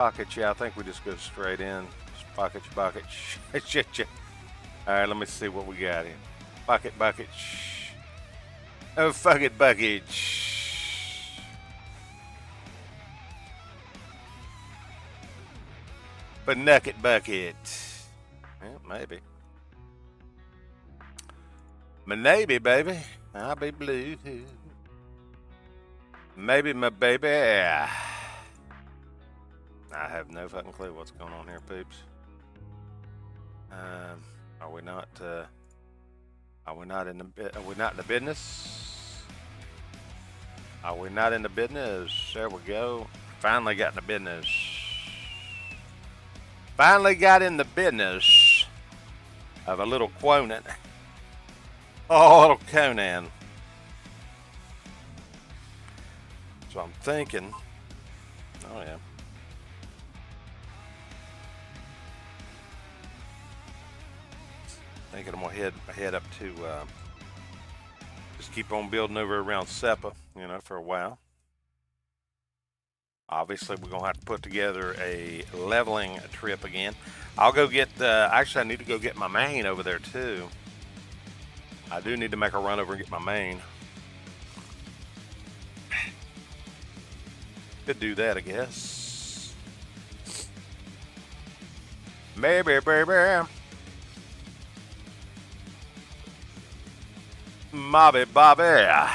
Pocket, yeah, I think we just go straight in. Pocket, pocket, shit, shit. All right, let me see what we got here. Bucket, bucket, oh, fuck it, bucket. But nugget bucket. Yeah, maybe. My navy, baby. I'll be blue. Maybe my baby. I have no fucking clue what's going on here, peeps. Are we not? Are we not in the? Are we not in the business? Are we not in the business? There we go. Finally got in the business. Finally got in the business of a little Quonan. Oh, a little Conan. So I'm thinking. Oh yeah. Thinking I'm gonna head up to just keep on building over around Sepa, you know, for a while. Obviously, we're gonna have to put together a leveling trip again. I'll go get. Actually, I need to go get my main over there too. I do need to make a run over and get my main. Could do that, I guess. Maybe, baby. Bobby, Bobby. All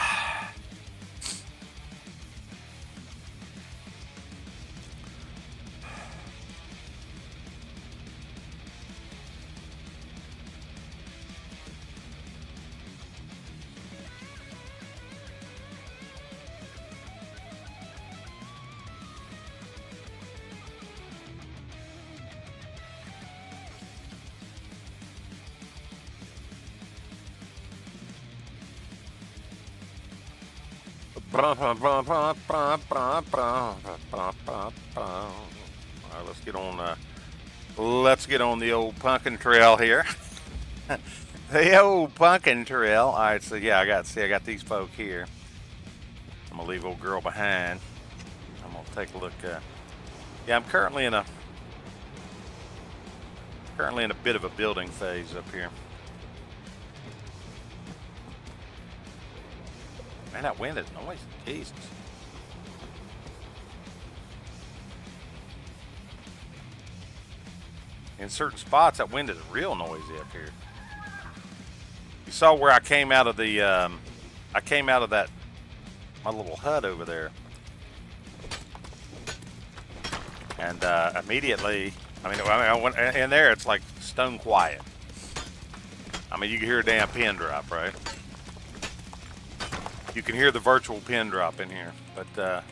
right, let's get on the old pumpkin trail here. The old pumpkin trail. All right, so yeah, I got these folk here. I'm gonna leave old girl behind. I'm gonna take a look. Yeah, I'm currently in a bit of a building phase up here. Man, that wind is noisy. Jesus. In certain spots, that wind is real noisy up here. You saw where I came out of the, I came out of that, my little hut over there. And immediately, I went in there, it's like stone quiet. I mean, you can hear a damn pin drop, right? You can hear the virtual pin drop in here, but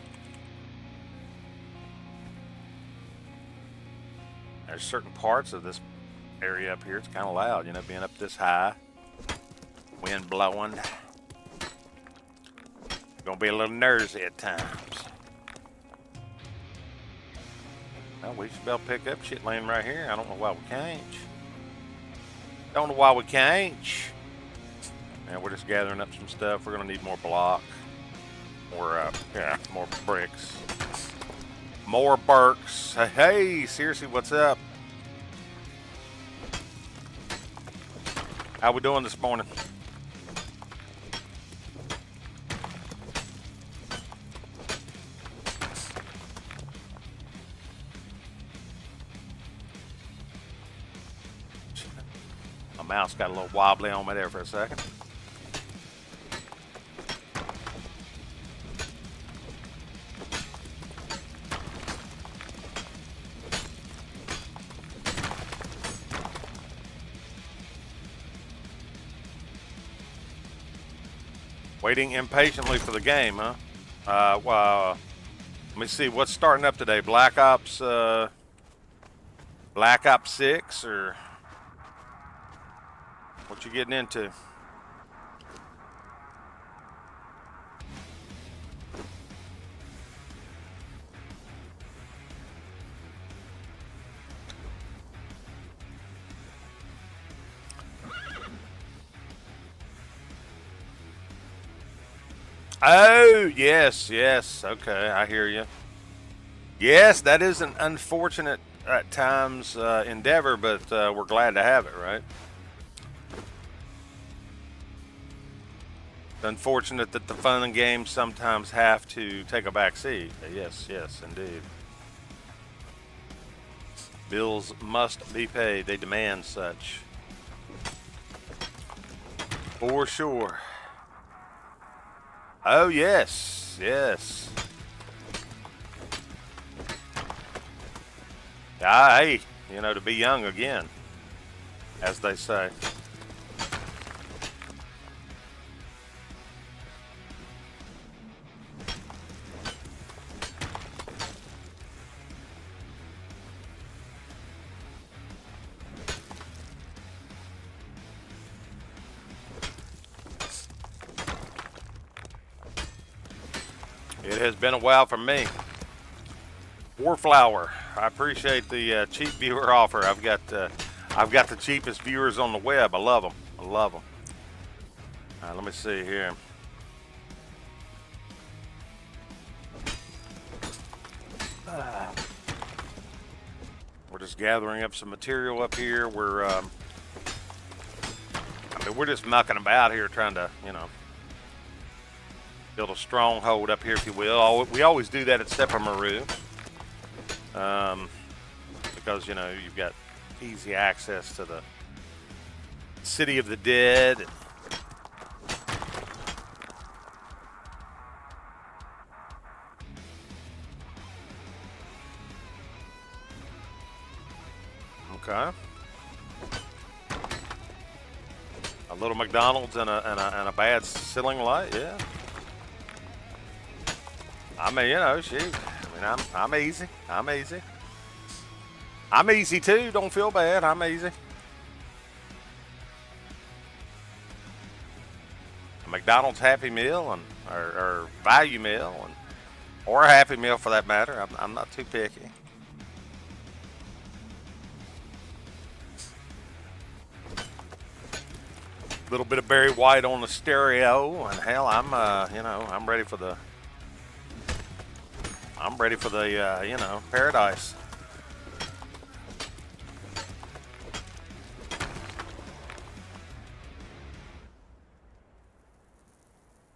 there's certain parts of this area up here. It's kind of loud, you know, being up this high, wind blowing. Gonna be a little nervy at times. Well, we should be able to pick up shit laying right here. I don't know why we can't. Don't know why we can't. And we're just gathering up some stuff. We're gonna need more block, more more bricks, more Burks. Hey, seriously, what's up? How we doing this morning? My mouse got a little wobbly on me there for a second. Waiting impatiently for the game, huh? Well, let me see what's starting up today. Black Ops 6, or what you getting into? Oh, yes, yes. Okay, I hear you. Yes, that is an unfortunate at times endeavor, but we're glad to have it, right? It's unfortunate that the fun and games sometimes have to take a back seat. Yes, yes, indeed. Bills must be paid. They demand such. For sure. Oh, yes, yes. Ah, hey, you know, to be young again, as they say. It has been a while for me. Warflower, I appreciate the cheap viewer offer. I've got the cheapest viewers on the web. I love them. I love them. Let me see here. We're just gathering up some material up here. I mean, we're just mucking about here, trying to, you know, build a stronghold up here, if you will. We always do that at Sepamaru, because, you know, you've got easy access to the city of the dead. Okay. A little McDonald's and a bad ceiling light, yeah. I mean, you know, shoot. I mean, I'm easy. I'm easy. I'm easy too. Don't feel bad. I'm easy. A McDonald's Happy Meal or value meal or a Happy Meal for that matter. I'm not too picky. A little bit of Barry White on the stereo, and hell, I'm ready for the. I'm ready for the, you know, paradise.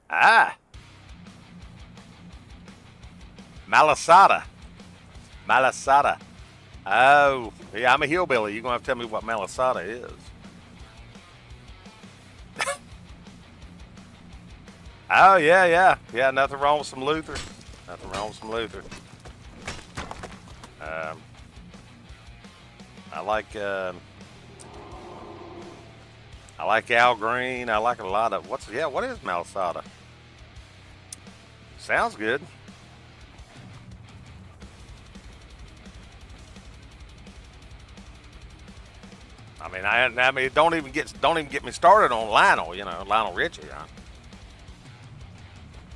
Ah. Malasada. Malasada. Oh, yeah, I'm a hillbilly. You're going to have to tell me what malasada is. Oh, yeah, yeah. Yeah, nothing wrong with some Luther. Nothing wrong with some Luther. I like Al Green. I like a lot of what is malasada? Sounds good. I mean, don't even get me started on Lionel. You know, Lionel Richie. Huh?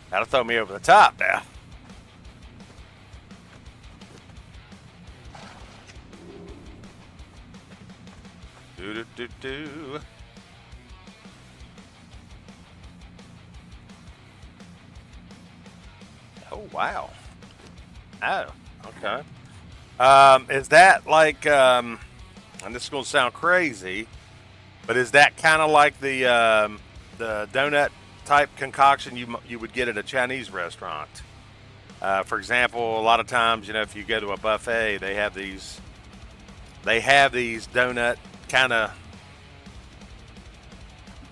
That'll throw me over the top now. Do. Oh wow. Oh, okay. Is that like? And this is gonna sound crazy, but is that kind of like the donut type concoction you would get at a Chinese restaurant? For example, a lot of times, you know, if you go to a buffet, they have these donut kind of,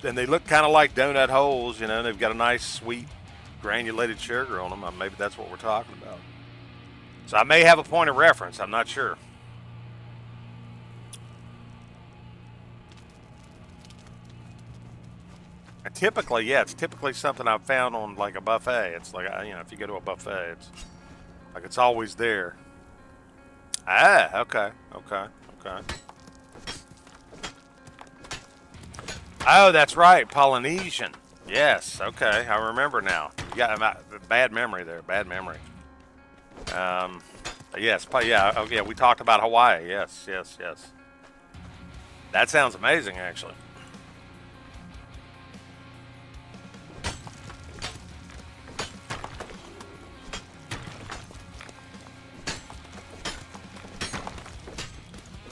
and they look kind of like donut holes, you know, and they've got a nice sweet granulated sugar on them. Maybe that's what we're talking about. So I may have a point of reference. I'm not sure. And typically, yeah, it's typically something I've found on like a buffet. It's like, you know, if you go to a buffet, it's like it's always there. Ah, okay. Oh, that's right, Polynesian. Yes, okay, I remember now. You got bad memory there, bad memory. Yes, yeah, oh, yeah, we talked about Hawaii. Yes. That sounds amazing, actually.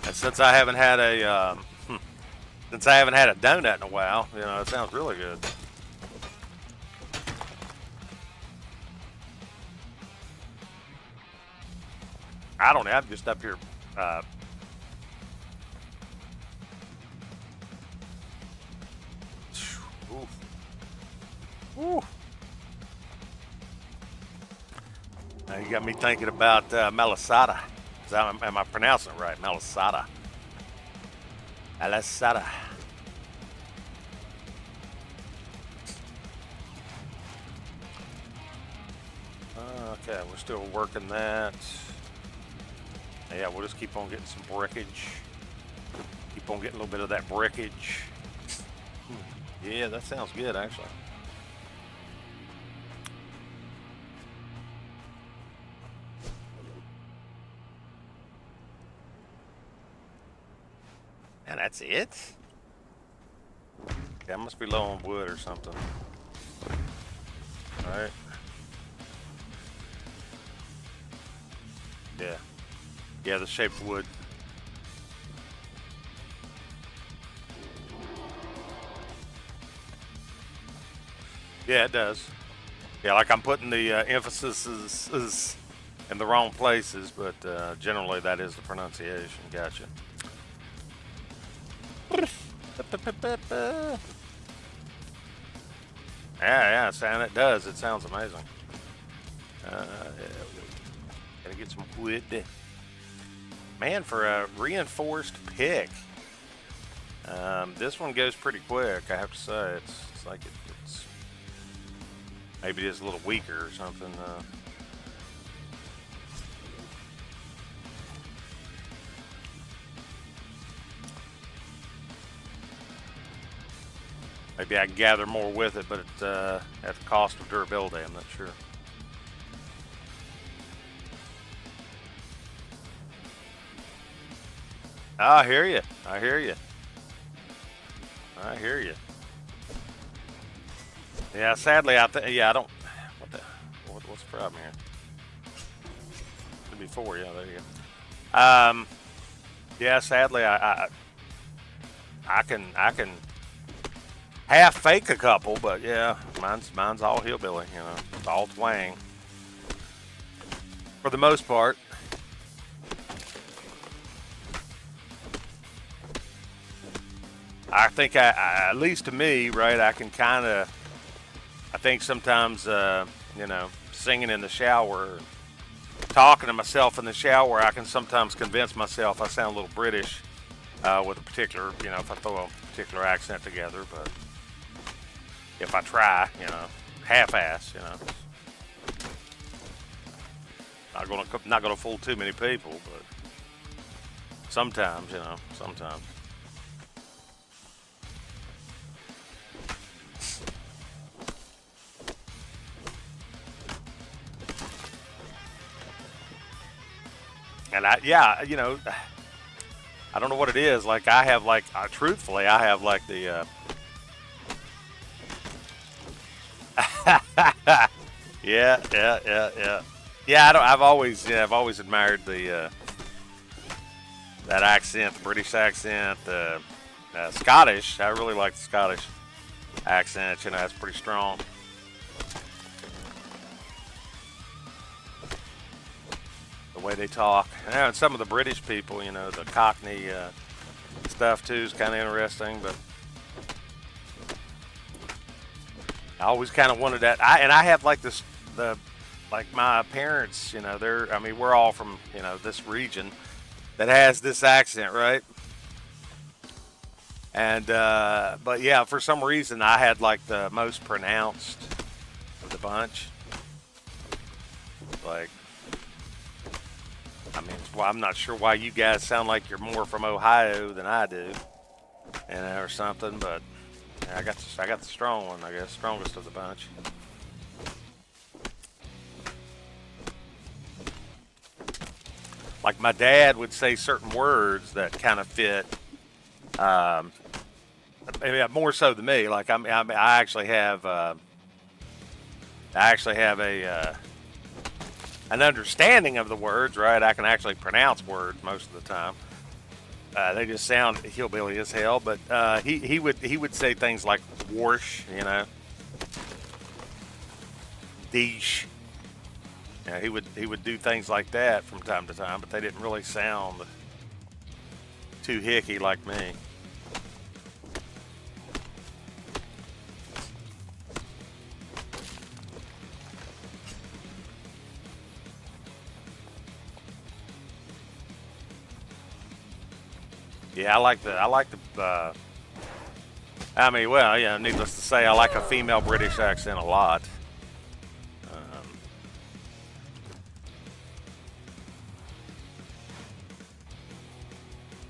And since I haven't had a donut in a while, you know, it sounds really good. I don't know. I'm just up here. Ooh. Now you got me thinking about malasada. Am I pronouncing it right? Malasada. Malasada. Okay, we're still working that. Yeah, we'll just keep on getting some brickage. Keep on getting a little bit of that brickage. Yeah, that sounds good, actually. And that's it? Yeah, I must be low on wood or something. Alright. Yeah. Yeah, the shaped wood. Yeah, it does. Yeah, like I'm putting the emphasis is in the wrong places, but generally that is the pronunciation. Gotcha. Yeah, and it does. It sounds amazing. Gotta get some wood. Man, for a reinforced pick, this one goes pretty quick. I have to say, it's like it's maybe just a little weaker or something. Maybe I can gather more with it, but at the cost of durability, I'm not sure. I hear you. I hear you. I hear you. Yeah, sadly, I don't. What's the problem here? Should be 4. Yeah, there you go. Yeah, sadly, I can half fake a couple, but yeah, mine's all hillbilly. You know, it's all twang for the most part. I think at least to me, right, I can kind of, I think sometimes, you know, singing in the shower, talking to myself in the shower, I can sometimes convince myself I sound a little British with a particular, you know, if I throw a particular accent together, but if I try, you know, half-ass, you know, not gonna fool too many people, but sometimes, you know, sometimes. And yeah, you know, I don't know what it is. Like I have, like, truthfully, I have like the. Yeah. Yeah, I've always admired the that accent, the British accent, the Scottish. I really like the Scottish accent. You know, that's pretty strong. The way they talk, and some of the British people, you know, the Cockney stuff too is kind of interesting. But I always kind of wanted that. I have like this, like my parents, you know, we're all from, you know, this region that has this accent, right? And but yeah, for some reason I had like the most pronounced of the bunch. Like, I mean, well, I'm not sure why you guys sound like you're more from Ohio than I do, you know, or something. But yeah, I got the strong one, I guess, strongest of the bunch. Like my dad would say certain words that kind of fit, maybe more so than me. Like I actually have a an understanding of the words, right? I can actually pronounce words most of the time. They just sound hillbilly as hell. But he would say things like "warsh," "deesh." Yeah, he would do things like that from time to time, but they didn't really sound too hicky like me. Yeah, I like the. I mean, well, yeah. Needless to say, I like a female British accent a lot. Um,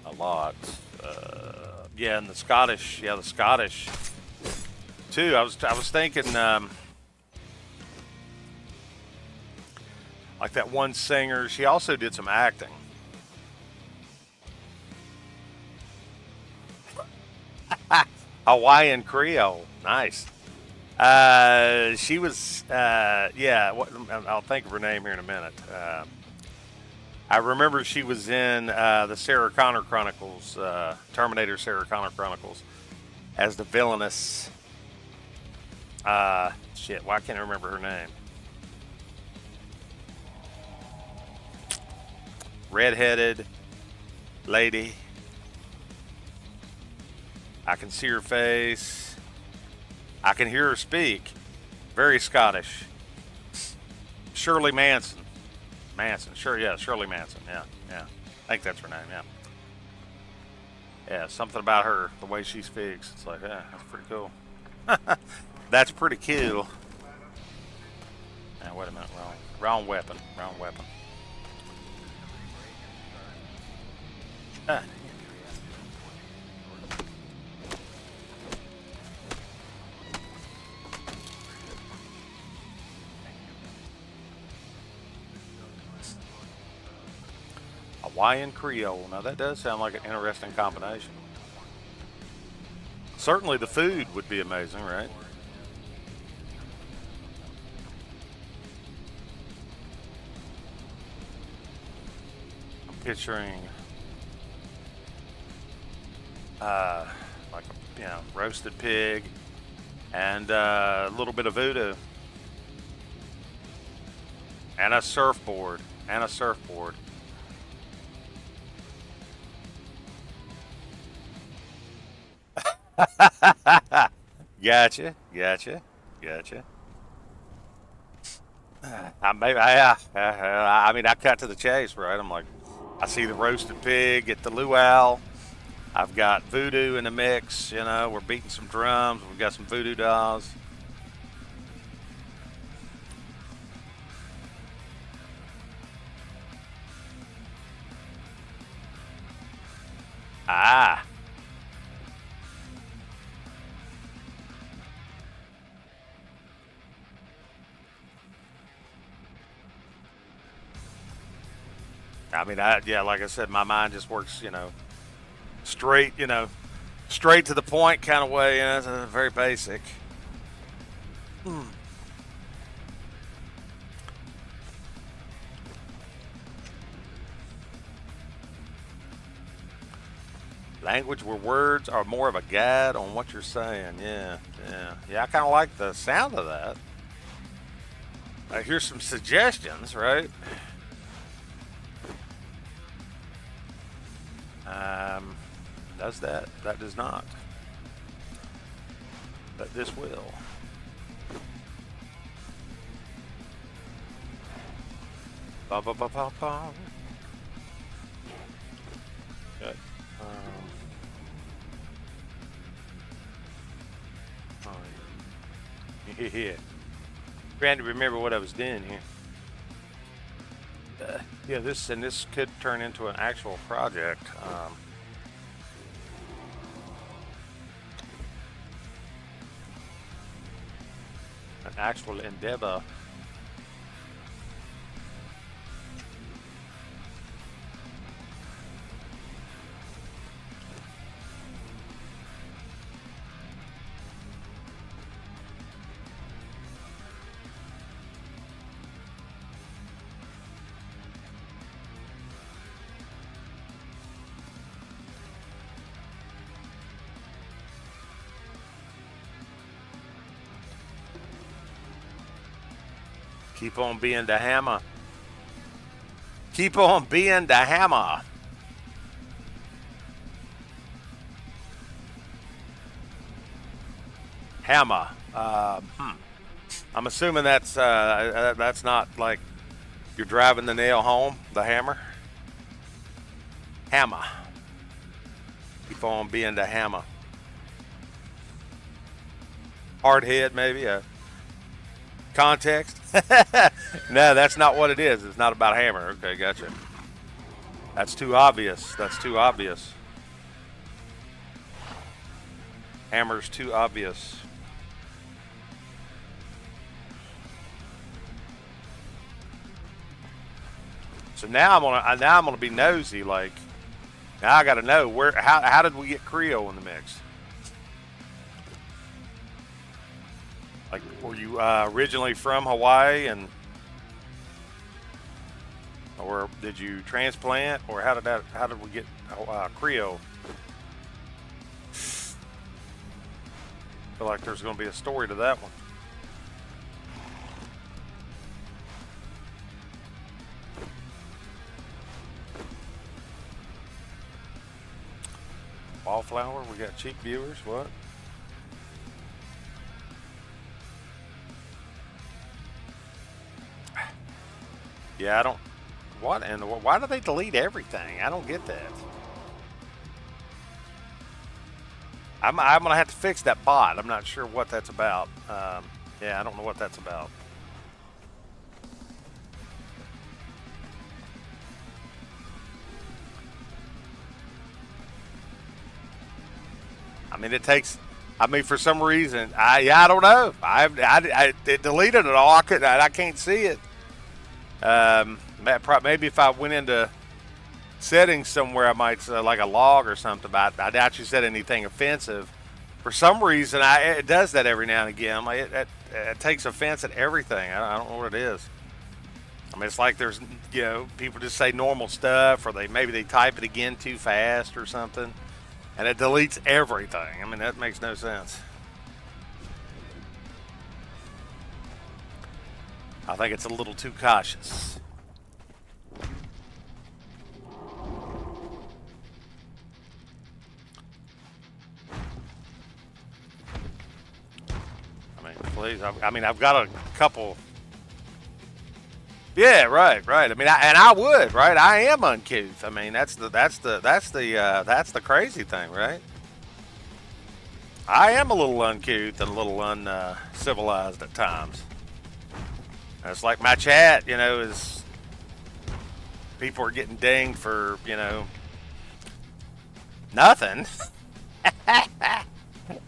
a lot. Yeah, and the Scottish. Yeah, the Scottish too. I was thinking like that one singer. She also did some acting. Hawaiian Creole. Nice. She was, yeah. I'll think of her name here in a minute. I remember she was in the Sarah Connor Chronicles, Terminator Sarah Connor Chronicles, as the villainous. Shit, why can't I remember her name? Redheaded lady. I can see her face. I can hear her speak. Very Scottish. Shirley Manson. Manson. Sure, yeah, Shirley Manson. Yeah, yeah. I think that's her name, yeah. Yeah, something about her, the way she speaks. It's like, yeah, that's pretty cool. That's pretty cool. Now, wait a minute. Wrong weapon. Wrong weapon. Ah. Hawaiian Creole. Now that does sound like an interesting combination. Certainly the food would be amazing, right? I'm picturing uh, like roasted pig and a little bit of voodoo and a surfboard and a surfboard. Gotcha, gotcha, gotcha. I mean, I cut to the chase, right? I'm like, I see the roasted pig at the luau. I've got voodoo in the mix. We're beating some drums. We've got some voodoo dolls. Ah, I mean, yeah, like I said, my mind just works, straight, straight to the point kind of way. It's very basic. Hmm. Language where words are more of a guide on what you're saying. Yeah, yeah, yeah. I kind of like the sound of that. Here's some suggestions, right? Um, does that? That does not. But this will. Ba ba ba ba ba. Okay. Oh, yeah. Trying to remember what I was doing here. Yeah, this could turn into an actual project. An actual endeavor. Keep on being the hammer. Keep on being the hammer. Hammer. I'm assuming that's not like you're driving the nail home. The hammer. Hammer. Keep on being the hammer. Hard head, maybe. Context. No, that's not what it is. It's not about hammer. Okay, gotcha. That's too obvious. That's too obvious. Hammer's too obvious. So now I'm gonna be nosy. Like, now I gotta know how did we get Creole in the mix? Like, were you originally from Hawaii, or did you transplant, or how did we get Creole? I feel like there's going to be a story to that one. Wallflower, we got cheap viewers. What? Yeah, I don't. What? And why do they delete everything? I don't get that. I'm gonna have to fix that bot. I'm not sure what that's about. Yeah, I don't know what that's about. I mean, it takes. I mean, for some reason, I don't know. It deleted it all. I can't see it. Maybe if I went into settings somewhere, I might like a log or something. But I doubt you said anything offensive. For some reason, it does that every now and again. Like it takes offense at everything. I don't know what it is. I mean, it's like there's people just say normal stuff, or maybe they type it again too fast or something, and it deletes everything. I mean, that makes no sense. I think it's a little too cautious. I mean, please. I've got a couple. Yeah, right. I mean, I would, right? I am uncouth. I mean, that's the crazy thing, right? I am a little uncouth and a little uncivilized at times. It's like my chat, is people are getting dinged for, nothing.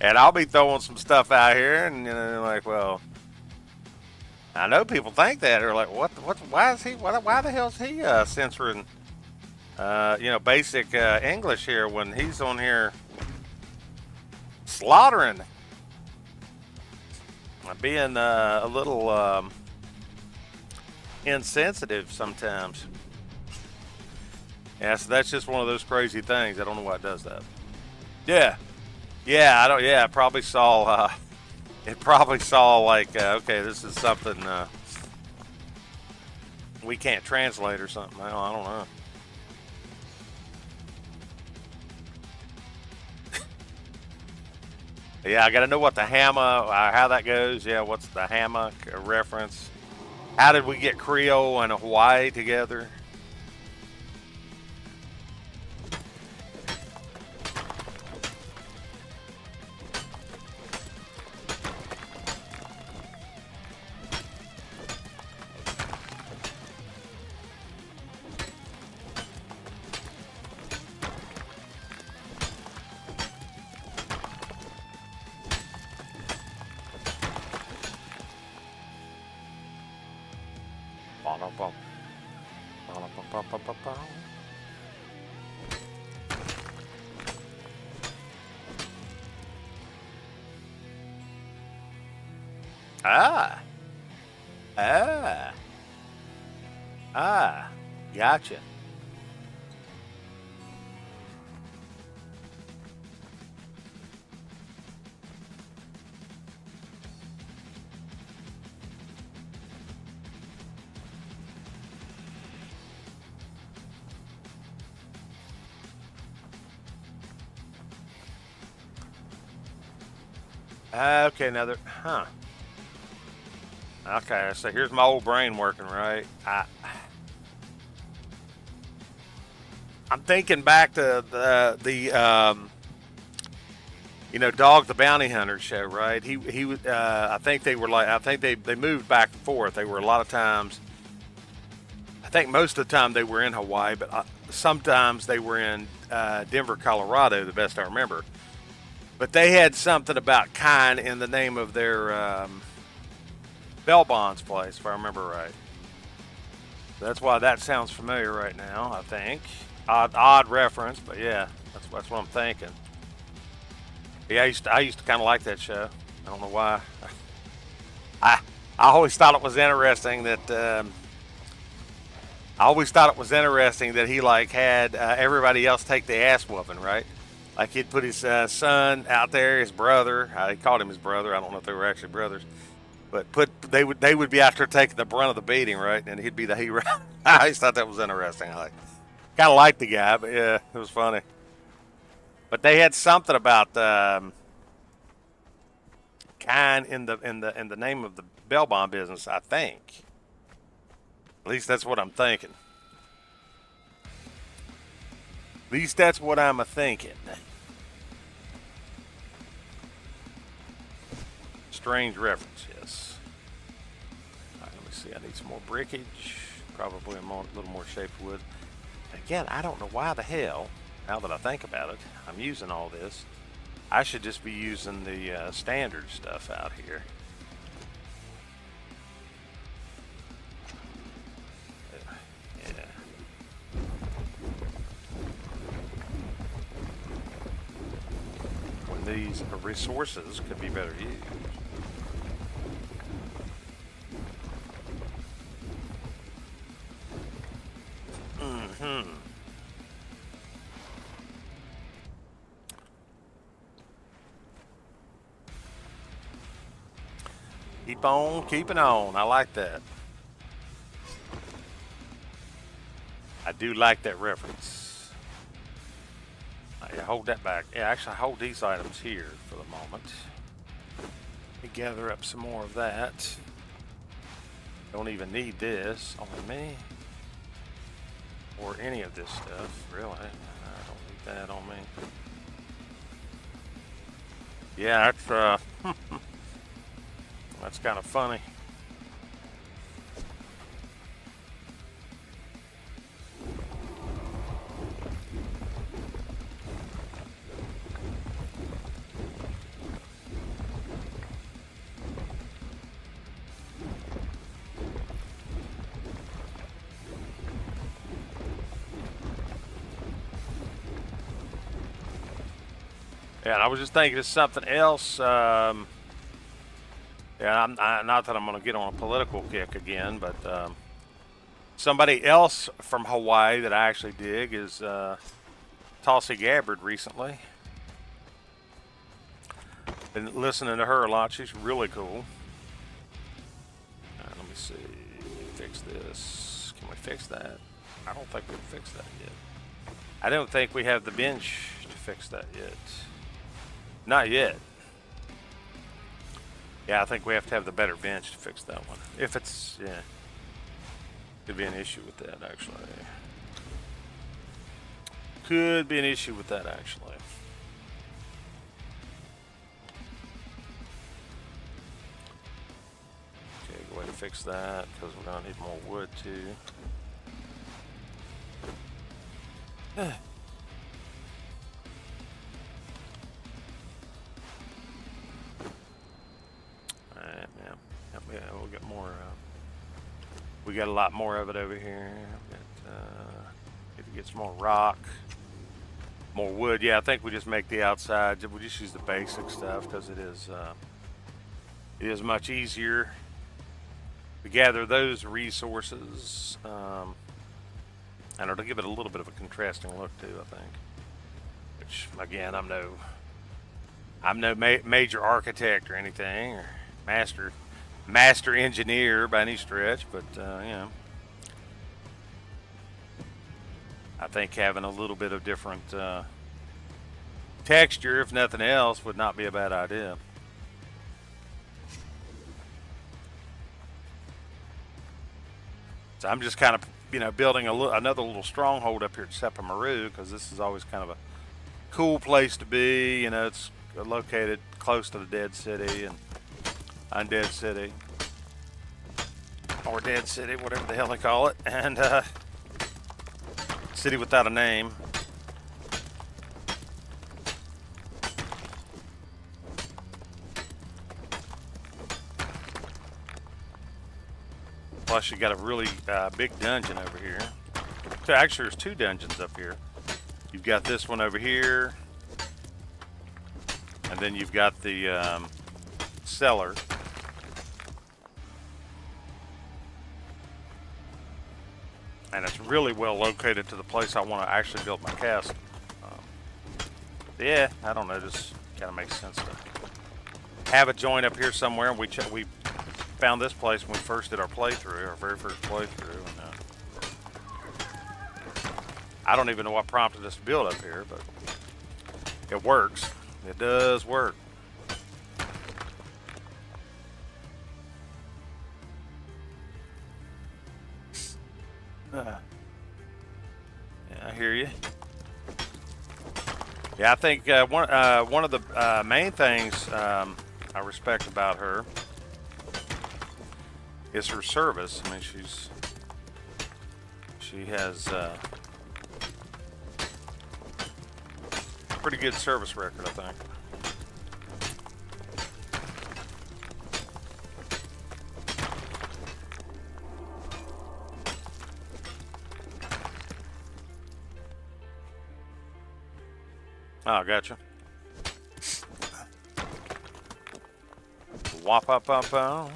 And I'll be throwing some stuff out here, and like, well, I know people think that. They're like, why the hell is he censoring, basic English here when he's on here slaughtering, being a little insensitive sometimes. Yeah, so that's just one of those crazy things. I don't know why it does that. Yeah, I don't. Yeah, it probably saw. Like, okay, this is something we can't translate or something. I don't know. Yeah, I got to know what the hammer, how that goes. Yeah, what's the hammock reference? How did we get Creole and Hawaii together? Gotcha. Okay, another, huh. Okay, so here's my old brain working, right? I'm thinking back to Dog the Bounty Hunter show, right? He was. I think they were like. I think they moved back and forth. They were a lot of times. I think most of the time they were in Hawaii, but sometimes they were in Denver, Colorado. The best I remember. But they had something about kind in the name of their Bell Bonds place, if I remember right. That's why that sounds familiar right now. I think odd reference, but yeah, that's what I'm thinking. Yeah, I used to kind of like that show. I don't know why. I I always thought it was interesting that he like had everybody else take the ass whooping, right? Like he'd put his son out there, his brother. He called him his brother. I don't know if they were actually brothers, but they would be out there taking the brunt of the beating, right? And he'd be the hero. I just thought that was interesting. I kind of liked the guy, but yeah, it was funny. But they had something about kind in the name of the bail bond business. I think. At least that's what I'm thinking. At least that's what I'm a thinking. Strange reference, yes. All right, let me see. I need some more brickage. Probably a little more shaped wood. Again, I don't know why the hell, now that I think about it, I'm using all this. I should just be using the standard stuff out here. Yeah. When these resources could be better used. Mm-hmm. Keep on keeping on. I like that. I do like that reference. Yeah, hold that back. Yeah, actually, hold these items here for the moment. Let me gather up some more of that. Don't even need this on me. Or any of this stuff, really. I don't need that on me. Yeah, that's kind of funny. Yeah, and I was just thinking of something else. Yeah, not that I'm going to get on a political kick again, but somebody else from Hawaii that I actually dig is Tulsi Gabbard recently. Been listening to her a lot. She's really cool. Let me see. Fix this. Can we fix that? I don't think we can fix that yet. I don't think we have the bench to fix that yet. Not yet. Yeah, I think we have to have the better bench to fix that one. If it's, yeah. Could be an issue with that, actually. Could be an issue with that, actually. Okay, go ahead and fix that, because we're going to need more wood, too. Alright, yeah, we'll get more. We got a lot more of it over here. Need to get some more rock, more wood. Yeah, I think we just make the outside. We just use the basic stuff because it is much easier to gather those resources. And it'll give it a little bit of a contrasting look too, I think. Which again, I'm no major architect or anything, or master engineer by any stretch, but I think having a little bit of different texture, if nothing else, would not be a bad idea. So I'm just kind of, building another little stronghold up here at Sepamaru because this is always kind of a cool place to be. It's located close to the Dead City and Undead City, or Dead City, whatever the hell they call it, and city without a name. Plus, you got a really big dungeon over here. So actually, there's two dungeons up here. You've got this one over here, and then you've got the cellar. And it's really well located to the place I want to actually build my castle. Yeah, I don't know. Just kind of makes sense to have a joint up here somewhere. And we found this place when we first did our playthrough, our very first playthrough. And I don't even know what prompted us to build up here, but it works. It does work. Yeah, I hear you. Yeah, I think one of the main things I respect about her is her service. I mean, she has pretty good service record, I think. Oh, gotcha. Wop up up.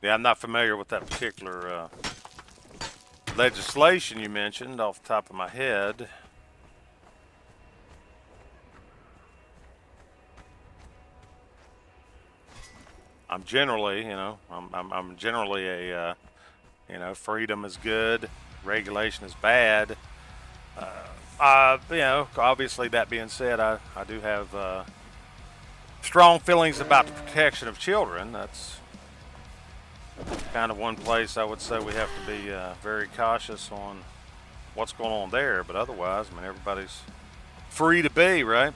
Yeah, I'm not familiar with that particular legislation you mentioned off the top of my head. I'm generally, I'm generally a, freedom is good, regulation is bad. Obviously, that being said, I do have strong feelings about the protection of children. That's kind of one place I would say we have to be very cautious on what's going on there. But otherwise, I mean, everybody's free to be, right?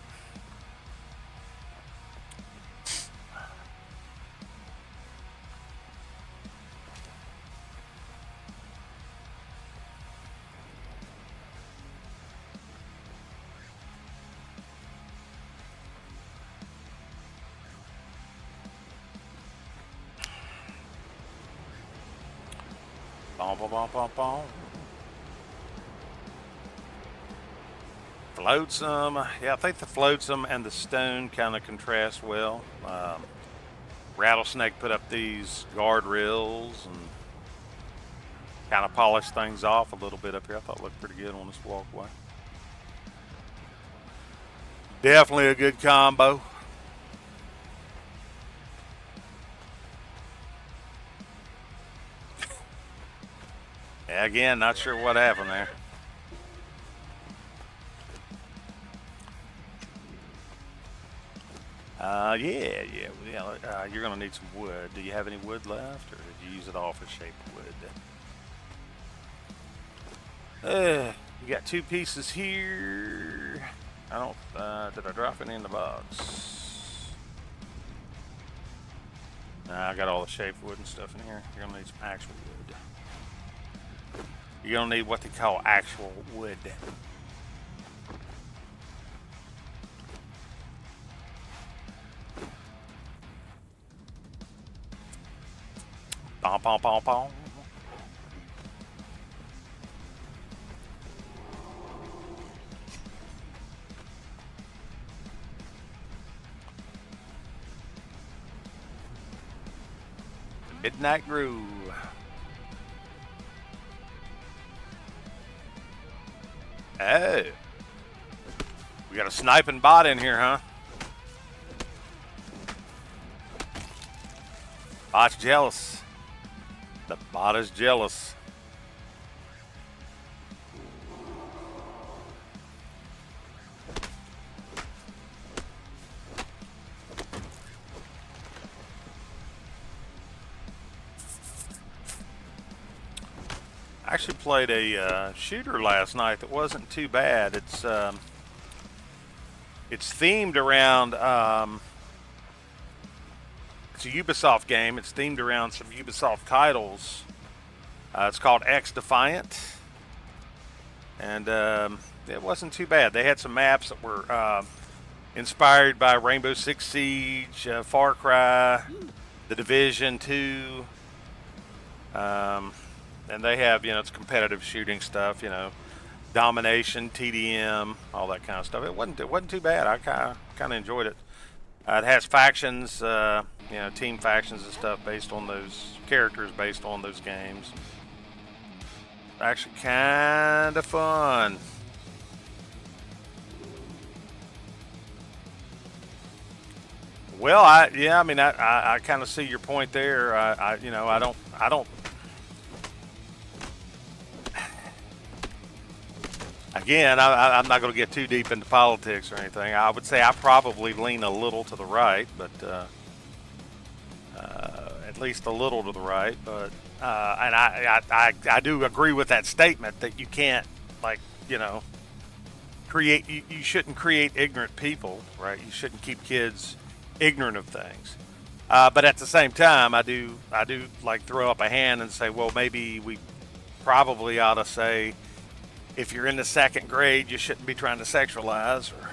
Floatsome. Yeah, I think the floatsome and the stone kind of contrast well. Rattlesnake put up these guardrails and kind of polished things off a little bit up here. I thought it looked pretty good on this walkway. Definitely a good combo. Yeah, again, not sure what happened there. You're gonna need some wood. Do you have any wood left, or did you use it all for shaped wood? You got two pieces here. I don't. Did I drop any in the box? Nah, I got all the shaped wood and stuff in here. You're gonna need some actual wood. You're gonna need what they call actual wood. Bom, bom, bom, bom. Midnight Groove. Oh. We got a sniping bot in here, huh? Bot's jealous. The bot is jealous. actually played a shooter last night that wasn't too bad. It's themed around. It's a Ubisoft game. It's themed around some Ubisoft titles. It's called X Defiant, and it wasn't too bad. They had some maps that were inspired by Rainbow Six Siege, Far Cry, The Division 2. And they have, it's competitive shooting stuff, domination, TDM, all that kind of stuff. It wasn't too bad. I kind of enjoyed it. It has factions, team factions and stuff based on those characters, based on those games. Actually, kind of fun. Well, I kind of see your point there. I don't. Again, I'm not going to get too deep into politics or anything. I would say I probably lean a little to the right, but at least a little to the right. But and I do agree with that statement that you can't, create. You shouldn't create ignorant people, right? You shouldn't keep kids ignorant of things. But at the same time, I do throw up a hand and say, well, maybe we probably ought to say, if you're in the second grade, you shouldn't be trying to sexualize, or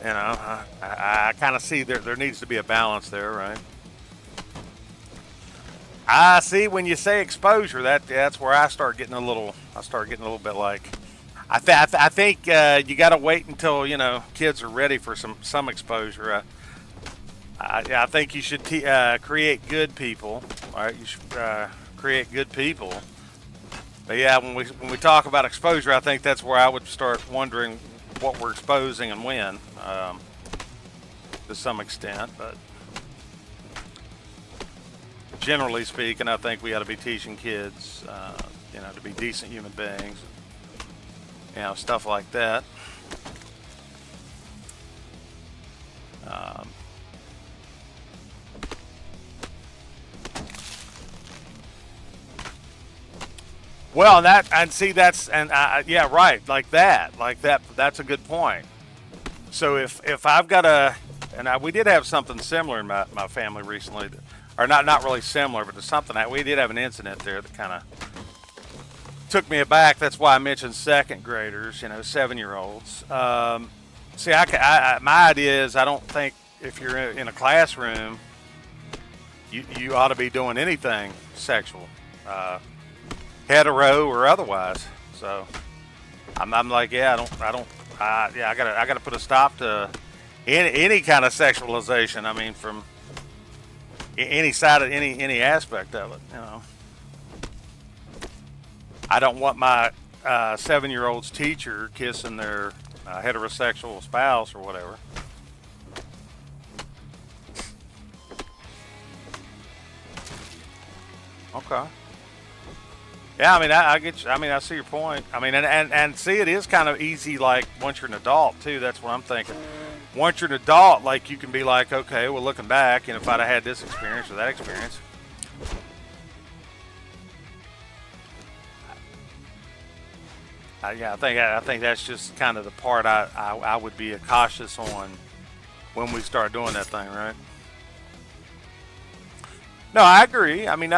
I kind of see there needs to be a balance there, right? I see when you say exposure, that's where I start getting a little bit like, I think you got to wait until kids are ready for some exposure. I think you should create good people. All right, you should create good people. But yeah, when we talk about exposure, I think that's where I would start wondering what we're exposing and when, to some extent. But generally speaking, I think we ought to be teaching kids, to be decent human beings, stuff like that. Well, yeah, right, like that. That's a good point. So if I've got we did have something similar in my family recently, or not really similar, but something that we did have an incident there that kind of took me aback. That's why I mentioned second graders, 7-year-olds. See, my idea is I don't think if you're in a classroom, you ought to be doing anything sexual. Hetero or otherwise. So I'm like, yeah, I gotta put a stop to any kind of sexualization. I mean, from any side of any aspect of it. I don't want my 7-year-old's teacher kissing their heterosexual spouse or whatever. Okay. Yeah, I mean, I get you. I mean, I see your point. I mean, and see, it is kind of easy, like, once you're an adult, too. That's what I'm thinking. Once you're an adult, like, you can be like, okay, well, looking back, if I'd have had this experience or that experience. I think that's just kind of the part I would be cautious on when we start doing that thing, right? No, I agree. I mean, no,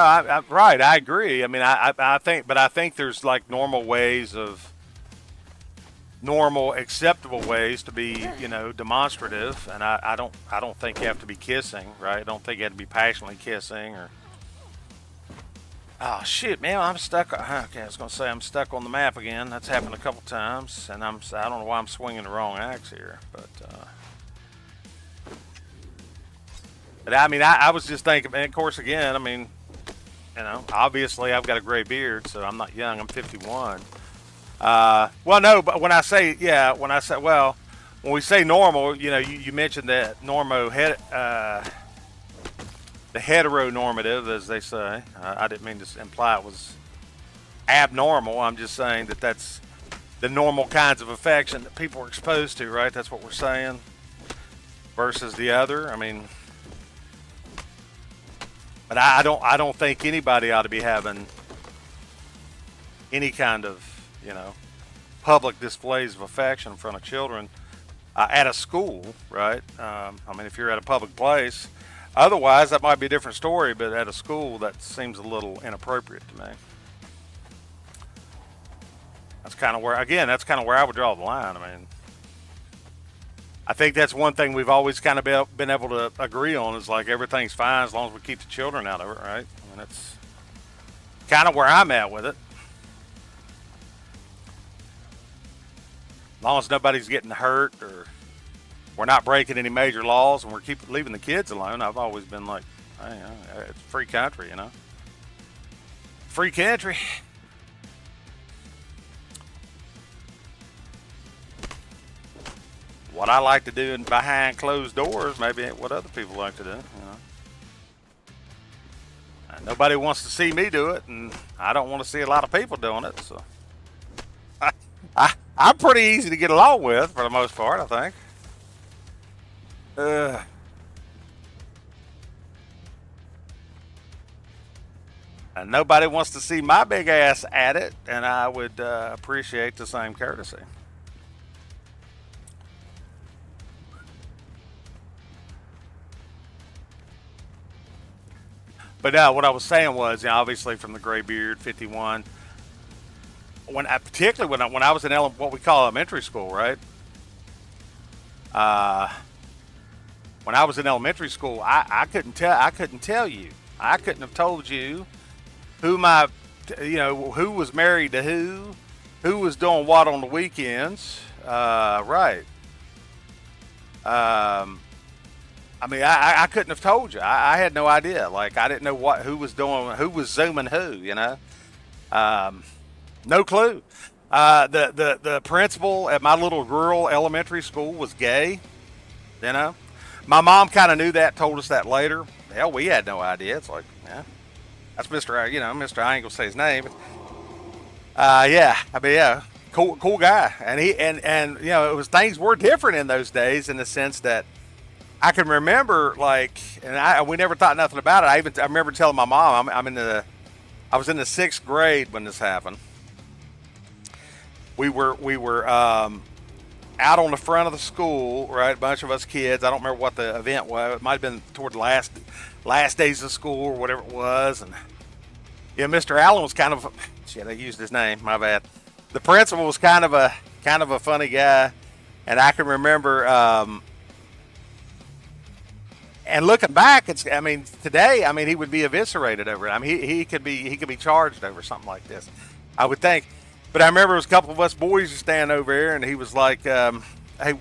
right. I agree. I mean, I think there's like normal acceptable ways to be, demonstrative, and I don't think you have to be kissing, right? I don't think you have to be passionately kissing or. Oh shit, man! I'm stuck. Okay, I was gonna say I'm stuck on the map again. That's happened a couple times, and I don't know why I'm swinging the wrong axe here, but. But I mean, I was just thinking, and of course, again, I mean, obviously I've got a gray beard, so I'm not young. I'm 51. Well, no, but when we say normal, you mentioned that the heteronormative, as they say. I didn't mean to imply it was abnormal. I'm just saying that that's the normal kinds of affection that people are exposed to, right? That's what we're saying. Versus the other, I mean. But I don't think anybody ought to be having any kind of, public displays of affection in front of children at a school, right? I mean, if you're at a public place, otherwise that might be a different story. But at a school, that seems a little inappropriate to me. That's kind of where, again, that's kind of where I would draw the line. I mean, I think that's one thing we've always kind of been able to agree on is like everything's fine as long as we keep the children out of it, right? I mean, that's kind of where I'm at with it. As long as nobody's getting hurt or we're not breaking any major laws and we're leaving the kids alone, I've always been like, hey, it's free country, Free country. What I like to do behind closed doors maybe ain't what other people like to do, And nobody wants to see me do it, and I don't want to see a lot of people doing it, so I'm pretty easy to get along with for the most part, I think. And nobody wants to see my big ass at it, and I would appreciate the same courtesy. But what I was saying was, obviously from the gray beard, 51. Particularly when I was in what we call elementary school, right? When I was in elementary school, I couldn't tell you. I couldn't have told you who who was married to who was doing what on the weekends, right? I mean, I couldn't have told you. I had no idea. Like, I didn't know who was doing, who was zooming who, no clue. The principal at my little rural elementary school was gay, My mom kind of knew that, told us that later. Hell, we had no idea. It's like, yeah, that's Mr. Mr. I ain't gonna say his name. Yeah, I mean, yeah, cool guy. And things were different in those days in the sense that I can remember, like, and we never thought nothing about it. I remember telling my mom, I was in the 6th grade when this happened. We were out on the front of the school, right? A bunch of us kids. I don't remember what the event was. It might have been toward the last days of school or whatever it was. And Mr. Allen was kind of, shit, I used his name. My bad. The principal was kind of a funny guy, and I can remember. And looking back, today, he would be eviscerated over it. He could be charged over something like this, I would think. But I remember it was a couple of us boys standing over here, and he was like, "Hey,"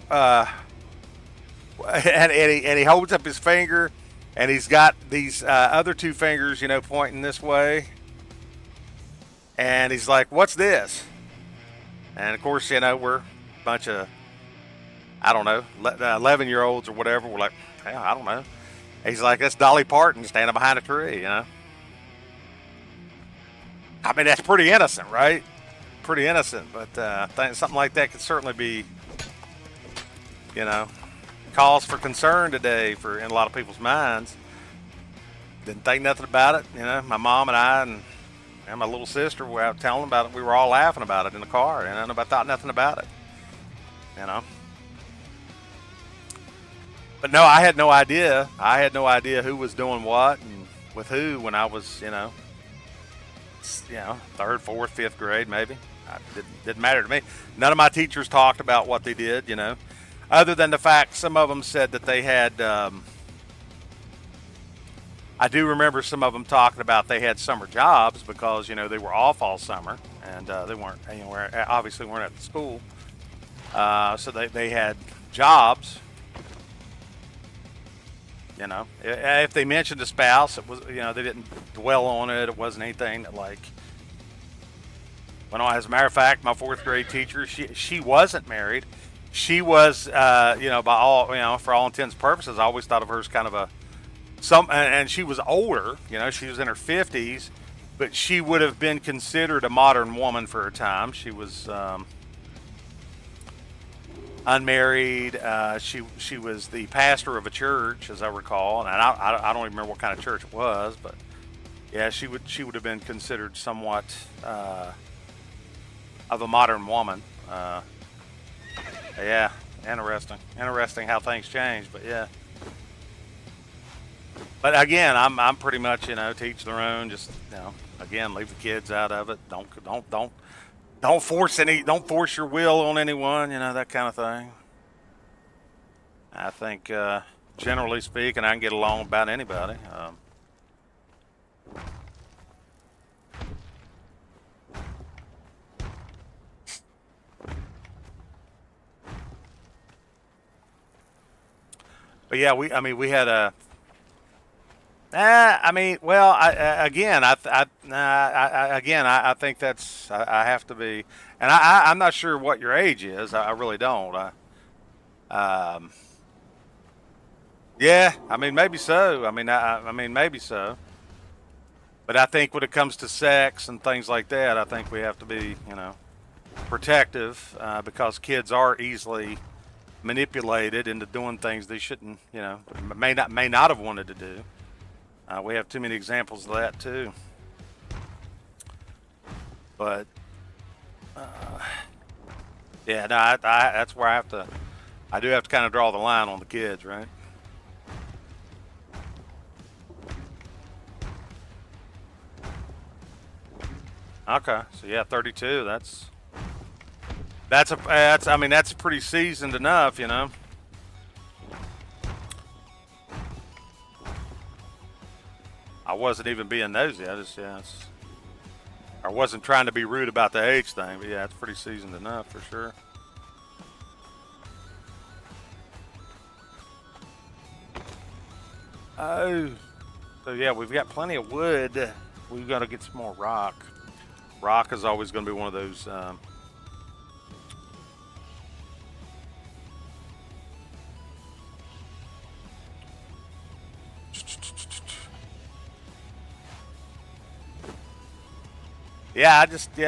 and he holds up his finger, and he's got these other 2 fingers, pointing this way, and he's like, "What's this?" And of course, we're a bunch of, I don't know, 11-year-olds or whatever. We're like, hell, I don't know. He's like, that's Dolly Parton standing behind a tree, that's pretty innocent, right? Pretty innocent, but I think something like that could certainly be, cause for concern today in a lot of people's minds. Didn't think nothing about it, My mom and I and my little sister were out telling about it. We were all laughing about it in the car, and I thought nothing about it, But no, I had no idea. I had no idea who was doing what and with who when I was, 3rd, 4th, 5th grade, maybe. It didn't matter to me. None of my teachers talked about what they did, other than the fact some of them said that they had, I do remember some of them talking about they had summer jobs because, they were off all summer and they weren't, obviously weren't at the school. So they had jobs. If they mentioned a spouse, it was, they didn't dwell on it. It wasn't anything that went on. As a matter of fact, my 4th grade teacher, she wasn't married. She was, by all, for all intents and purposes, I always thought of her as kind of and she was older, she was in her 50s, but she would have been considered a modern woman for her time. She was, unmarried. She was the pastor of a church, as I recall, and I don't even remember what kind of church it was, but yeah, she would have been considered somewhat of a modern woman. Yeah, interesting how things change. But yeah, but again, I'm pretty much to each their own. Just again, leave the kids out of it. Don't force your will on anyone. That kind of thing. I think generally speaking, I can get along with about anybody. But yeah, we had a. I mean, well, I think I have to be, and I'm not sure what your age is. I really don't. Yeah, I mean, maybe so. I mean, maybe so. But I think when it comes to sex and things like that, I think we have to be, protective because kids are easily manipulated into doing things they shouldn't, may not have wanted to do. We have too many examples of that too. But yeah, no, that's where I do have to kind of draw the line on the kids, right? Okay, so yeah, 32. I mean, that's pretty seasoned enough. I wasn't even being nosy. I wasn't trying to be rude about the age thing, but yeah, it's pretty seasoned enough for sure. Oh, so yeah, we've got plenty of wood. We've got to get some more rock. Rock is always going to be one of those. Yeah,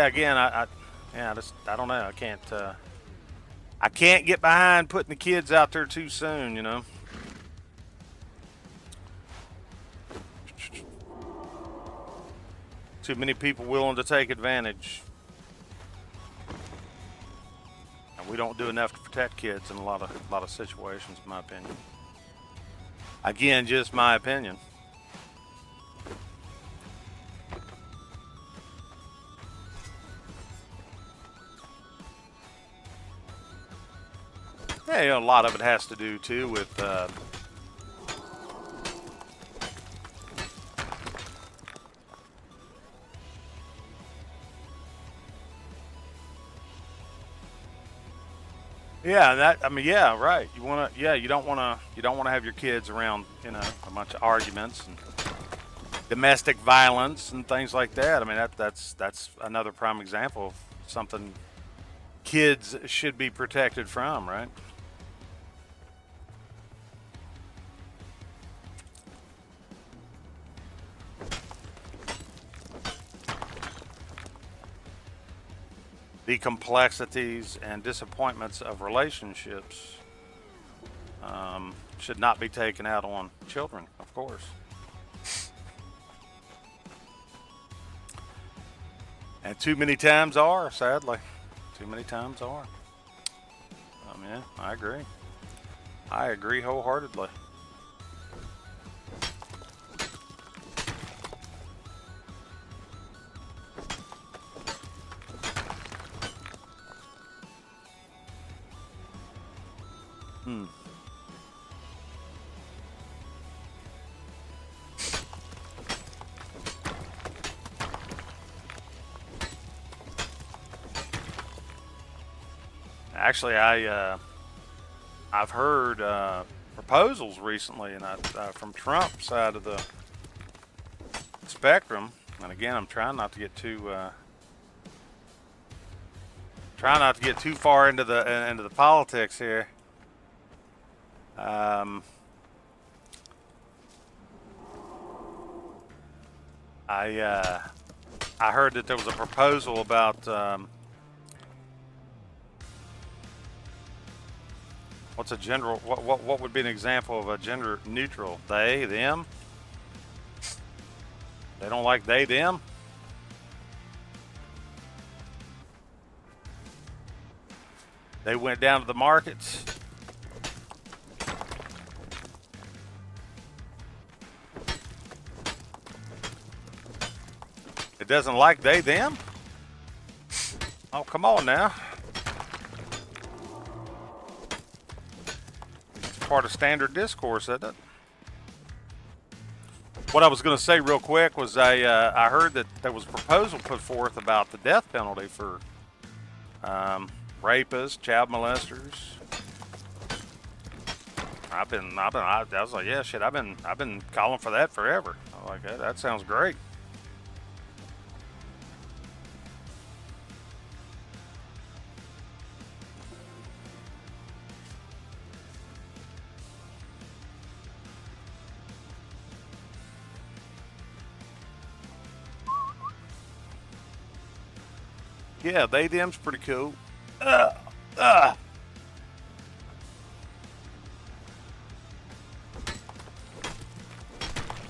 again, I don't know. I can't get behind putting the kids out there too soon. Too many people willing to take advantage. And we don't do enough to protect kids in a lot of situations, in my opinion. Again, just my opinion. Yeah, a lot of it has to do too with yeah, right. You don't wanna have your kids around, a bunch of arguments and domestic violence and things like that. I mean, that's another prime example of something kids should be protected from, right? The complexities and disappointments of relationships should not be taken out on children, of course. And too many times are, sadly. Too many times are. Yeah, I agree. I agree wholeheartedly. Actually, I've heard proposals recently, and from Trump's side of the spectrum. And again, I'm trying not to get too far into the politics here. I heard that there was a proposal about what's a gender? What would be an example of a gender neutral? They, them. They don't like they, them. They went down to the markets. It doesn't like they, them? Oh, come on now. It's part of standard discourse, isn't it? What I was going to say real quick was I heard that there was a proposal put forth about the death penalty for rapists, child molesters. I was like, yeah, shit. I've been calling for that forever. I was like, that sounds great. Yeah, they them's pretty cool.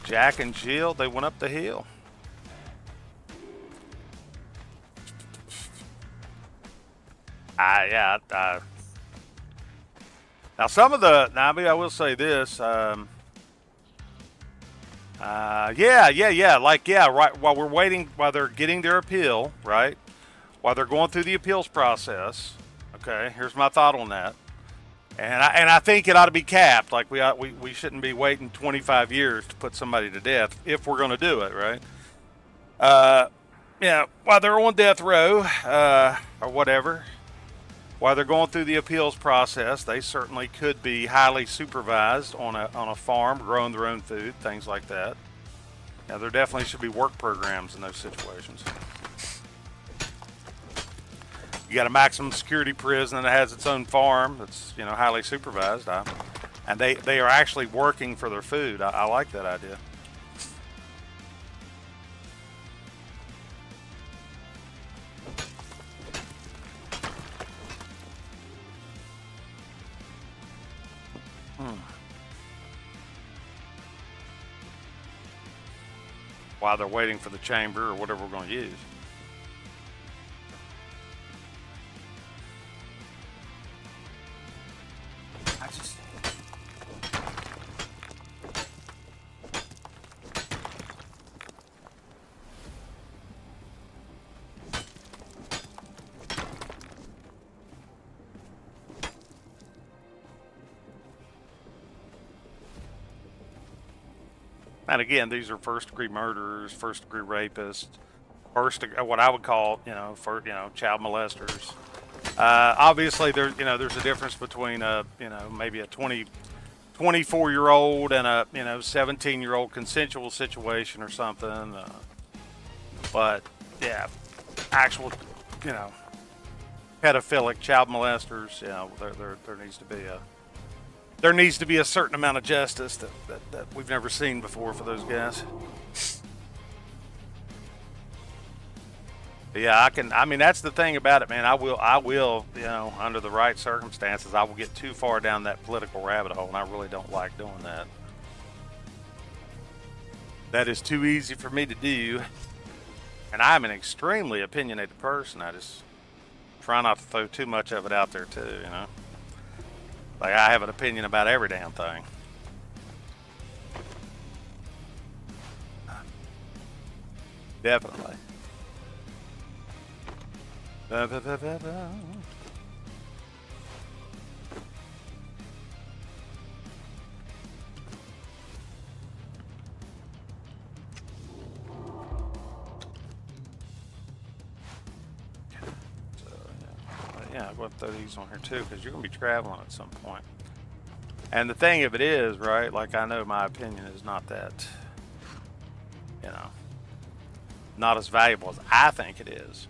Jack and Jill, they went up the hill. Now some of the, now I will say this, right, while we're waiting, while they're getting their appeal, right, while they're going through the appeals process, okay, here's my thought on that, and I think it ought to be capped, like we shouldn't be waiting 25 years to put somebody to death if we're going to do it, right, while they're on death row, or whatever, while they're going through the appeals process, they certainly could be highly supervised on a farm, growing their own food, things like that. Now, there definitely should be work programs in those situations. You got a maximum security prison that has its own farm that's highly supervised, and they are actually working for their food. I like that idea. While they're waiting for the chamber or whatever we're going to use. And again, these are first-degree murderers, first-degree rapists, what I would call, child molesters. Obviously, there's a difference between maybe a 24-year-old and a 17-year-old consensual situation or something. But yeah, actual pedophilic child molesters, there needs to be a certain amount of justice that we've never seen before for those guys. But yeah, that's the thing about it, man. I will, under the right circumstances, I will get too far down that political rabbit hole, and I really don't like doing that. That is too easy for me to do. And I'm an extremely opinionated person. I just try not to throw too much of it out there too, Like, I have an opinion about every damn thing. Definitely. Yeah, I'll go throw these on here too, because you're going to be traveling at some point. And the thing of it is, right, like, I know my opinion is not that, not as valuable as I think it is.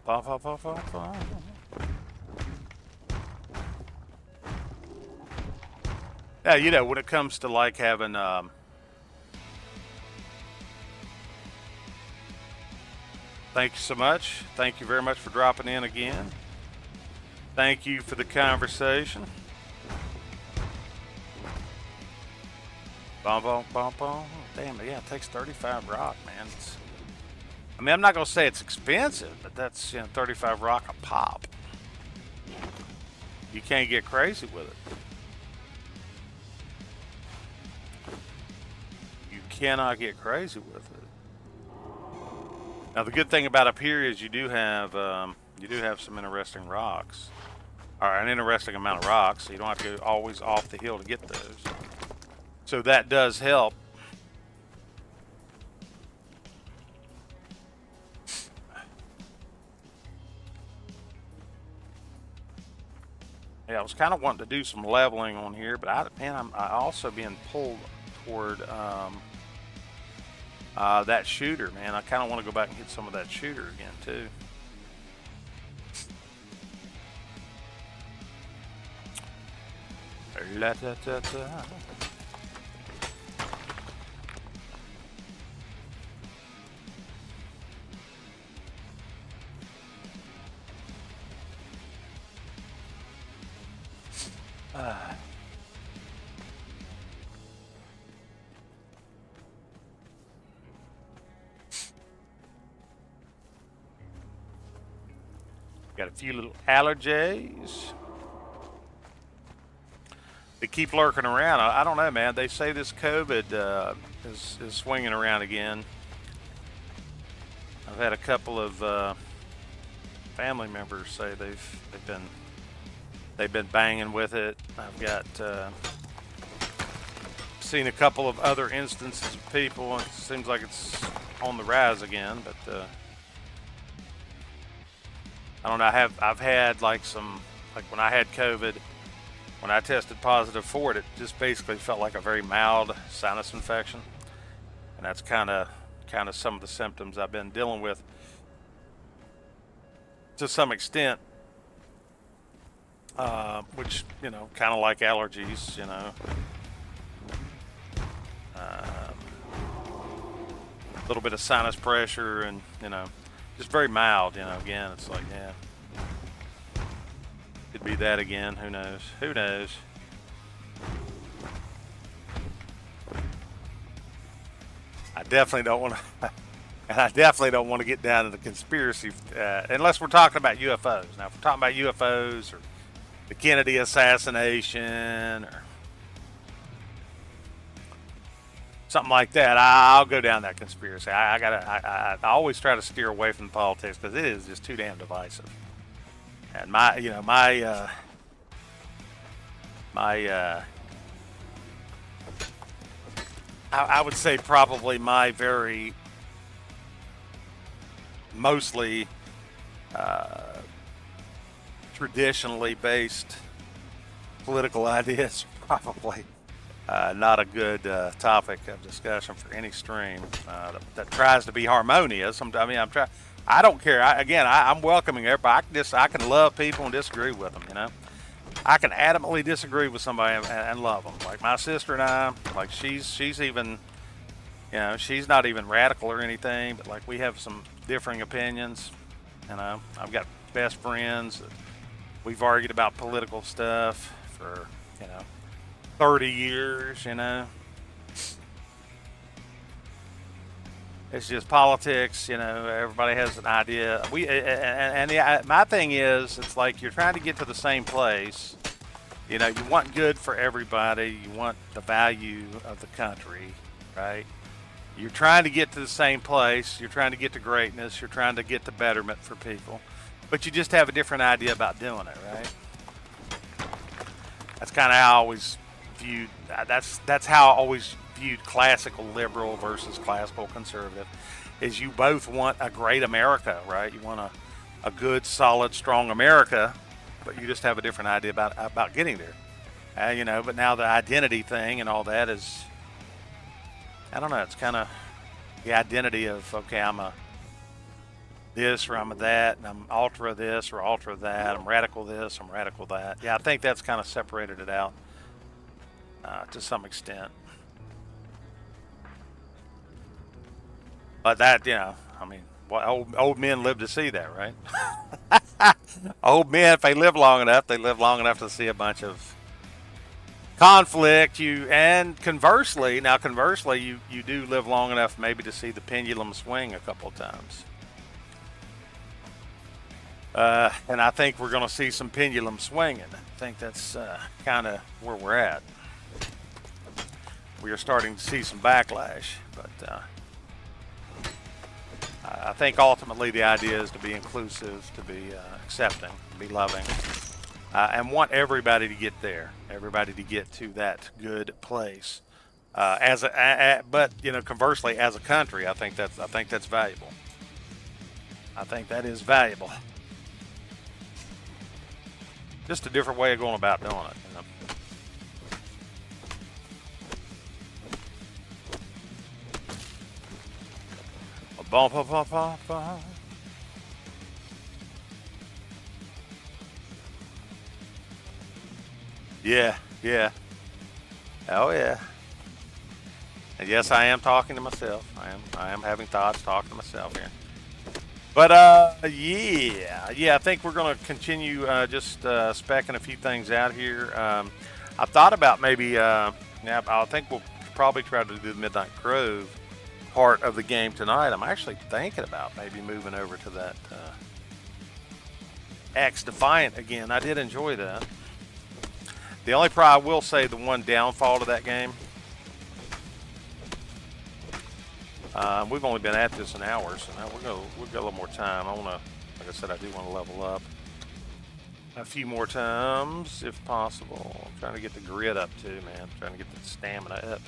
Bum, bum, bum, bum, bum. Yeah, you know, when it comes to like having, thank you so much. Thank you very much for dropping in again. Thank you for the conversation. Bum, bum, bum, bum. Damn, yeah, it takes 35 rock, man. I mean, I'm not gonna say it's expensive, but that's, you know, 35 rock a pop. You can't get crazy with it. You cannot get crazy with it. Now, the good thing about up here is you do have some interesting rocks, or an interesting amount of rocks, so you don't have to go always off the hill to get those. So that does help. Yeah, I was kind of wanting to do some leveling on here, but I'm also being pulled toward that shooter, man. I kind of want to go back and hit some of that shooter again, too. La, da, da, da. Got a few little allergies. They keep lurking around. I don't know, man. They say this COVID is swinging around again. I've had a couple of family members say they've been banging with it. I've got seen a couple of other instances of people, and it seems like it's on the rise again. But I don't know. I've had like when I had COVID, when I tested positive for it, it just basically felt like a very mild sinus infection, and that's kind of some of the symptoms I've been dealing with to some extent. Which, you know, kind of like allergies, you know. A little bit of sinus pressure and, you know, just very mild, you know. Again, it's like, yeah, could be that again. Who knows? Who knows? I definitely don't want to, and I definitely don't want to get down to the conspiracy, unless we're talking about UFOs. Now, if we're talking about UFOs or the Kennedy assassination or something like that, I'll go down that conspiracy. I always try to steer away from politics because it is just too damn divisive. And I would say probably my very mostly traditionally based political ideas probably not a good topic of discussion for any stream that tries to be harmonious. I don't care. I'm welcoming everybody. I can love people and disagree with them. You know, I can adamantly disagree with somebody and love them. Like my sister and I, like she's even, you know, she's not even radical or anything, but like we have some differing opinions. You know, I've got best friends. We've argued about political stuff for, you know, 30 years, you know. It's just politics, you know. Everybody has an idea. My thing is, it's like you're trying to get to the same place. You know, you want good for everybody. You want the value of the country, right? You're trying to get to the same place. You're trying to get to greatness. You're trying to get to betterment for people. But you just have a different idea about doing it, right? That's kind of how I always viewed. That's how I always viewed classical liberal versus classical conservative. Is you both want a great America, right? You want a good, solid, strong America, but you just have a different idea about getting there. You know, but now the identity thing and all that is, I don't know. It's kind of the identity of, okay, I'm a this or I'm a that, and I'm ultra this or ultra that. I'm radical this, I'm radical that. Yeah, I think that's kind of separated it out to some extent. But that, I mean, old men live to see that, right? Old men, if they live long enough, they live long enough to see a bunch of conflict. Conversely, you do live long enough maybe to see the pendulum swing a couple of times. And I think we're going to see some pendulum swinging. I think that's kind of where we're at. We are starting to see some backlash, but I think ultimately the idea is to be inclusive, to be accepting, to be loving, and want everybody to get there, everybody to get to that good place. But conversely, as a country, I think that's valuable. I think that is valuable. Just a different way of going about doing it. Bum, bum, bum, bum, bum. Yeah, yeah. Oh yeah. And yes, I am talking to myself. I am having thoughts, talking to myself here. But yeah. I think we're going to continue just specking a few things out here. I thought about maybe. Yeah, I think we'll probably try to do the Midnight Grove part of the game tonight. I'm actually thinking about maybe moving over to that X Defiant again. I did enjoy that. The only I will say the one downfall to that game. We've only been at this an hour, so now we've got a little more time. Like I said, I do want to level up a few more times if possible. I'm trying to get the grit up too, man. I'm trying to get the stamina up.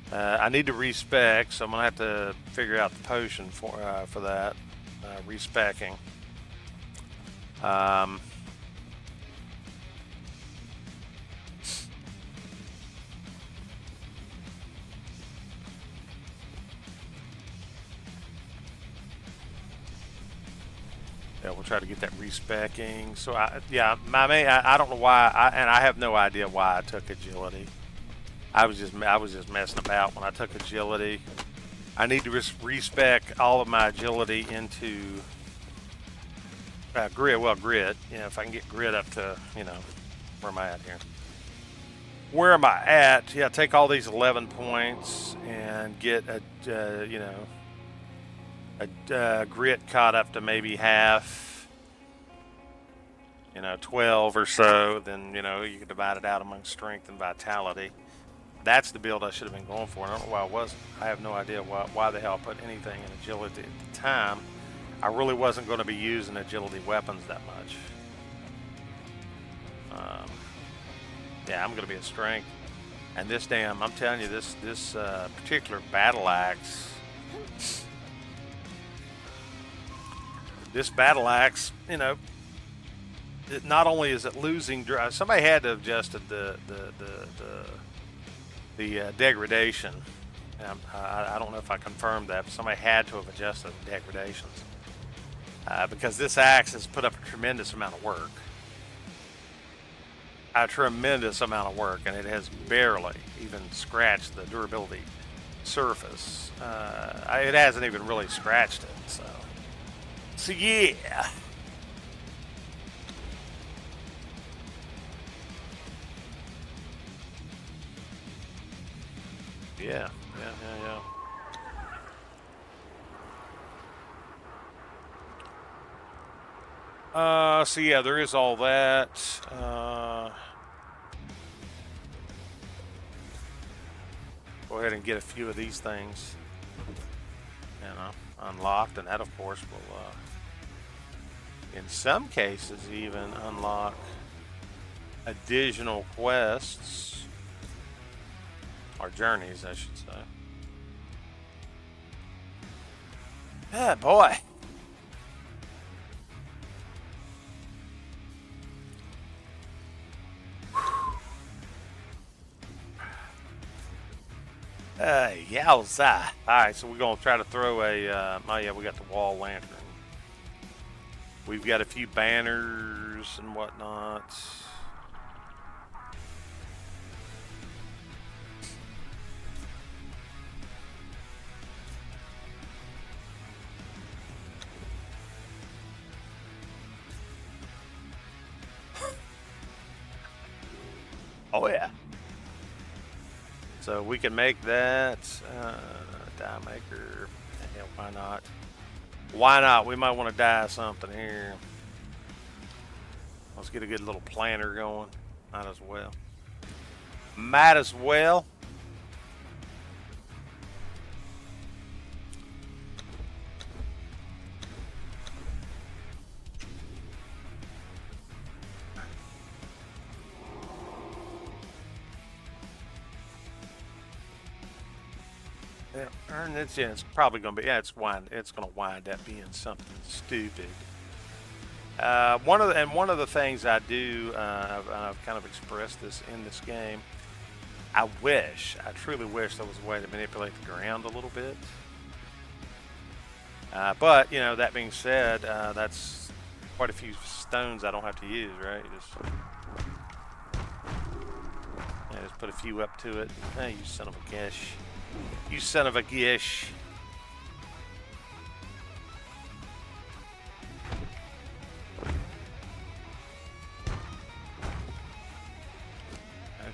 I need to respec, so I'm gonna have to figure out the potion for that respecking. Yeah, we'll try to get that respecking. So I don't know why, I have no idea why I took agility. I was just messing about when I took agility. I need to respec all of my agility into grit. Well, grit. If I can get grit up to where am I at here? Where am I at? Yeah, take all these 11 points and get a grit caught up to maybe half. 12 or so. Then you can divide it out among strength and vitality. That's the build I should have been going for. I don't know why I wasn't. I have no idea why the hell I put anything in agility at the time. I really wasn't going to be using agility weapons that much. Yeah, I'm going to be at strength. And I'm telling you, this particular battle axe. This battle axe, not only is it losing drive. Somebody had to have adjusted the degradation. I don't know if I confirmed that, but somebody had to have adjusted the degradations because this axe has put up a tremendous amount of work. And it has barely even scratched the durability surface. It hasn't even really scratched it. So yeah. Yeah. So yeah, there is all that. Go ahead and get a few of these things, unlocked, and that, of course, will, in some cases, even unlock additional quests or journeys, I should say. Ah, boy. Yowza. Alright, so we're going to try to throw a, oh yeah, we got the wall lantern. We've got a few banners and whatnot. Oh yeah. So we can make that die maker. Hell, why not? Why not? We might want to dye something here. Let's get a good little planter going. Might as well. Might as well. And it's probably going to be, it's going to wind up being something stupid. One of the things I do, I've kind of expressed this in this game. I truly wish there was a way to manipulate the ground a little bit. But you know, that being said, that's quite a few stones I don't have to use, right? Just put a few up to it. Hey, you son of a gish. You son of a gish.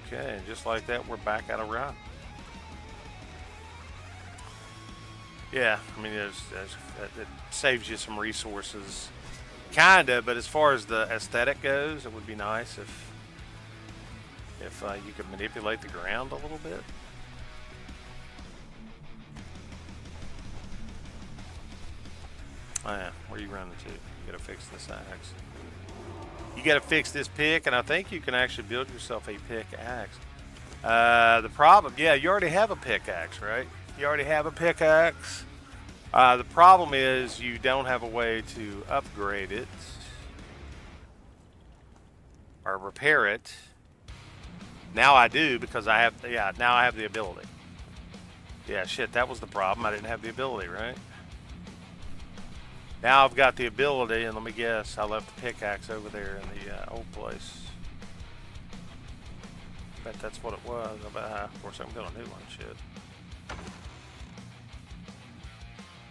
Okay, and just like that, we're back out of run. Yeah, I mean, it saves you some resources. Kinda, but as far as the aesthetic goes, it would be nice if you could manipulate the ground a little bit. Oh yeah, where are you running to? You gotta fix this axe. You gotta fix this pick, and I think you can actually build yourself a pickaxe. The problem, yeah, you already have a pickaxe, right? You already have a pickaxe. The problem is you don't have a way to upgrade it or repair it. Now I do, because I have, now I have the ability. Yeah, shit, that was the problem. I didn't have the ability, right? Now I've got the ability, and let me guess, I left the pickaxe over there in the old place. Bet that's what it was. Of course, I'm building a new one, shit.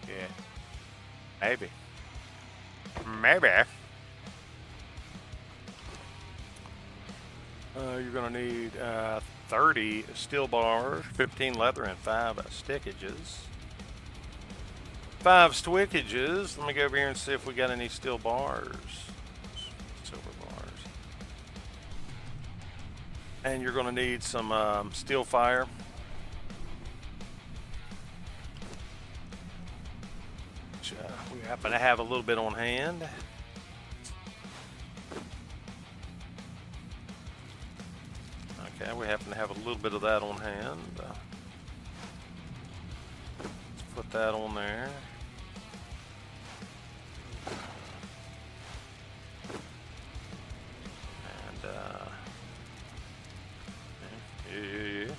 Yeah. Maybe. Maybe. You're going to need 30 steel bars, 15 leather, and 5 stickages. 5 swickages. Let me go over here and see if we got any steel bars. Silver bars. And you're going to need some steel fire. Which, we happen to have a little bit on hand. Okay, we happen to have a little bit of that on hand. Let's put that on there. Yeah.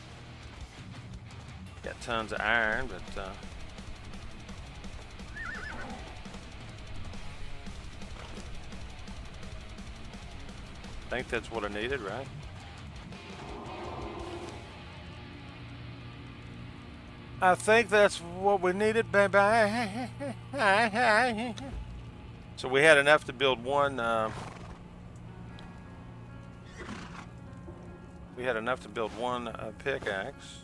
Got tons of iron, but I think that's what I needed, right? I think that's what we needed, baby. So we had enough to build one. We had enough to build one pickaxe.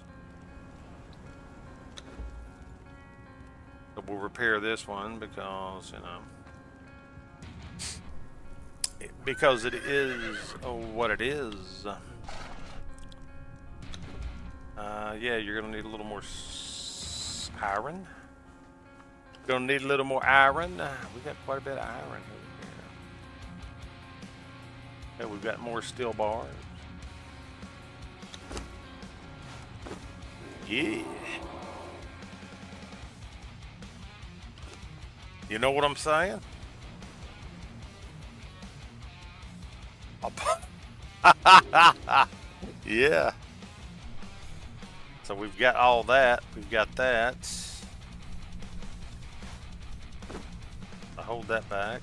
But we'll repair this one because, you know, because it is what it is. Yeah, you're gonna need a little more iron. Gonna need a little more iron. We got quite a bit of iron over here. Okay, we've got more steel bars. Yeah. You know what I'm saying? Yeah. So we've got all that. We've got that. I'll hold that back.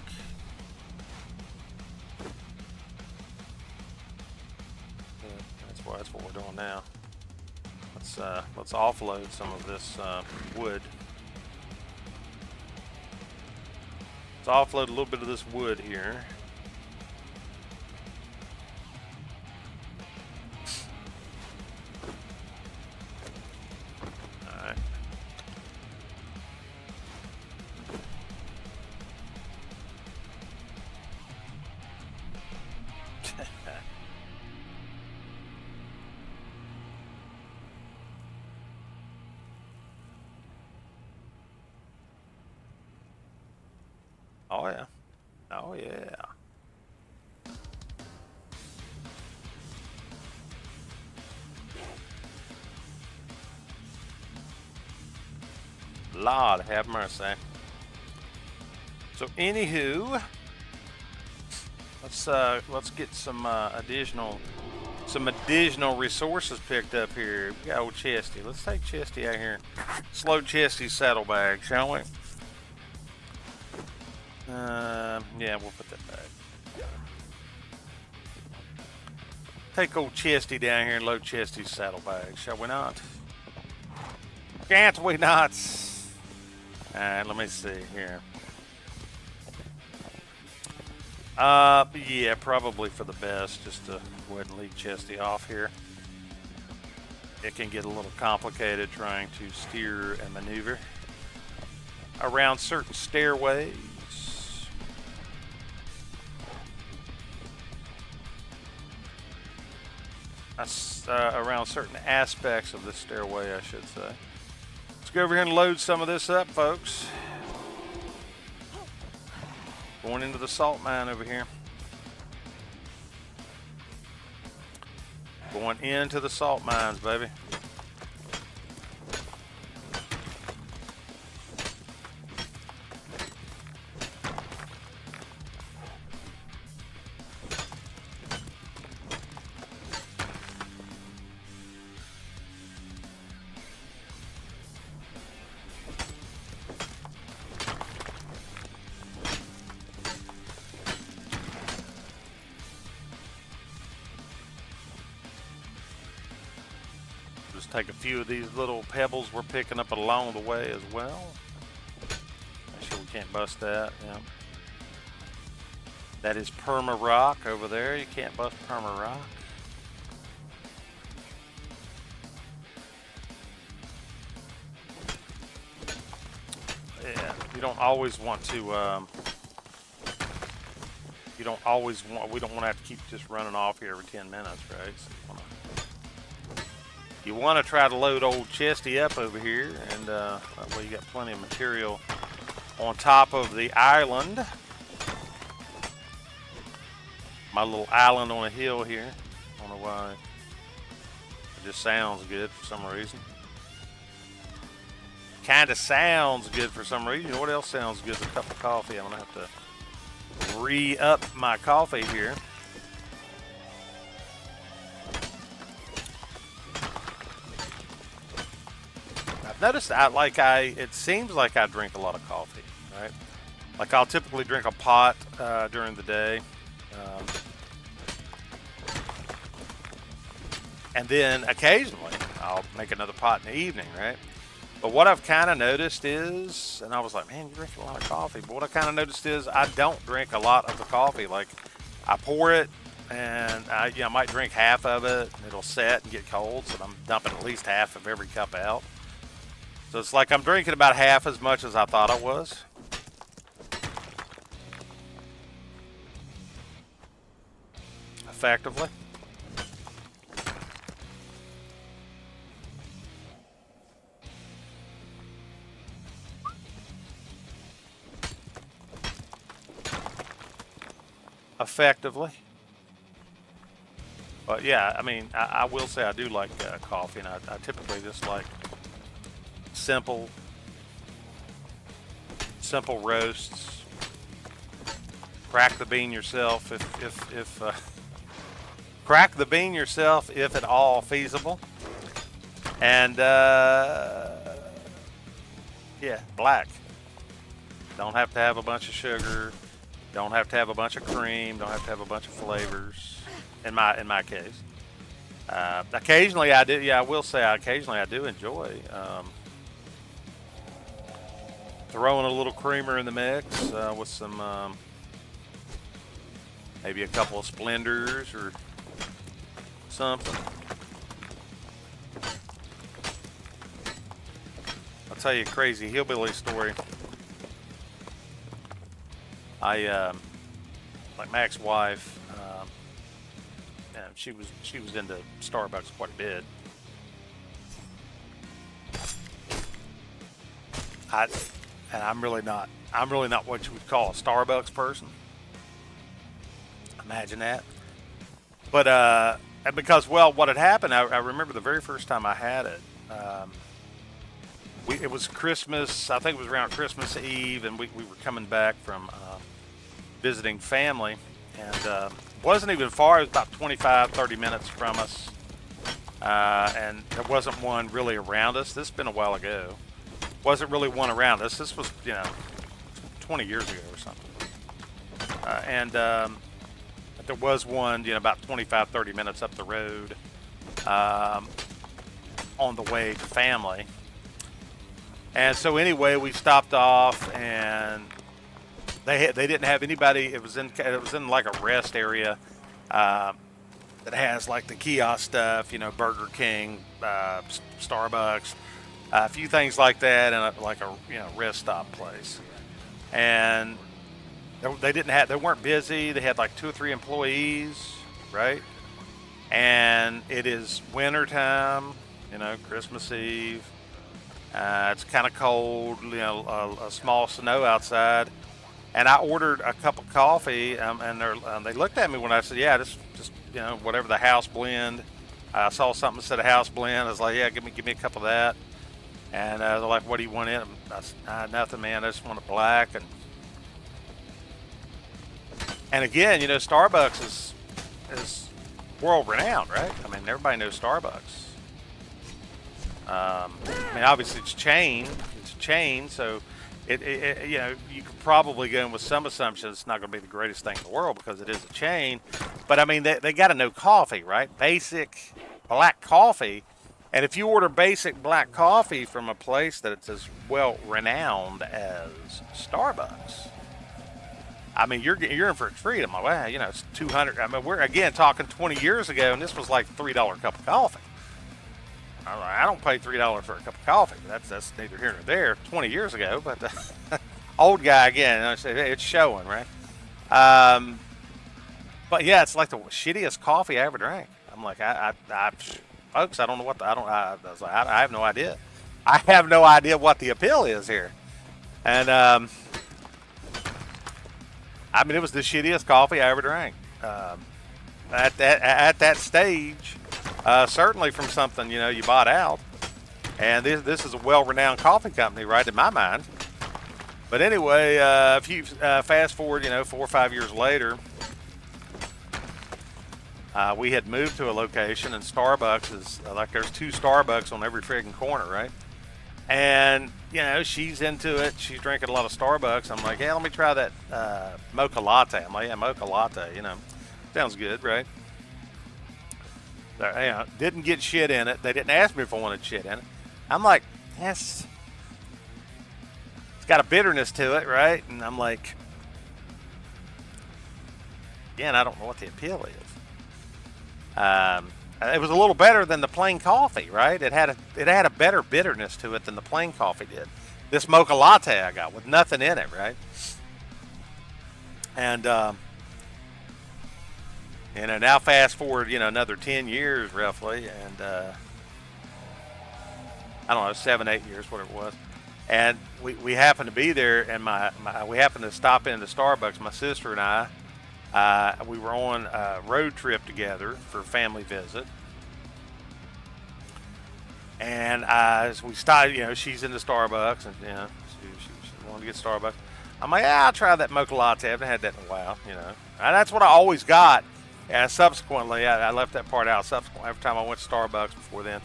That's what we're doing now. Let's offload some of this wood. Let's offload a little bit of this wood here. All right. Oh yeah. Oh yeah. Lord have mercy. So anywho, let's get some additional resources picked up here. We got old Chesty. Let's take Chesty out here. Slow Chesty's saddlebag, shall we? Yeah, we'll put that back. Take old Chesty down here and load Chesty's saddlebag, shall we not? Can't we not? Alright, let me see here. Yeah, probably for the best, just to go ahead and lead Chesty off here. It can get a little complicated trying to steer and maneuver around certain stairways. Around certain aspects of this stairway, I should say. Let's go over here and load some of this up, folks. Going into the salt mine over here. Going into the salt mines, baby. Just take a few of these little pebbles we're picking up along the way as well. Make sure we can't bust that. Yeah. That is perma rock over there. You can't bust perma rock. Yeah, you don't always want to. You don't always want. We don't want to have to keep just running off here every 10 minutes, right? So you want to try to load old Chesty up over here, and that way you got plenty of material on top of the island. My little island on a hill here. I don't know why. It just sounds good for some reason. Kind of sounds good for some reason. You know what else sounds good? A cup of coffee. I'm going to have to re-up my coffee here. I've noticed it seems like I drink a lot of coffee, right? Like I'll typically drink a pot during the day. And then occasionally I'll make another pot in the evening, right? But what I've kind of noticed is, and I was like, man, you're drinking a lot of coffee. But what I kind of noticed is I don't drink a lot of the coffee. Like I pour it and I might drink half of it and it'll set and get cold. So I'm dumping at least half of every cup out. So it's like I'm drinking about half as much as I thought I was. Effectively. Effectively. But yeah, I mean, I will say I do like coffee, and I typically just like simple roasts. Crack the bean yourself if crack the bean yourself if at all feasible. And yeah, black. Don't have to have a bunch of sugar. Don't have to have a bunch of cream. Don't have to have a bunch of flavors. In my case, occasionally I do. Yeah, I will say occasionally I do enjoy throwing a little creamer in the mix with some maybe a couple of Splendors or something. I'll tell you a crazy hillbilly story. Like Mac's wife, she was into Starbucks quite a bit. I'm really not what you would call a Starbucks person. Imagine that. But because what had happened, I remember the very first time I had it. It was Christmas. I think it was around Christmas Eve, and we were coming back from visiting family, and wasn't even far. It was about 25, 30 minutes from us, and there wasn't one really around us. This has been a while ago. Wasn't really one around us. This was 20 years ago or something, and there was one about 25, 30 minutes up the road on the way to family. And so anyway, we stopped off, and they didn't have anybody. It was in like a rest area that has like the kiosk stuff, Burger King, Starbucks, a few things like that, and like a rest stop place. And they weren't busy. They had like 2 or 3 employees, right? And it is winter time, Christmas Eve. It's kind of cold, a small snow outside, and I ordered a cup of coffee, and they looked at me when I said, "Yeah, just whatever the house blend." I saw something that said a house blend. I was like, "Yeah, give me a cup of that." And they're like, "What do you want in it?" I said, "Nothing, man. I just want it black." And again, Starbucks is world renowned, right? I mean, everybody knows Starbucks. Obviously it's a chain, so it you could probably go in with some assumptions it's not going to be the greatest thing in the world because it is a chain, but I mean they got to know coffee, right? Basic black coffee, and if you order basic black coffee from a place that it's as well renowned as Starbucks, I mean you're in for a treat. I'm like, wow, it's 200. I mean, we're again talking 20 years ago, and this was like $3 cup of coffee. I don't pay $3 for a cup of coffee. That's neither here nor there. 20 years ago, but old guy again. I say it's showing, right? But yeah, it's like the shittiest coffee I ever drank. I'm like, folks, I don't know what I was like, I have no idea. I have no idea what the appeal is here, and I mean, it was the shittiest coffee I ever drank. At that stage. Certainly from something you bought out, and this is a well-renowned coffee company, right, in my mind. But anyway, if you fast forward 4 or 5 years later, we had moved to a location, and Starbucks is like there's 2 Starbucks on every friggin' corner, right? And she's into it. She's drinking a lot of Starbucks. I'm like, yeah, let me try that mocha latte. I'm like, yeah, mocha latte. Sounds good, right? Didn't get shit in it. They didn't ask me if I wanted shit in it. I'm like, yes. It's got a bitterness to it, right? And I'm like, again, I don't know what the appeal is. It was a little better than the plain coffee, right? It had a better bitterness to it than the plain coffee did. This mocha latte I got with nothing in it, right? And now fast forward, another 10 years roughly, and I don't know, 7, 8 years, whatever it was. And we happened to be there, and we happened to stop into Starbucks. My sister and I, we were on a road trip together for a family visit. And as we started, she's into Starbucks, and she wanted to get Starbucks. I'm like, I'll try that mocha latte. I haven't had that in a while, And that's what I always got. And subsequently, I left that part out. Subsequently, every time I went to Starbucks before then,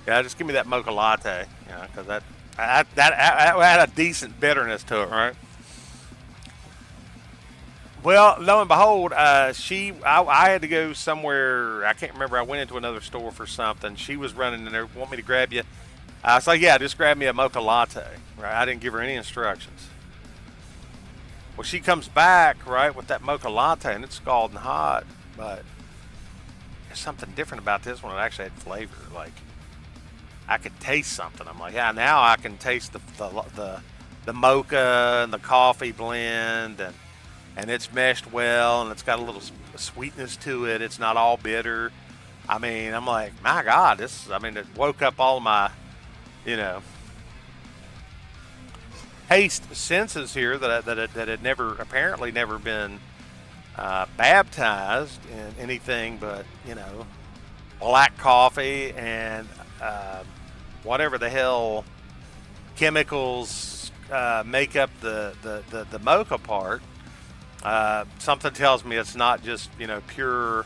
Yeah, just give me that mocha latte. Yeah, because that had a decent bitterness to it, right? Well, lo and behold, I had to go somewhere. I can't remember. I went into another store for something. She was running in there. Want me to grab you? I was like, yeah, just grab me a mocha latte. Right? I didn't give her any instructions. Well, she comes back right with that mocha latte, and it's scalding hot. But there's something different about this one. It actually had flavor. Like I could taste something. I'm like, yeah, now I can taste the mocha and the coffee blend, and it's meshed well, and it's got a little sweetness to it. It's not all bitter. I mean, I'm like, my God, this. I mean, it woke up all my, you know, taste senses here that had never apparently never been baptized in anything but black coffee and whatever the hell chemicals make up the mocha part. Something tells me it's not just pure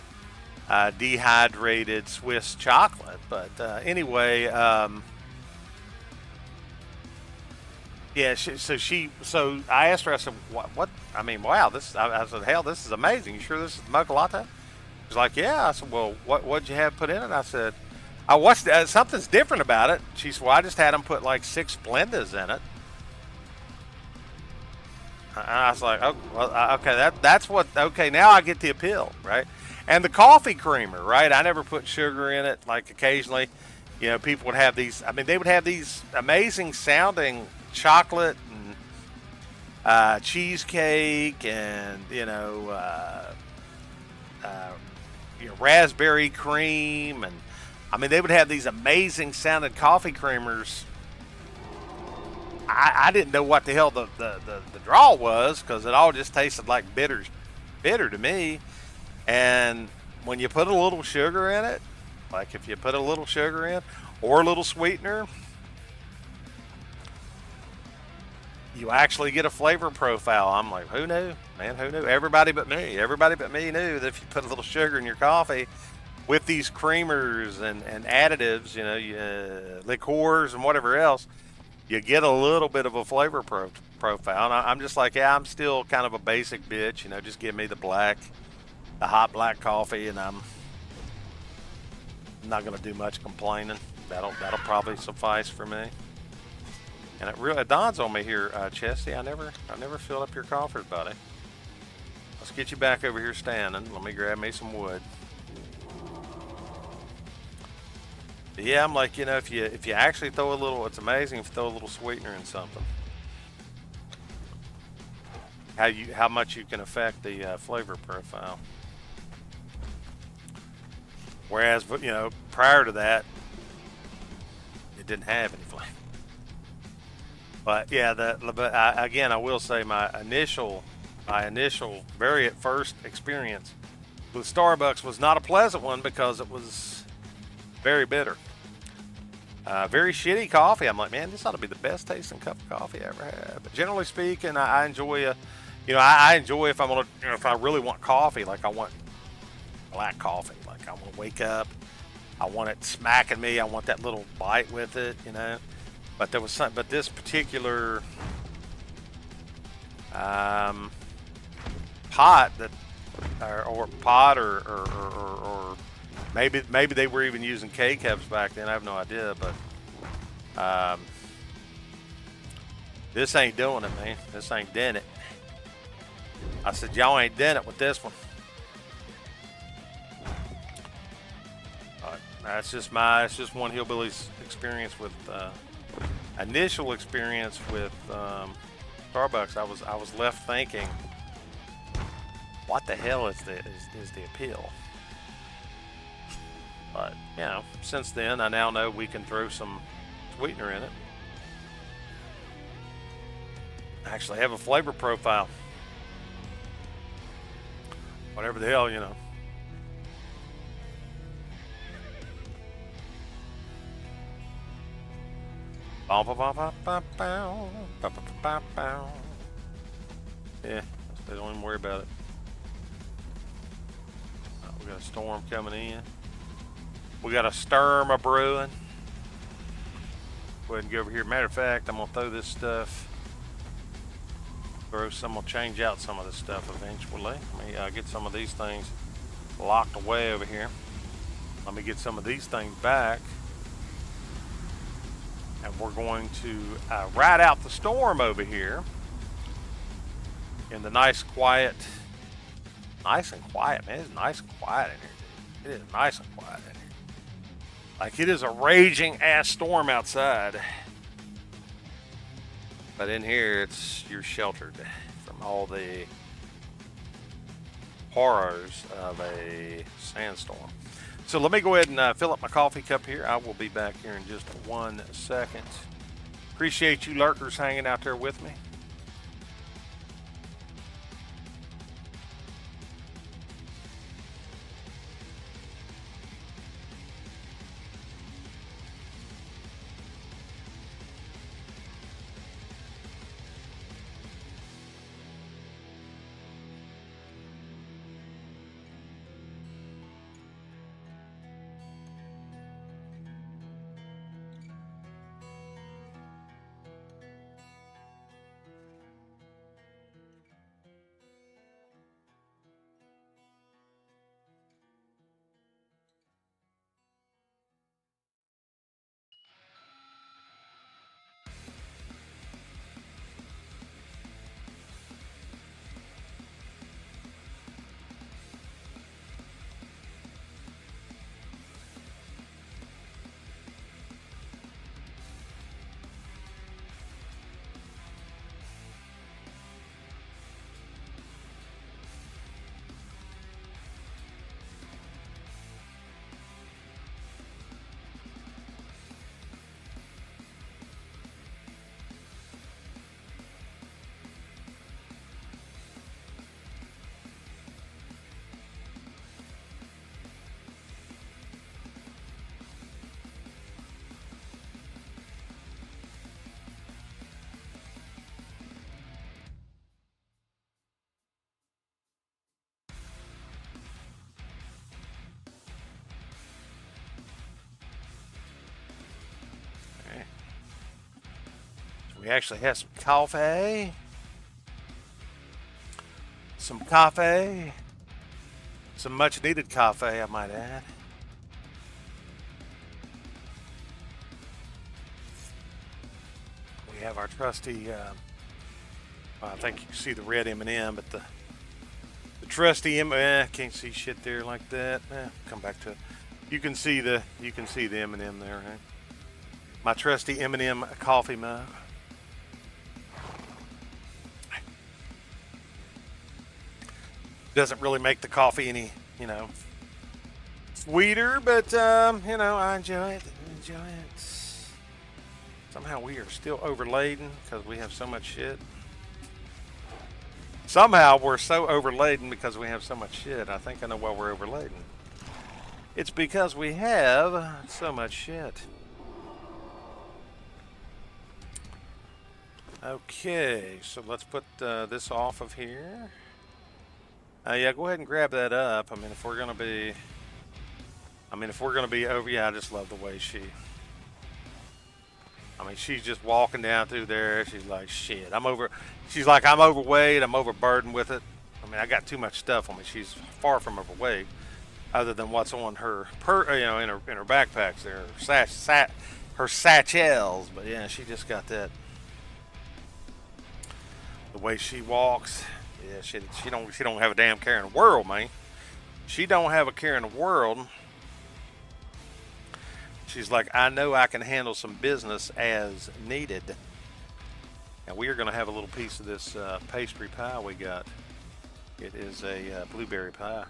dehydrated Swiss chocolate, but anyway. Yeah, so I asked her. I said, "What? I mean, wow! I said, hell, this is amazing. You sure this is the mocha latte?" She's like, "Yeah." I said, "Well, what'd you have put in it?" I said, "I watched something's different about it." She said, "Well, I just had them put like 6 Splendas in it." And I was like, "Oh, well, okay, that's what. Okay, now I get the appeal, right?" And the coffee creamer, right? I never put sugar in it. Like occasionally, people would have these. I mean, they would have these amazing sounding chocolate and cheesecake and raspberry cream, and I mean they would have these amazing sounding coffee creamers. I didn't know what the hell the draw was because it all just tasted like bitter to me. And when you put a little sugar in it, like if you put a little sugar in or a little sweetener, you actually get a flavor profile. I'm like, who knew, man? Who knew? Everybody but me. Everybody but me knew that if you put a little sugar in your coffee with these creamers and additives, liqueurs and whatever else, you get a little bit of a flavor profile. And I'm just like, yeah, I'm still kind of a basic bitch. Just give me the hot black coffee, and I'm not going to do much complaining. That'll probably suffice for me. And it dawns on me here, Chesty. I never filled up your coffers, buddy. Let's get you back over here standing. Let me grab me some wood. But yeah, I'm like, if you actually throw a little, it's amazing if you throw a little sweetener in something. How much you can affect the flavor profile. Whereas, prior to that, it didn't have any flavor. But yeah, again, I will say my initial very at first experience with Starbucks was not a pleasant one because it was very bitter. Very shitty coffee. I'm like, man, this ought to be the best tasting cup of coffee I ever had. But generally speaking, I enjoy I enjoy if I'm gonna, if I really want coffee, like I want black coffee. Like I want to wake up, I want it smacking me. I want that little bite with it, But there was but this particular pot that, or pot, or maybe they were even using K-cups back then. I have no idea, but this ain't doing it, man. This ain't doing it. I said, y'all ain't done it with this one. That's just one hillbilly's experience with. Initial experience with Starbucks, I was left thinking, what the hell is the appeal? But since then I now know we can throw some sweetener in it. Actually have a flavor profile. Whatever the hell, Yeah, they don't even worry about it. We got a storm coming in. We got a storm a brewing. go ahead and go over here. Matter of fact, I'm gonna throw this stuff. I'll change out some of this stuff eventually. Let me get some of these things locked away over here. Let me get some of these things back. And we're going to ride out the storm over here in the nice and quiet, man. It's nice and quiet in here, dude. It is nice and quiet in here. Like, it is a raging ass storm outside. But in here, you're sheltered from all the horrors of a sandstorm. So let me go ahead and fill up my coffee cup here. I will be back here in just 1 second. Appreciate you lurkers hanging out there with me. We actually have some coffee. Some much needed coffee, I might add. We have our trusty, I think you can see the red M&M, but the trusty can't see shit there like that. Come back to it. You can see the M&M there, right? My trusty M&M coffee mug. Doesn't really make the coffee any, sweeter, but, I enjoy it. Somehow we are still overladen because we have so much shit. Somehow we're so overladen because we have so much shit. I think I know why we're overladen. It's because we have so much shit. Okay, so let's put this off of here. Yeah, go ahead and grab that up. If we're gonna be over, yeah, I just love the way she's just walking down through there. She's like, shit, she's like, I'm overweight, I'm overburdened with it. I got too much stuff on me. She's far from overweight, other than what's on her, in her backpacks there, her satchels. But yeah, she just got that. The way she walks. Yeah, she don't have a damn care in the world, man. She don't have a care in the world. She's like, I know I can handle some business as needed. And we are going to have a little piece of this pastry pie we got. It is a blueberry pie.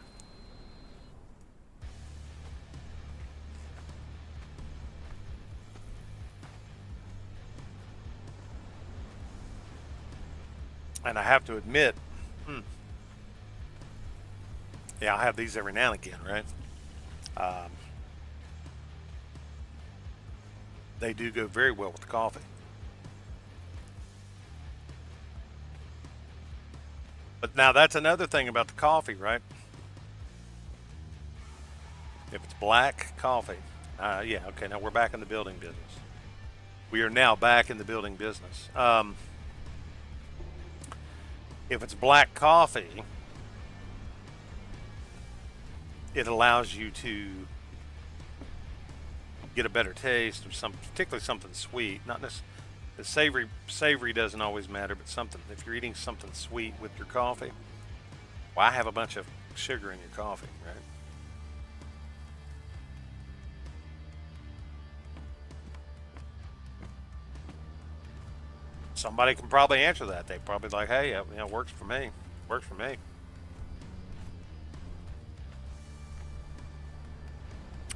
And I have to admit, yeah, I have these every now and again, right? They do go very well with the coffee. But now that's another thing about the coffee, right? If it's black coffee, yeah, okay, now we're back in the building business. We are now back in the building business. If it's black coffee, it allows you to get a better taste of some, particularly something sweet. Not necessarily savory doesn't always matter, but something. If you're eating something sweet with your coffee, why have a bunch of sugar in your coffee, right? Somebody can probably answer that. They probably like, hey, it works for me. Works for me.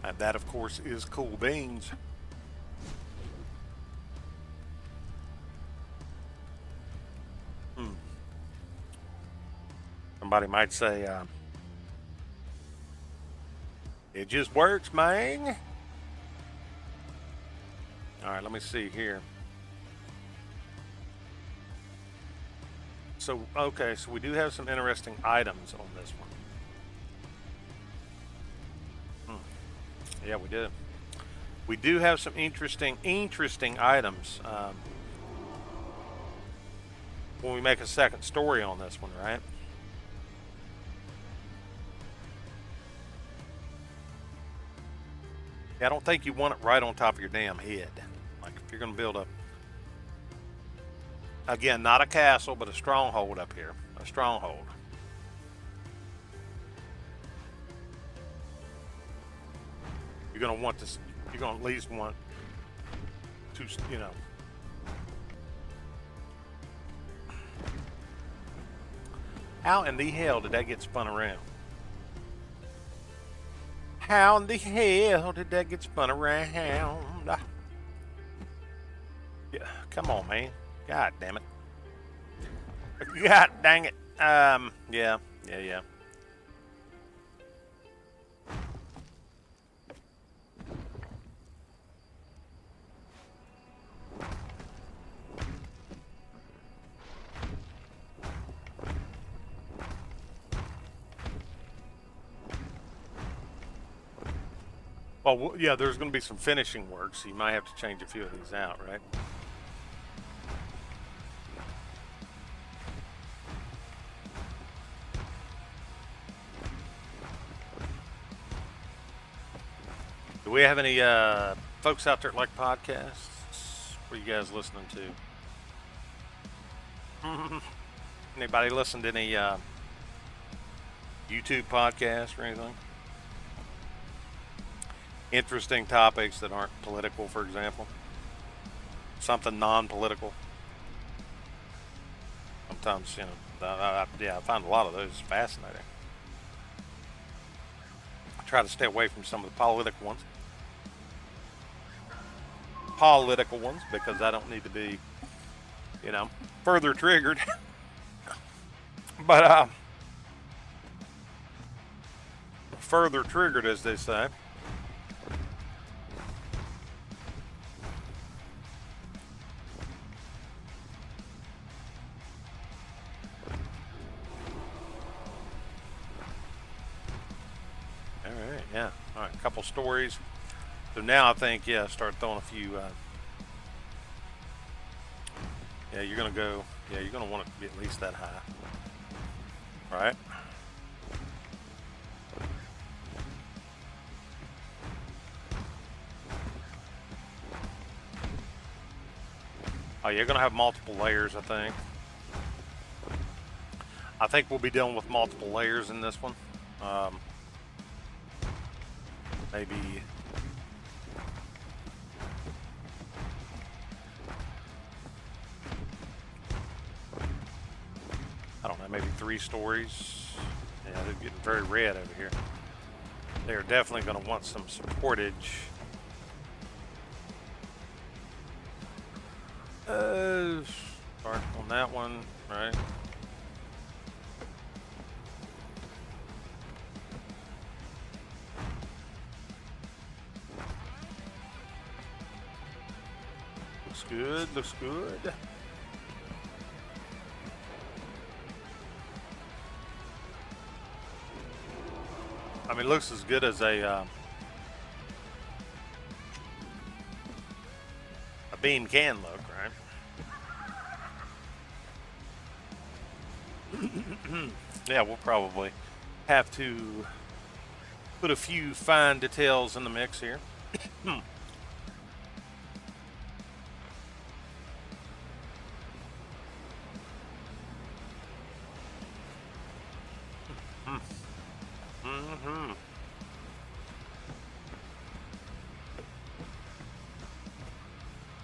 And that, of course, is cool beans. Somebody might say, it just works, man. All right, let me see here. So, okay, so we do have some interesting items on this one. Yeah, we do. We do have some interesting items when we make a second story on this one, right? Yeah, I don't think you want it right on top of your damn head. Like if you're going to build again, not a castle, but a stronghold up here. A stronghold. You're going to want this, you're going to at least want to, How in the hell did that get spun around? How in the hell did that get spun around? Yeah, come on, man. God damn it. God dang it. Yeah. Well, yeah, there's going to be some finishing work, so you might have to change a few of these out, right? Do we have any folks out there that like podcasts? What are you guys listening to? Anybody listen to any YouTube podcasts or anything? Interesting topics that aren't political, for example. Something non-political. Sometimes, I find a lot of those fascinating. I try to stay away from some of the political ones. Because I don't need to be, further triggered. But, further triggered, as they say. Yeah, all right, a couple stories. So now I think, start throwing a few. You're gonna go. Yeah, you're gonna want it to be at least that high. All right. Oh, you're gonna have multiple layers, I think. I think we'll be dealing with multiple layers in this one. Maybe I don't know, maybe 3 stories. Yeah, they're getting very red over here. They're definitely going to want some supportage. Start on that one, right? Looks good. I mean, it looks as good as a beam can look, right? Yeah, we'll probably have to put a few fine details in the mix here. Mm-hmm.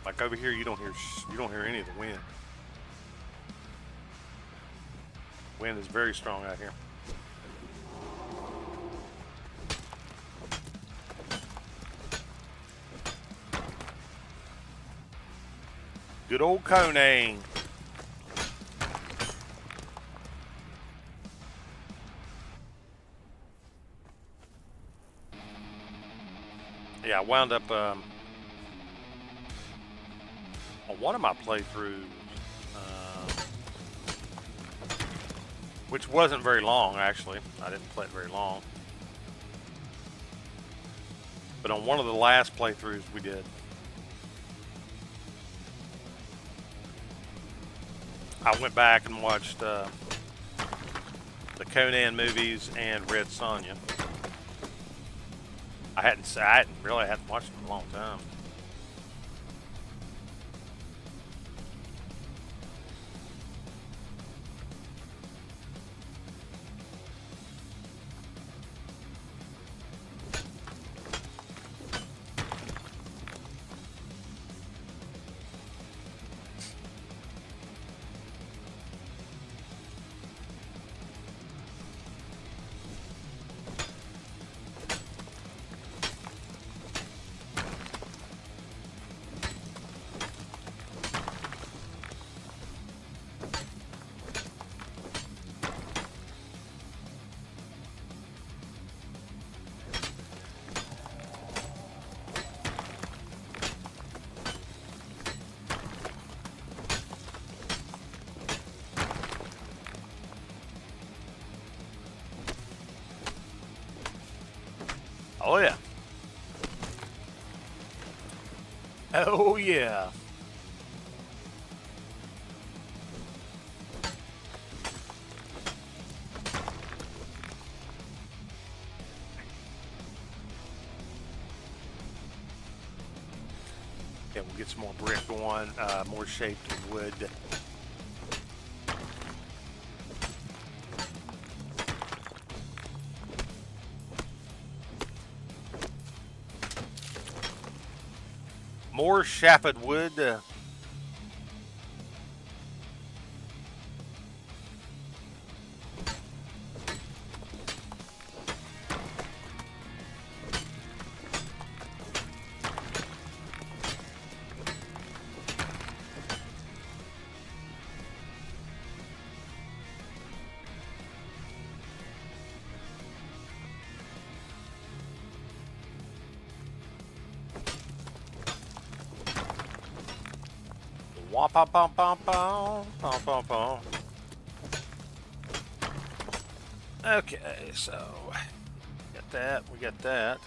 Like over here, you don't hear any of the wind. Wind is very strong out here. Good old Conan. Yeah, I wound up on one of my playthroughs, which wasn't very long actually. I didn't play it very long. But on one of the last playthroughs we did, I went back and watched the Conan movies and Red Sonja. I hadn't watched them in a long time. Oh yeah. Oh yeah. Yeah, we'll get some more brick going, more shaped wood. More shaped wood. Okay, so got that. We got that.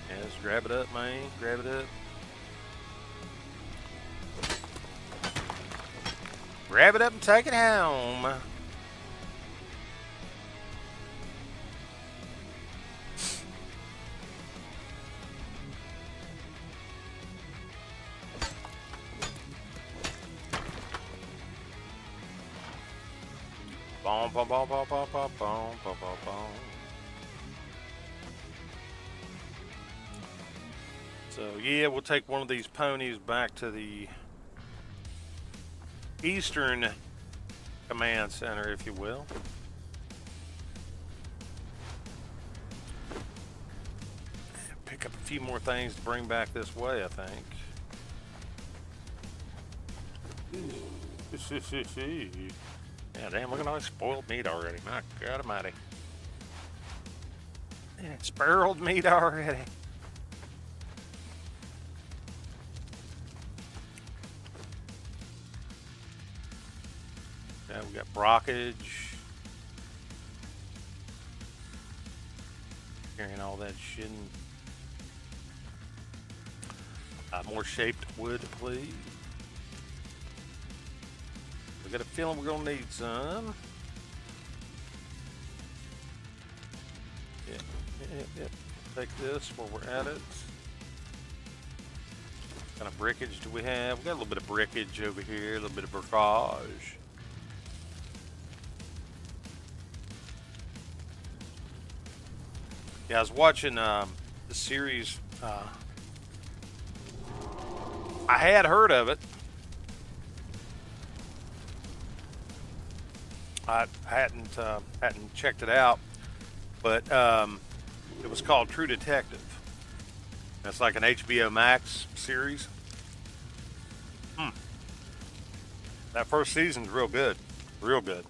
Yeah, let's grab it up, man. Grab it up. Grab it up and take it home. Boom, boom, boom, boom, boom, boom, boom, boom, boom, boom. So yeah, we'll take one of these ponies back to the Eastern Command Center, if you will. Pick up a few more things to bring back this way, I think. Yeah, damn, look at all this spoiled meat already. My God almighty. Yeah, it's spoiled meat already. Yeah, we got brockage. Carrying all that shit. More shaped wood, please. We got a feeling we're gonna need some. Yep. Take this while we're at it. What kind of brickage do we have? We got a little bit of brickage over here, a little bit of brickage. Yeah, I was watching the series. I had heard of it. I hadn't checked it out, but it was called True Detective. It's like an HBO Max series. That first season's real good, real good.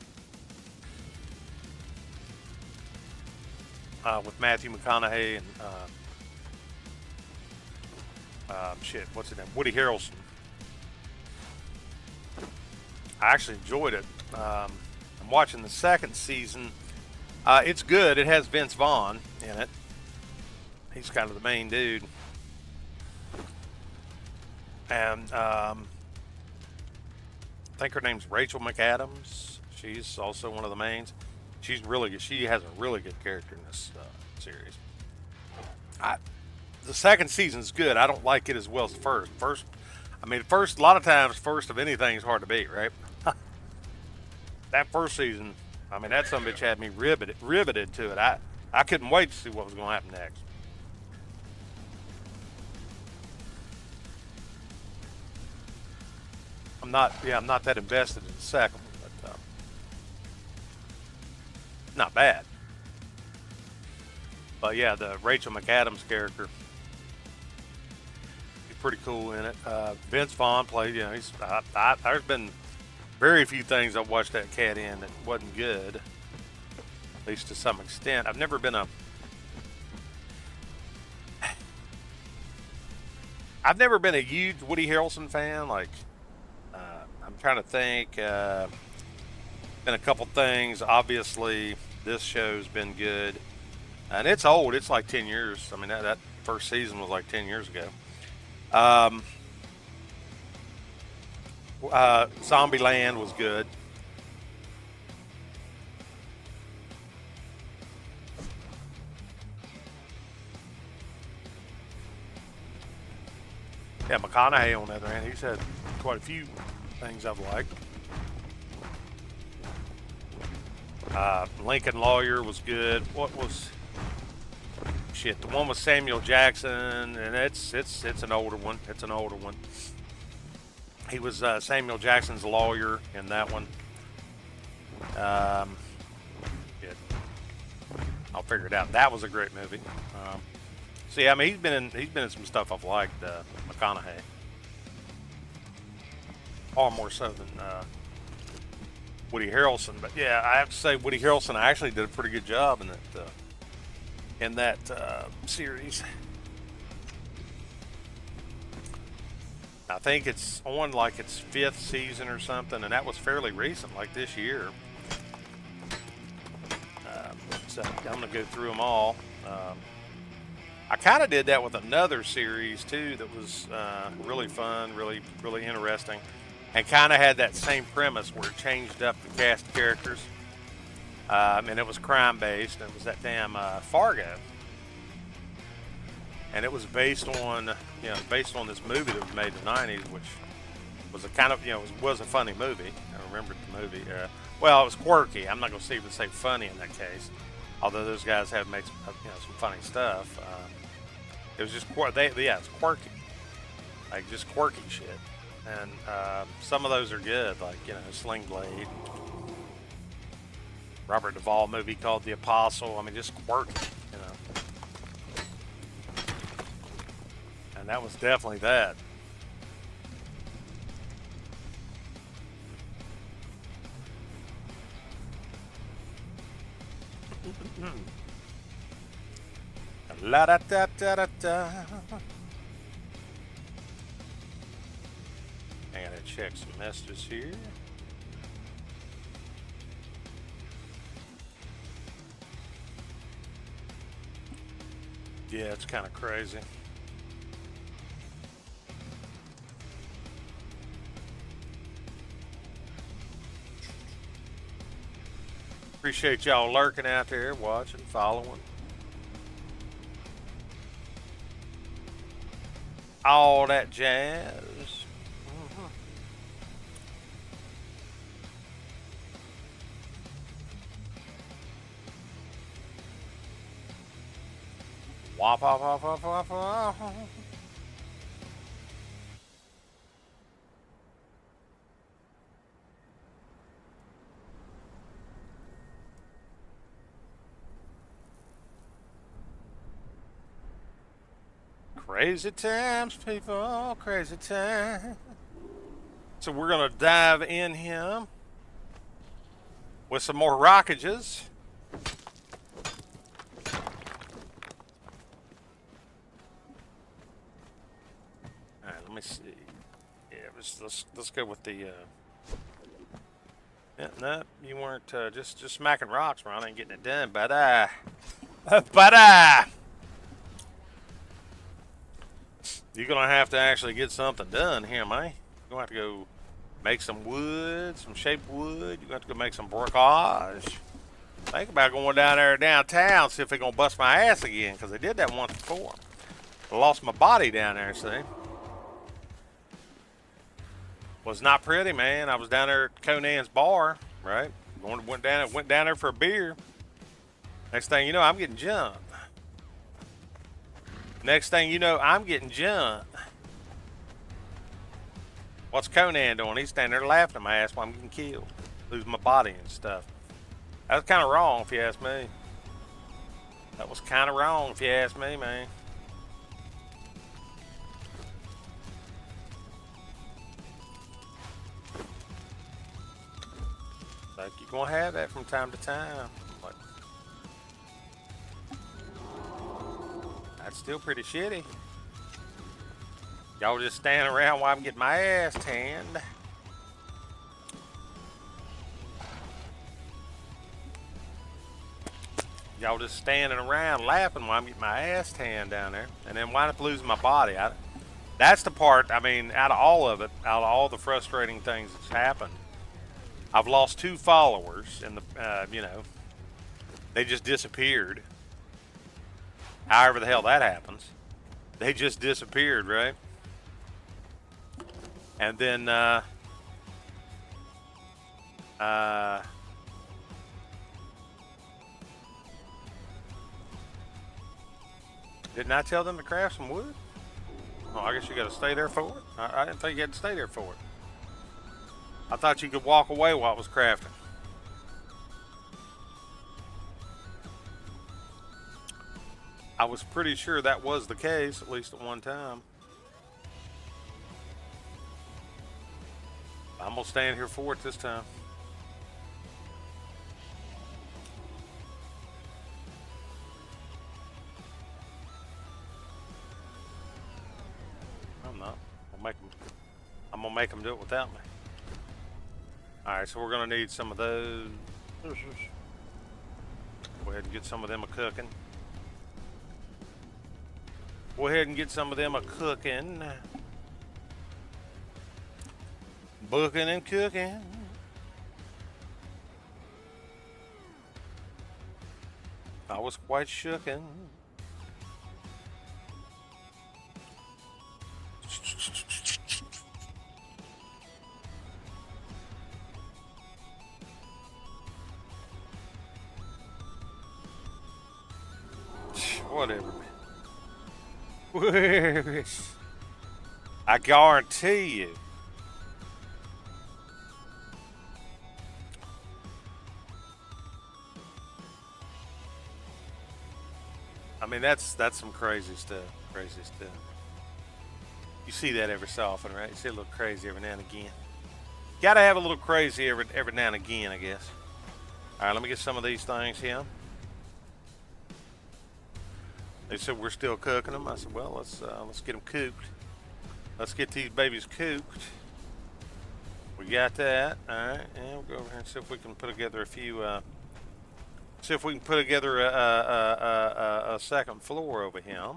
With Matthew McConaughey and what's his name? Woody Harrelson. I actually enjoyed it. I'm watching the second season. It's good. It has Vince Vaughn in it. He's kind of the main dude. And I think her name's Rachel McAdams. She's also one of the mains. She's really good. She has a really good character in this series. The second season's good. I don't like it as well as the first. A lot of times, first of anything is hard to beat, right? That first season, that son of a bitch had me riveted to it. I couldn't wait to see what was going to happen next. I'm not that invested in the second one, but not bad. But yeah, the Rachel McAdams character, he's pretty cool in it. Vince Vaughn played, there's been very few things I've watched that cat in that wasn't good, at least to some extent. I've never been a huge Woody Harrelson fan. Like, I'm trying to think. Been a couple things. Obviously, this show's been good, and it's old. It's like 10 years. That first season was like 10 years ago. Zombieland was good. Yeah, McConaughey on the other hand, he's had quite a few things I've liked. Lincoln Lawyer was good. What was the one with Samuel Jackson? And it's an older one. It's an older one. He was Samuel Jackson's lawyer in that one. I'll figure it out. That was a great movie. He's been in some stuff I've liked. McConaughey, far more so than Woody Harrelson. But yeah, I have to say Woody Harrelson actually did a pretty good job in that series. I think it's on like its 5th season or something, and that was fairly recent, like this year. So I'm gonna go through them all. I kind of did that with another series too that was really fun, really interesting, and kind of had that same premise where it changed up the cast of characters, and it was crime based. It was that damn Fargo, and it was based on this movie that was made in the '90s, which was a kind of was a funny movie. I remembered the movie. Well, it was quirky. I'm not gonna even say funny in that case, although those guys have made some funny stuff. It was just it's quirky, like just quirky shit, and some of those are good, like Sling Blade, Robert Duvall movie called The Apostle. Just quirky, and that was definitely that. La da da da da da. I gotta check some messages here. Yeah, it's kind of crazy. Appreciate y'all lurking out there, watching, following. All that jazz. Wop, wop, wop, wop, wop, wop. Crazy times, people, crazy times. So we're gonna dive in here with some more rockages. All right, let me see. Yeah, let's go with the. Yeah, no, you weren't just smacking rocks, Ron. Ain't getting it done, but you're gonna have to actually get something done here, man. You're gonna have to go make some wood, some shaped wood. You're gonna have to go make some bricolage. Think about going down there downtown, see if they're gonna bust my ass again, because they did that once before. I lost my body down there, see. Was not pretty, man. I was down there at Conan's bar, right? Went down there for a beer. Next thing you know, I'm getting jumped. Next thing you know, I'm getting jumped. What's Conan doing? He's standing there laughing at my ass while I'm getting killed. Losing my body and stuff. That was kind of wrong, if you ask me. That was kind of wrong, if you ask me, man. Like, you're going to have that from time to time. Like, that's still pretty shitty. Y'all just standing around while I'm getting my ass tanned. Y'all just standing around laughing while I'm getting my ass tanned down there. And then wind up losing my body. That's the part, I mean, out of all of it, out of all the frustrating things that's happened, I've lost 2 followers in the, you know, they just disappeared. However the hell that happens. They just disappeared, right? And then, didn't I tell them to craft some wood? Oh, I guess you got to stay there for it. I didn't think you had to stay there for it. I thought you could walk away while it was crafting. I was pretty sure that was the case, at least at one time. I'm going to stand here for it this time. I'm not. I'm going to make them do it without me. Alright, so we're going to need some of those. Go ahead and get some of them a-cooking. Go ahead and get some of them a-cooking. Booking and cooking. I was quite shooken. Whatever, man. I guarantee you. I mean, that's some crazy stuff. Crazy stuff. You see that every so often, right? You see a little crazy every now and again. Gotta have a little crazy every now and again, I guess. All right, let me get some of these things here. They said we're still cooking them. I said, well, let's get them cooked. Let's get these babies cooked. We got that. All right, and we'll go over here and see if we can put together a few. See if we can put together a second floor over here.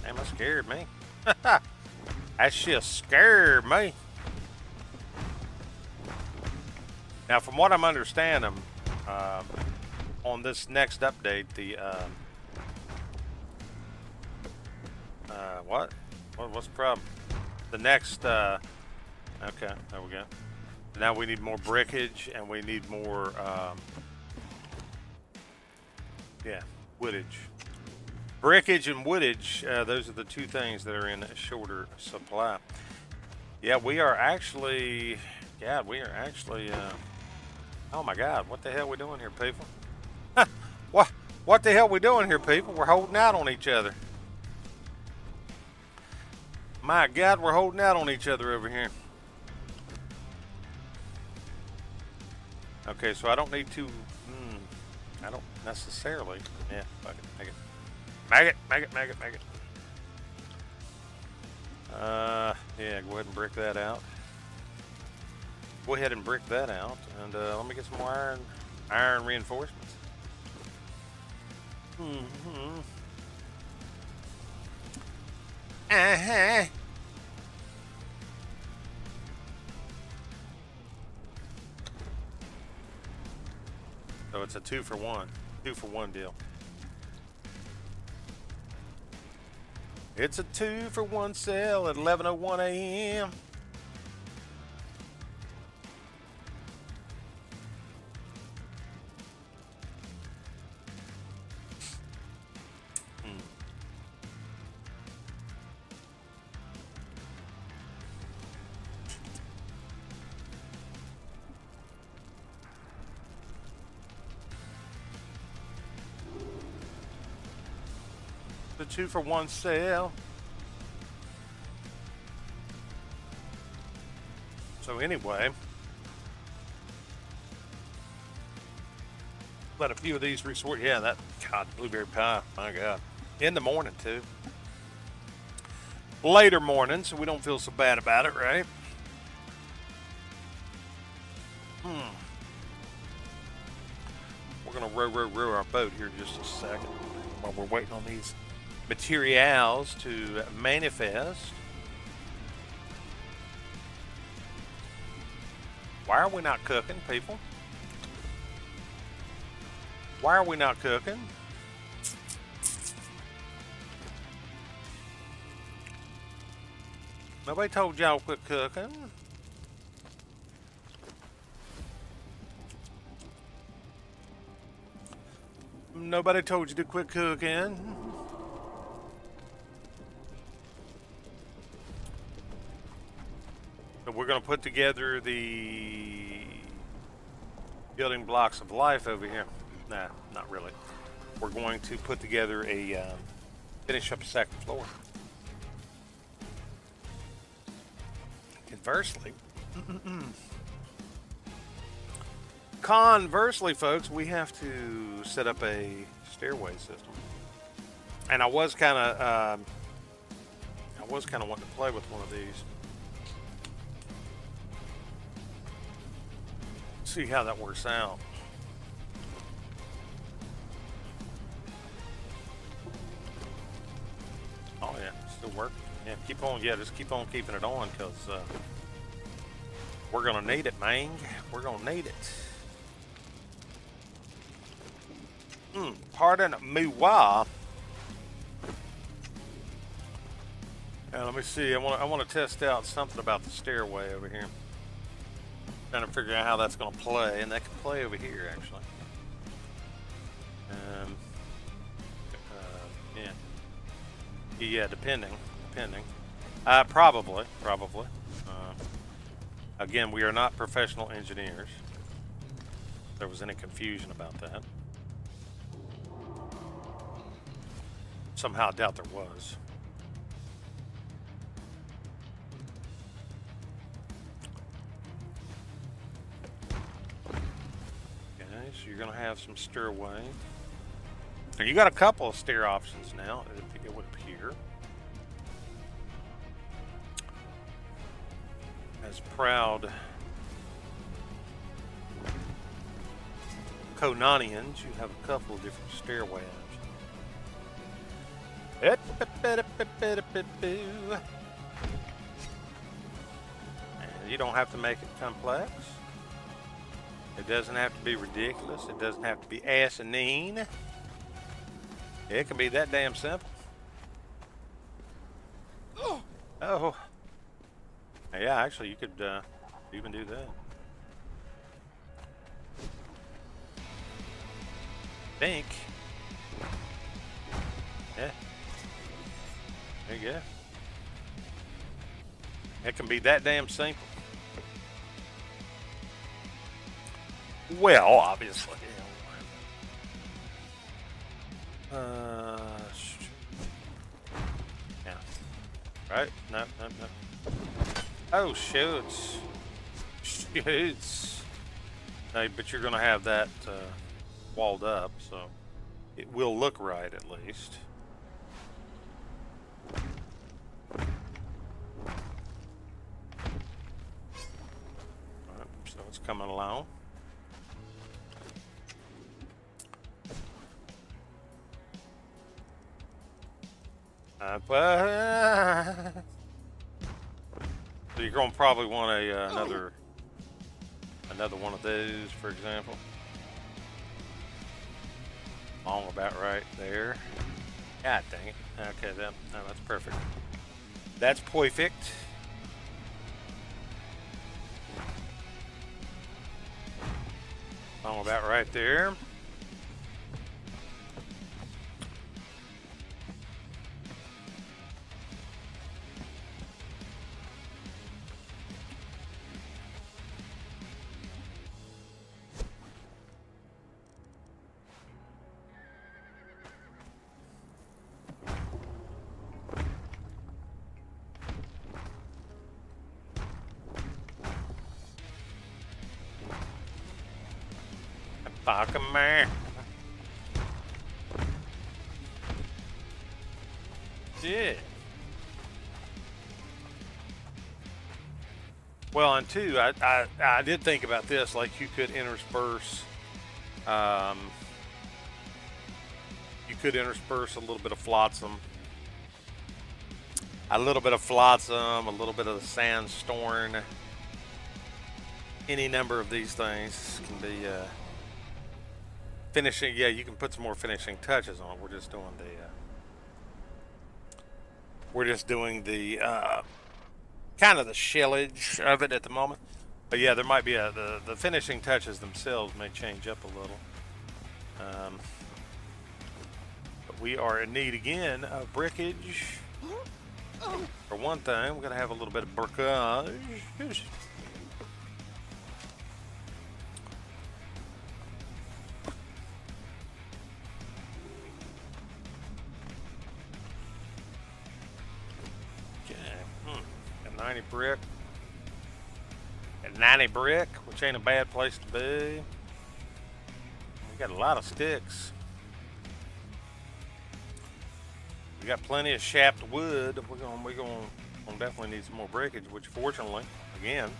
Damn of scared me. That shit scared me. Now, from what I'm understanding, on this next update, the what's the problem? The next okay, there we go. Now we need more brickage and we need more yeah, woodage. Brickage and woodage, those are the two things that are in shorter supply. Yeah, we are actually, oh my God, what the hell are we doing here, people? What the hell are we doing here, people? We're holding out on each other. My God, we're holding out on each other over here. Okay, so I don't need to, I don't necessarily, yeah, fuck it, make it. Yeah, go ahead and brick that out. Go ahead and brick that out, and let me get some more iron reinforcements. So it's a 2-for-1 deal. It's a 2-for-1 sale at 11:01 a.m. The 2-for-1 sale. So anyway, let a few of these resort. Yeah, that blueberry pie. My God, in the morning too. Later morning, so we don't feel so bad about it, right? We're gonna row our boat here in just a second while we're waiting on these materials to manifest. Why are we not cooking, people? Why are we not cooking? Nobody told y'all to quit cooking. Nobody told you to quit cooking. So we're going to put together the building blocks of life over here. Nah, not really. We're going to put together a finish up a second floor. Conversely, folks, we have to set up a stairway system. And I was kind of wanting to play with one of these. See how that works out. Oh yeah, still working. Yeah, keep on. Yeah, just keep on keeping it on, because we're gonna need it, man. We're gonna need it. Pardon me, why? Let me see. I want to test out something about the stairway over here. Trying to figure out how that's going to play, and that can play over here actually. Yeah, depending. Probably. Again, we are not professional engineers. If there was any confusion about that. Somehow I doubt there was. Okay, so you're going to have some stairway. So you got a couple of stair options now, it would appear. As proud Konanians, you have a couple of different stairway options. You don't have to make it complex. It doesn't have to be ridiculous. It doesn't have to be asinine. It can be that damn simple. Oh. Yeah, actually, you could even do that. Think. Yeah. There you go. It can be that damn simple. Well, obviously. Yeah. Right? No. Oh, shoots. Shoots. Hey, but you're going to have that walled up, so it will look right at least. Right, so it's coming along. So you're going to probably want another one of those, for example. Along about right there. God dang it. Okay, that's perfect. That's perfect. Along about right there. Fuck man. Shit. Well, and two, I did think about this. Like you could intersperse, a little bit of flotsam, a little bit of the sandstorm. Any number of these things can be finishing. Yeah, you can put some more finishing touches on it. We're just doing the kind of the shellage of it at the moment. But yeah, there might be the finishing touches themselves may change up a little. But we are in need again of brickage. For one thing, we're gonna have a little bit of brickage. Okay, 90 brick. At 90 brick, which ain't a bad place to be. We got a lot of sticks. We got plenty of shaft wood. We're gonna definitely need some more breakage. Which, fortunately, again,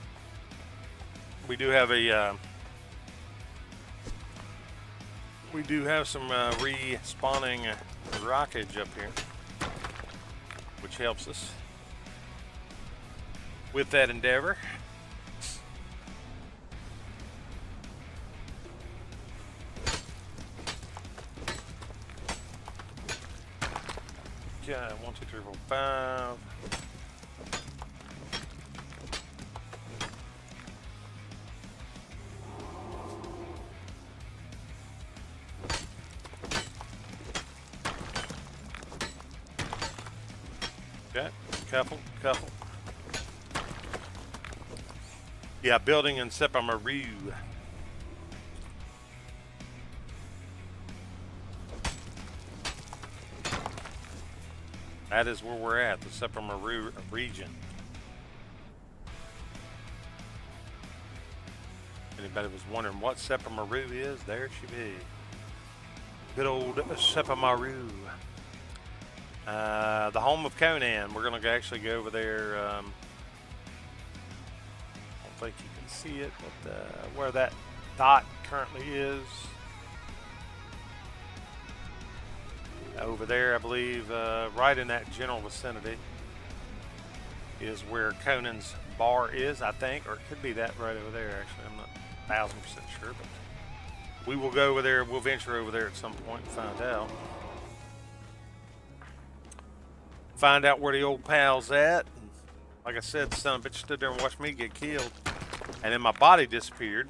we do have some respawning rockage up here, which helps us with that endeavor. Okay, 1, 2, 3, 4, 5. Okay, couple. Yeah, building in Sepamaru. That is where we're at, the Sepamaru region. If anybody was wondering what Sepamaru is, there she be. Good old Sepamaru. The home of Conan. We're going to actually go over there. I don't think you can see it, but where that dot currently is. Over there, I believe, right in that general vicinity is where Conan's bar is, I think, or it could be that right over there, actually. I'm not 1,000% sure, but we will go over there. We'll venture over there at some point and find out. Find out where the old pal's at. Like I said, the son of a bitch stood there and watched me get killed. And then my body disappeared.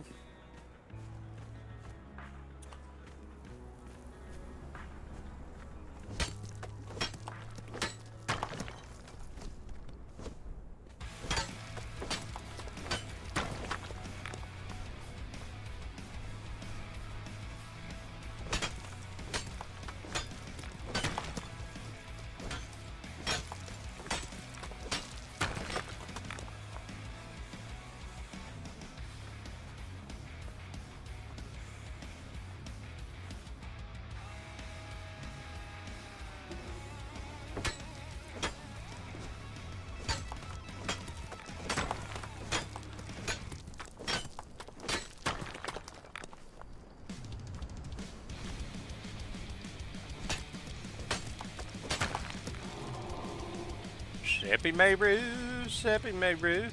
Sepamaru, Sepamaru.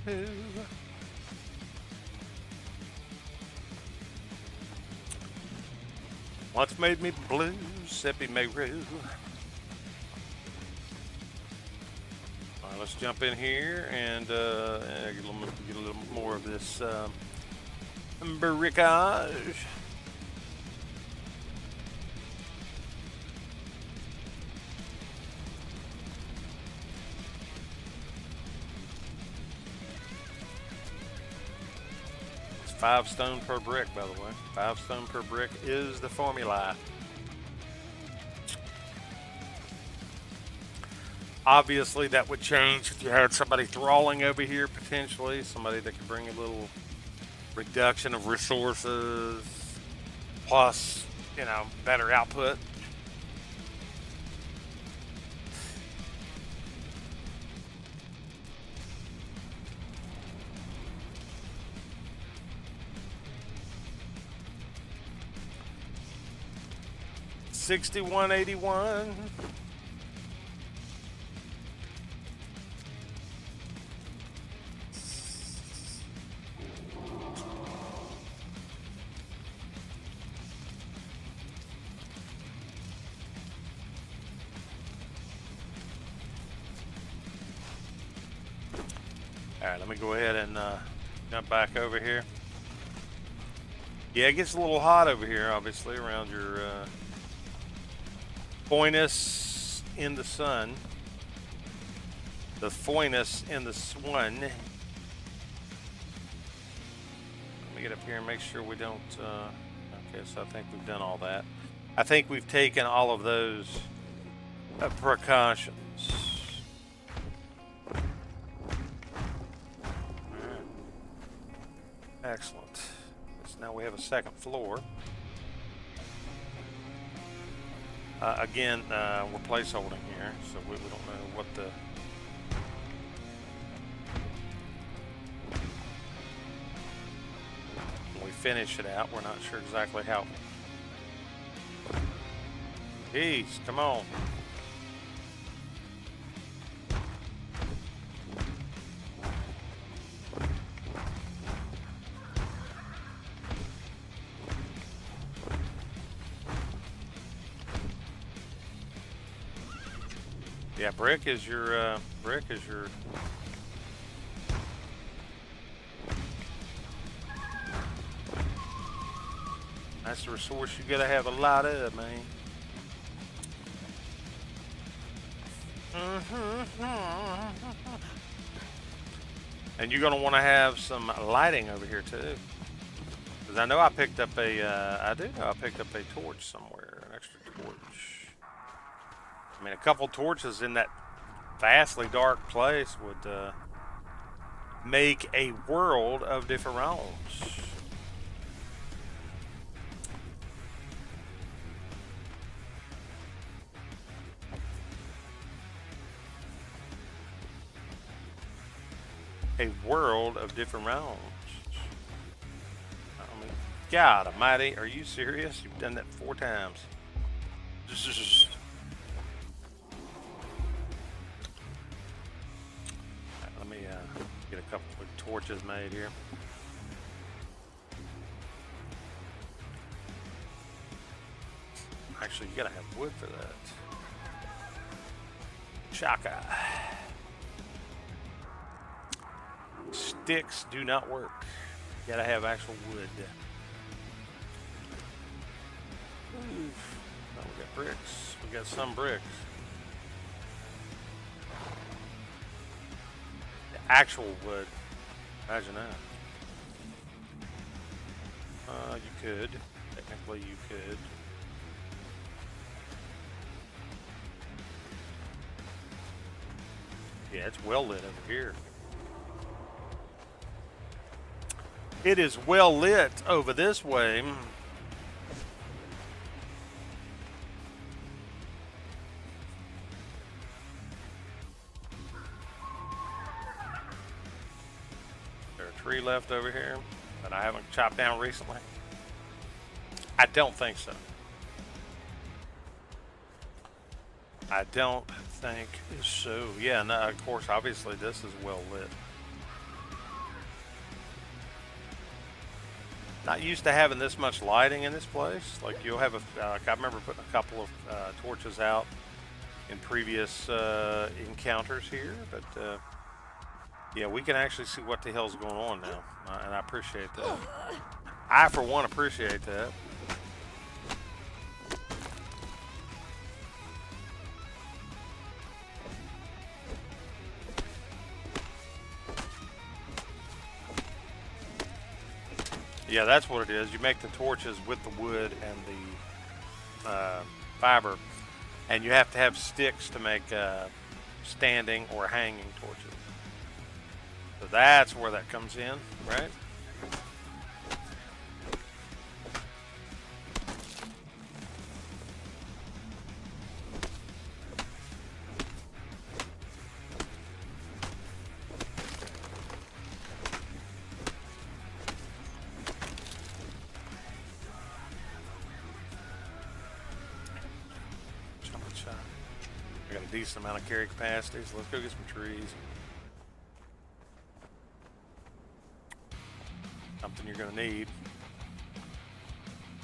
Once made me blue, Sepamaru. Alright, let's jump in here and get a little more of this brickage. It's 5 stone per brick, by the way. 5 stone per brick is the formula. Obviously, that would change if you had somebody thralling over here, potentially. Somebody that could bring a little reduction of resources, plus, you know, better output. $61.81. Alright, let me go ahead and jump back over here. Yeah, it gets a little hot over here, obviously, around your Foinus in the sun. The Foinus in the sun. Let me get up here and make sure we don't... okay, so I think we've done all that. I think we've taken all of those precautions. Excellent. So now we have a second floor. Again, we're placeholding here, so we don't know what the... When we finish it out, we're not sure exactly how... Jeez, come on. Yeah, brick is your that's the resource you gotta have a lot of, man. And you're gonna want to have some lighting over here too, because I know I picked up a I picked up a torch somewhere, an extra torch. I mean, a couple torches in that vastly dark place would make a world of difference. A world of different rounds. I mean, God almighty, are you serious? You've done that 4 times. Get a couple of torches made here. Actually, you gotta have wood for that. Shaka. Sticks do not work. You gotta have actual wood. Oof. Oh, we got bricks. We got some bricks. The actual wood. Imagine that. You could. Technically, you could. Yeah, it's well lit over here. It is well lit over this way. There's a tree left over here that I haven't chopped down recently. I don't think so. I don't think so. Yeah, no, of course, obviously this is well lit. Not used to having this much lighting in this place. Like you'll have I remember putting a couple of torches out in previous encounters here, but yeah, we can actually see what the hell's going on now, and I appreciate that. I, for one, appreciate that. Yeah, that's what it is. You make the torches with the wood and the fiber, and you have to have sticks to make standing or hanging torches. So that's where that comes in, right? I got a decent amount of carry capacity, so let's go get some trees. Something you're going to need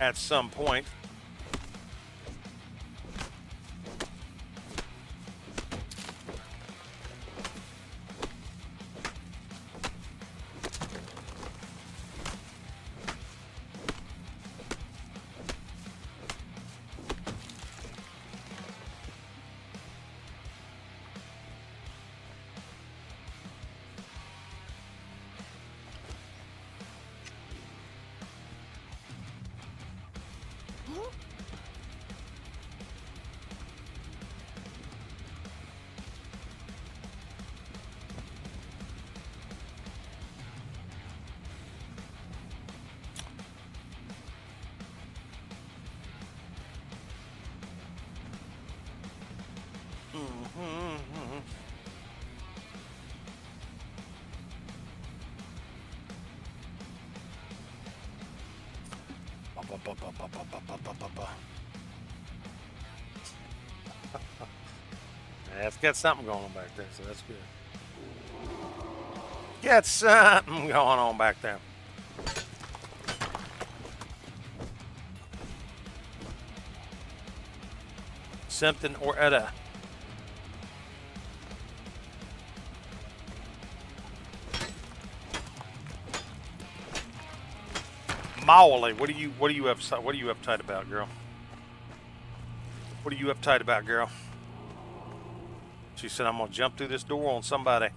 at some point. Yeah, it's got something going on back there, so that's good. Got something going on back there. Something or other. Molly, what are you uptight about, girl? What are you uptight about, girl? She said, I'm gonna jump through this door on somebody.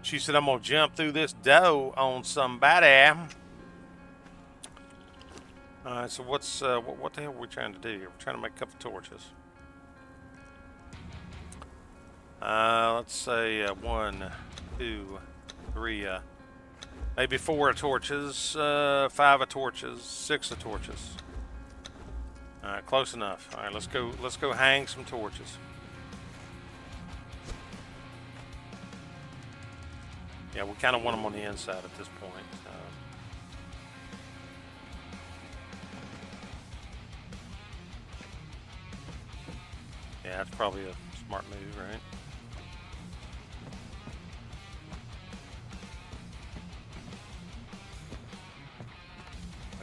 She said, I'm gonna jump through this door on somebody. Alright, so what the hell are we trying to do here? We're trying to make a couple torches. Let's say 1, 2, 3, maybe 4 torches, 5 torches, 6 torches. All right, close enough. All right, let's go hang some torches. Yeah, we kind of want them on the inside at this point. Yeah, that's probably a smart move, right?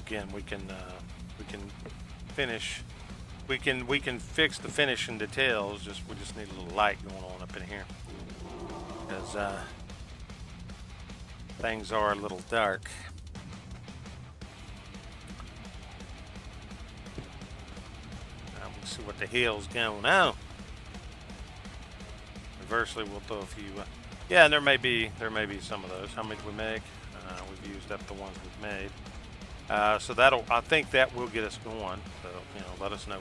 again, we can finish. We can fix the finishing details. We just need a little light going on up in here, because things are a little dark. Now we'll see what the hell's going on. Conversely, we'll throw a few. Yeah, and there may be some of those. How many did we make? We've used up the ones we've made. So I think that will get us going. So, let us know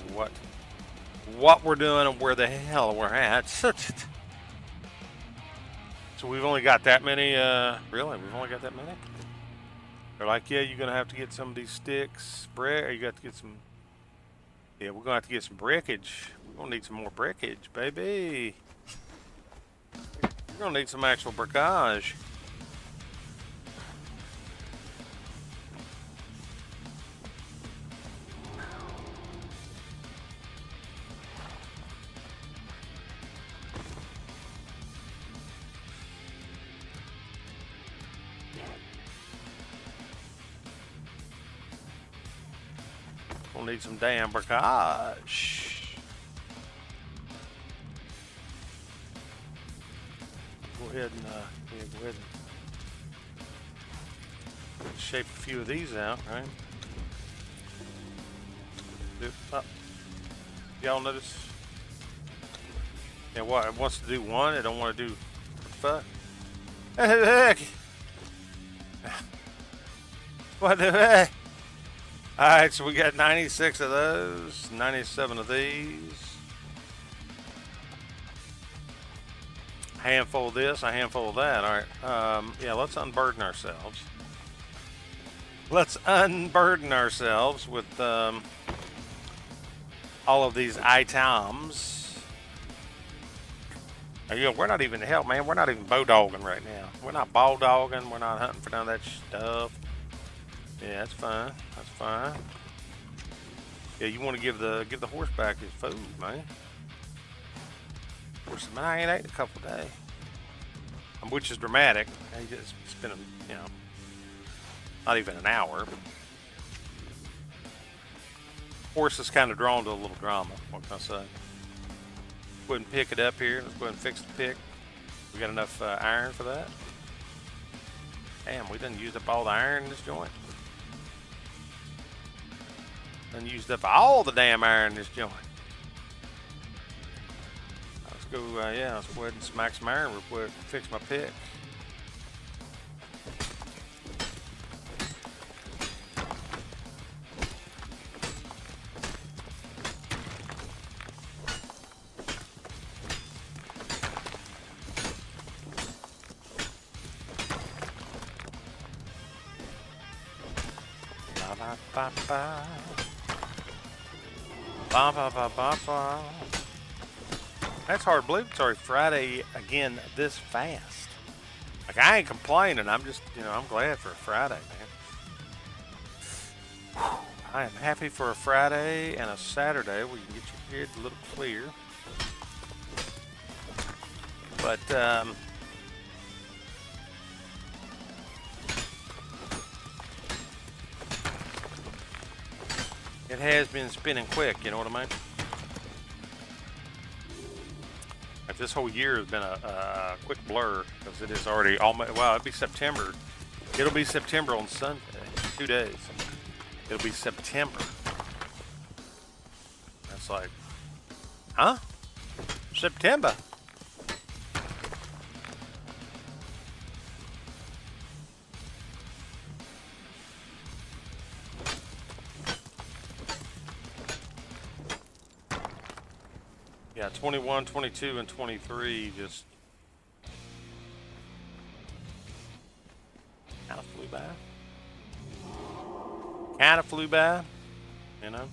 what we're doing and where the hell we're at. So we've only got that many, really? We've only got that many? They're like, yeah, you're going to have to get some of these sticks, brick, or you got to get some, yeah, we're going to have to get some brickage. We're going to need some more brickage, baby. We're going to need some actual brickage. We'll need some damn brickage. Go ahead and go ahead and shape a few of these out, right? Y'all notice? Yeah, what? It wants to do one. It don't want to do fuck. What the heck? What the heck? Alright, so we got 96 of those, 97 of these. A handful of this, a handful of that. Alright, yeah, let's unburden ourselves. Let's unburden ourselves with all of these items. We're not even, hell, man, we're not even bow dogging right now. We're not ball dogging, we're not hunting for none of that stuff. Yeah, that's fine. That's fine. Yeah, you want to give the horseback his food, man. Of course, man, I ain't ate in a couple of days, which is dramatic. It's been not even an hour. But horse is kind of drawn to a little drama. What can I say? Go ahead and pick it up here. Let's go ahead and fix the pick. We got enough iron for that. Damn, we done used up all the iron in this joint. And used up all the damn iron in this joint. Let's go, yeah, let's go ahead and smack some iron real quick. Fix my pick. Ba ba ba ba. Ba, ba, ba, ba, ba. That's hard to believe it's already Friday again this fast. Like, I ain't complaining. I'm just, I'm glad for a Friday, man. I am happy for a Friday and a Saturday where you can get your head a little clear. But, it has been spinning quick, you know what I mean? Like, this whole year has been a quick blur because it is already almost, well, it'll be September. It'll be September on Sunday, 2 days. It'll be September. That's like, huh? September? Yeah, 21, 22, and 23 just kind of flew by. Kind of flew by, you know.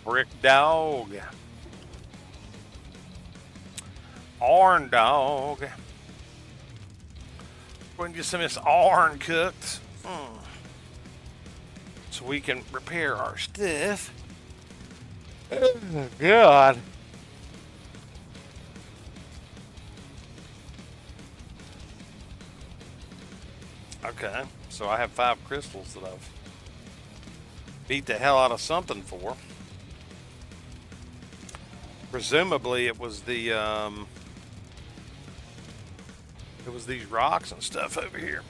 Brick dog. Iron dog. Go and get some of this iron cooked. So we can repair our stuff. Oh, God. Okay, so I have 5 crystals that I've beat the hell out of something for. Presumably it was the it was these rocks and stuff over here.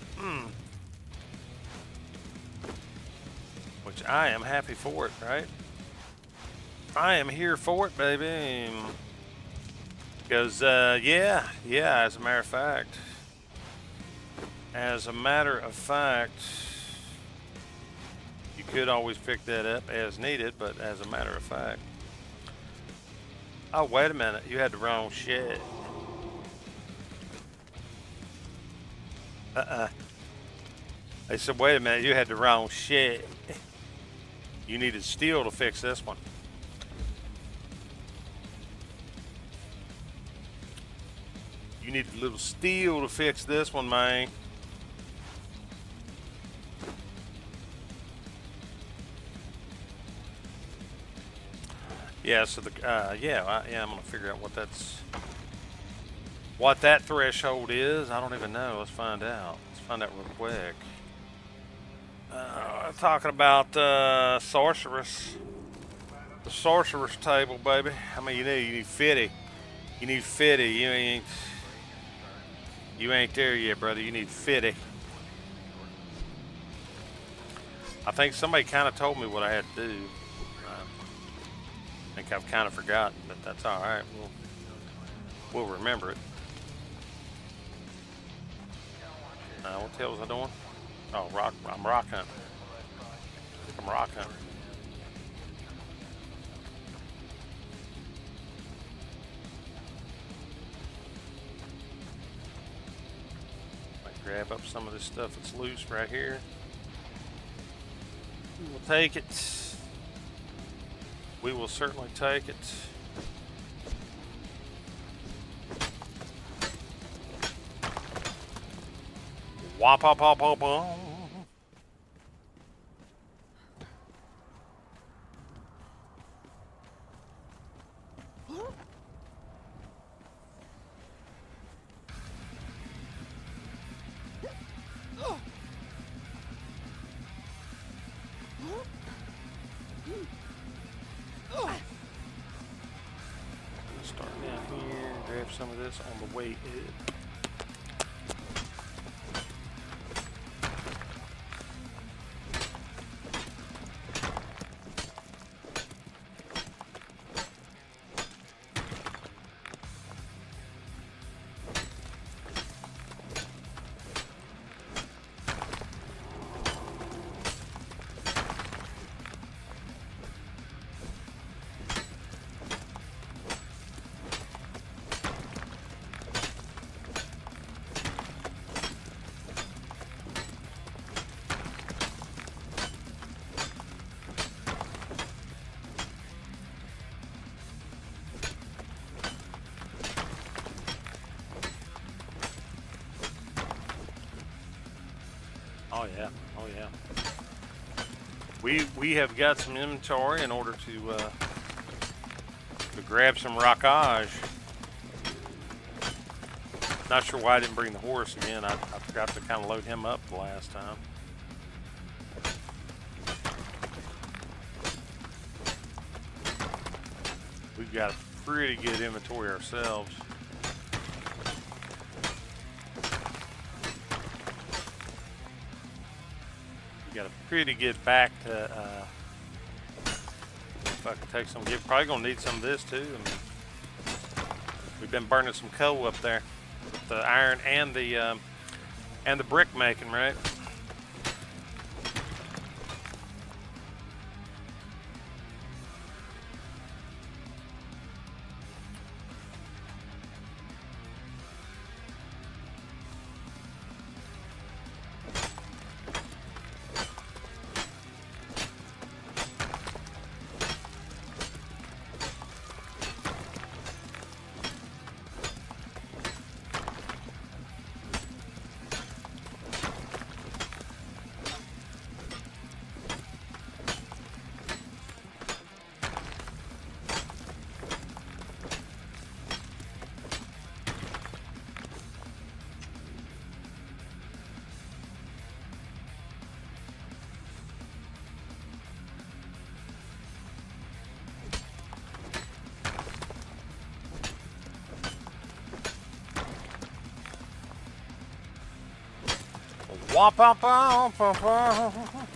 Which I am happy for it, right? I am here for it, baby. Because yeah, as a matter of fact, you could always pick that up as needed, but as a matter of fact, oh, wait a minute, you had the wrong shit. They said, wait a minute, you had the wrong shit. You needed steel to fix this one. You need a little steel to fix this one, man. Yeah, so the I'm gonna figure out what that threshold is. I don't even know. Let's find out. Let's find out real quick. Talking about sorceress, the sorceress table, baby. How many you need? You need 50. You need 50. You ain't there yet, brother. You need 50. I think somebody kind of told me what I had to do. I think I've kind of forgotten, but that's all right. We'll remember it. What the hell was I doing? Oh, I'm rock hunting. I'm rock hunting. Might grab up some of this stuff that's loose right here. We'll take it. We will certainly take it. Wop pop pop pop pop. Start down here, grab some of this on the way up. Oh yeah, oh yeah. We have got some inventory in order to grab some rockage. Not sure why I didn't bring the horse again. I forgot to kind of load him up the last time. We've got a pretty good inventory ourselves. Got a pretty good back to if I can take some. Probably gonna need some of this too. I mean, we've been burning some coal up there with the iron and the brick making, right? Womp womp womp womp womp.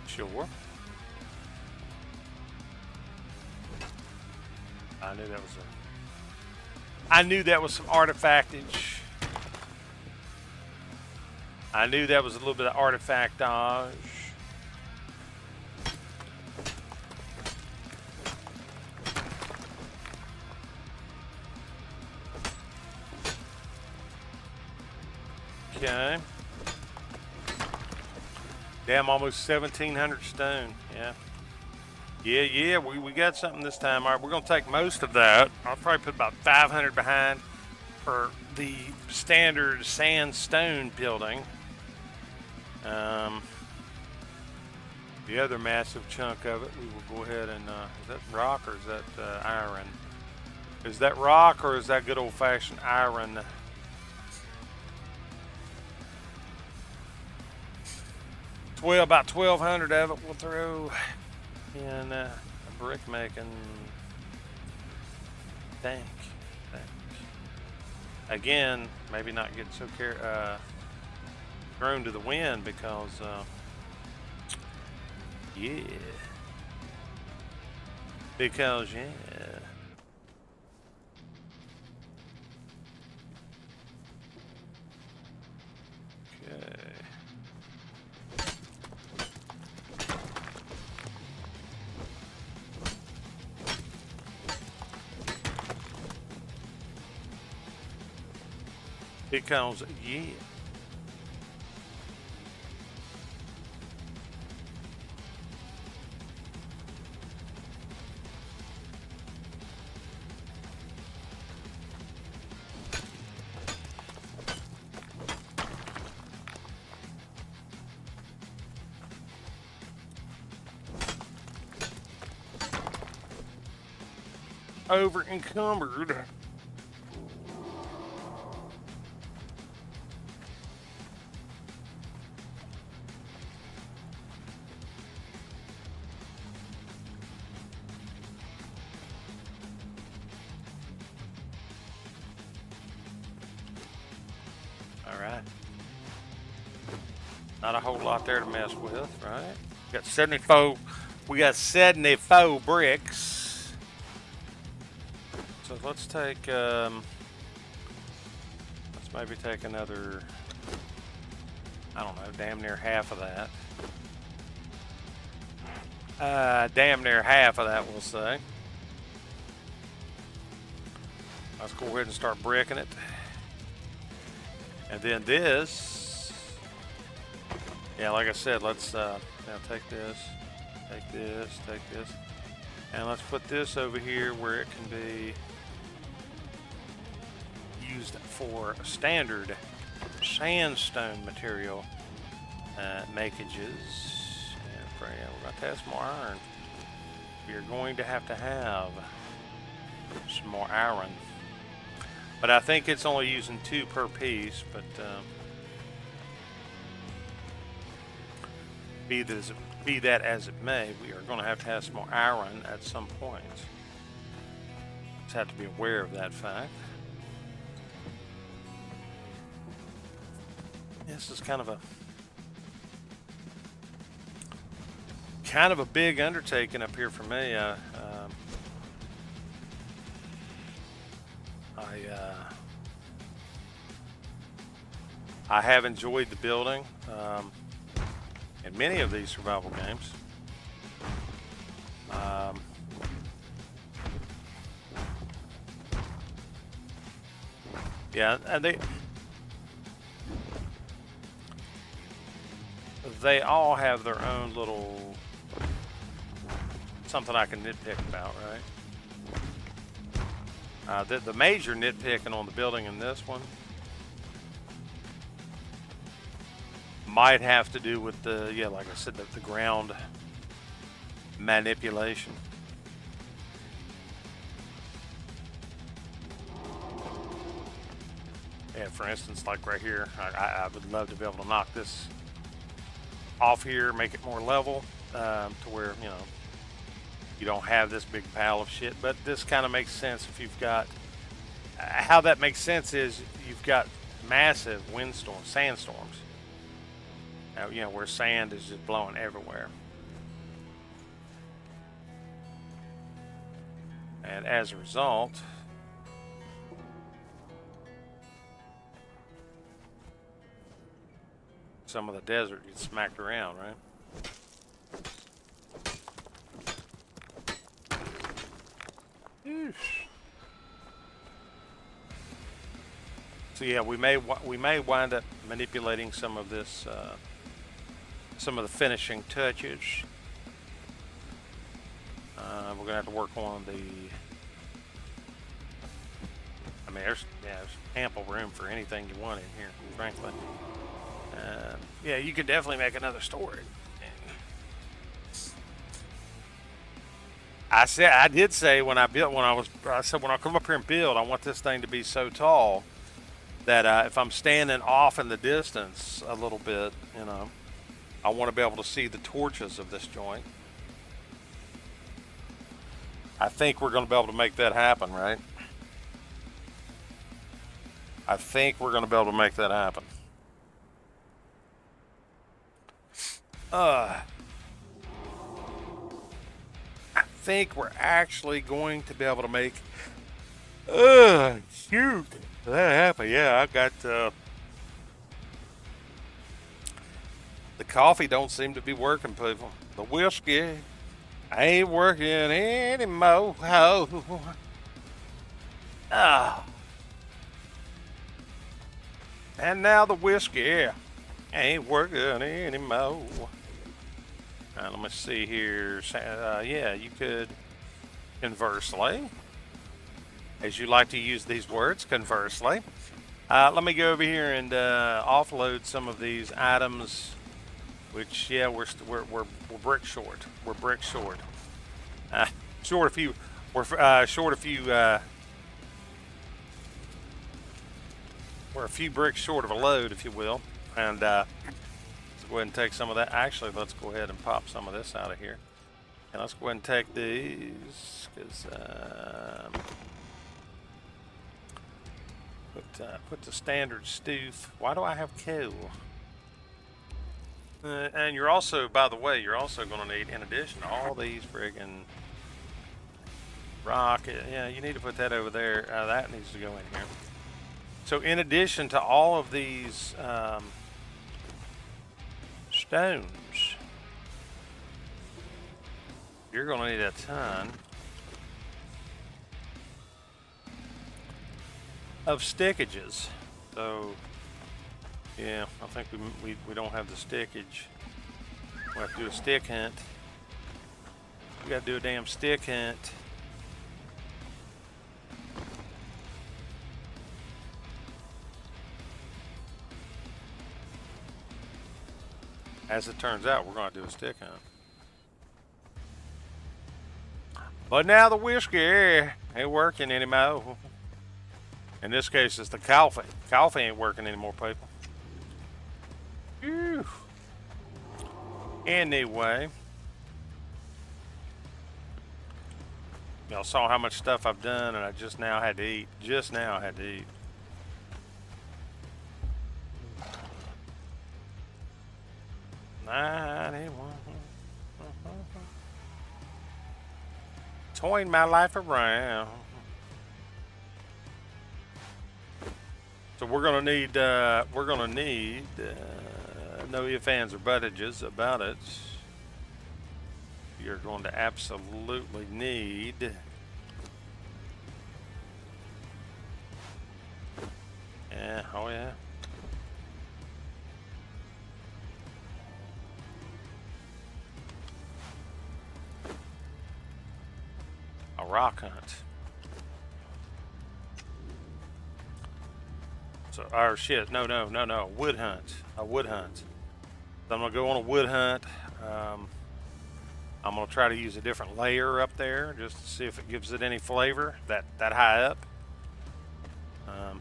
Sure. I knew that was some artifactage. I knew that was a little bit of artifactage. Okay. Damn, almost 1,700 stone. Yeah, we got something this time. All right, we're going to take most of that. I'll probably put about 500 behind for the standard sandstone building. The other massive chunk of it, we will go ahead and, is that rock or is that iron? Is that rock or is that good old-fashioned iron? About 1,200 of it we'll throw in brick making. Think. Again, maybe not get so thrown to the wind because, yeah. Because, yeah. Okay. Because, yeah. Over encumbered. Not a whole lot there to mess with, right? We got 74 bricks. So let's take, let's maybe take another, I don't know, damn near half of that. Damn near half of that, we'll say. Let's go ahead and start bricking it. And then this, yeah, like I said, let's now take this, and let's put this over here where it can be used for standard sandstone material makeages. And we're going to have some more iron. We are going to have some more iron. But I think it's only using 2 per piece, but be that as it may, we are going to have some more iron at some point. Just have to be aware of that fact. This is kind of a big undertaking up here for me. I have enjoyed the building in many of these survival games. Yeah, and they all have their own little something I can nitpick about, right? The major nitpicking on the building in this one Might have to do with the, yeah, like I said, the ground manipulation. Yeah, for instance, like right here, I would love to be able to knock this off here, make it more level, to where, you know, you don't have this big pile of shit. But this kind of makes sense if you've got, how that makes sense is you've got massive windstorms, sandstorms. You know, where sand is just blowing everywhere. And as a result, some of the desert gets smacked around, right? Eesh. So yeah, we may wind up manipulating some of this, some of the finishing touches. We're gonna have to work on the. I mean, there's ample room for anything you want in here, frankly. Yeah, you could definitely make another story. I did say when I said when I come up here and build, I want this thing to be so tall that if I'm standing off in the distance a little bit, you know, I want to be able to see the torches of this joint. I think we're going to be able to make that happen, right? I think we're going to be able to make that happen. I think we're actually going to be able to make. Shoot, that happened. Yeah, I got. The coffee don't seem to be working, people. The whiskey ain't working anymore. And now the whiskey ain't working anymore. Let me see here. Yeah, you could, conversely, as you like to use these words, conversely. Let me go over here and offload some of these items. Which, yeah, we're brick short. We're brick short. Short a few. We're short a few. We're a few bricks short of a load, if you will. And let's go ahead and take some of that. Actually, let's go ahead and pop some of this out of here. And let's go ahead and take these, because put the standard stoof. Why do I have coal? And you're also, by the way, you're also going to need, in addition to all these friggin' rock, yeah, you need to put that over there. That needs to go in here. So in addition to all of these stones, you're going to need a ton of stickages. So yeah, I think we don't have the stickage. We have to do a stick hunt. We got to do a damn stick hunt. As it turns out, we're going to do a stick hunt. But now the whiskey ain't working anymore. In this case, it's the coffee. Coffee ain't working anymore, people. Whew. Anyway, y'all saw how much stuff I've done, and I just now had to eat. Just now I had to eat. Toying my life around. So we're gonna need no ifs, ands, or buttages about it. You're going to absolutely need oh yeah. A rock hunt. So, or shit, no, wood hunt. A wood hunt. So I'm gonna go on a wood hunt. I'm gonna try to use a different layer up there just to see if it gives it any flavor that high up.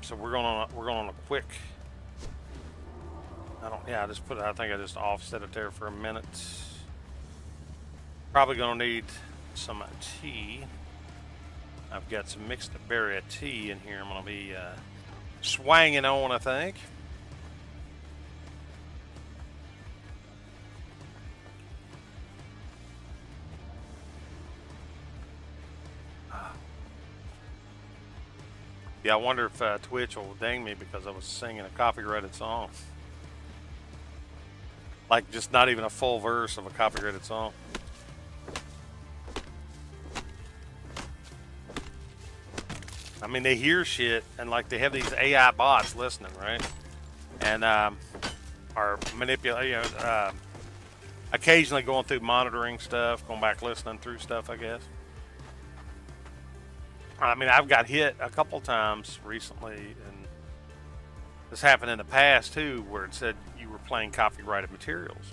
So we're going on a quick. I just put. I think I just offset it there for a minute. Probably gonna need some tea. I've got some mixed berry tea in here. I'm gonna be swanging on, I think. Yeah, I wonder if Twitch will ding me because I was singing a copyrighted song. Like, just not even a full verse of a copyrighted song. I mean, they hear shit, and like they have these AI bots listening, right? And are manipulating, occasionally going through monitoring stuff, going back listening through stuff, I guess. I mean, I've got hit a couple times recently, and this happened in the past too, where it said you were playing copyrighted materials.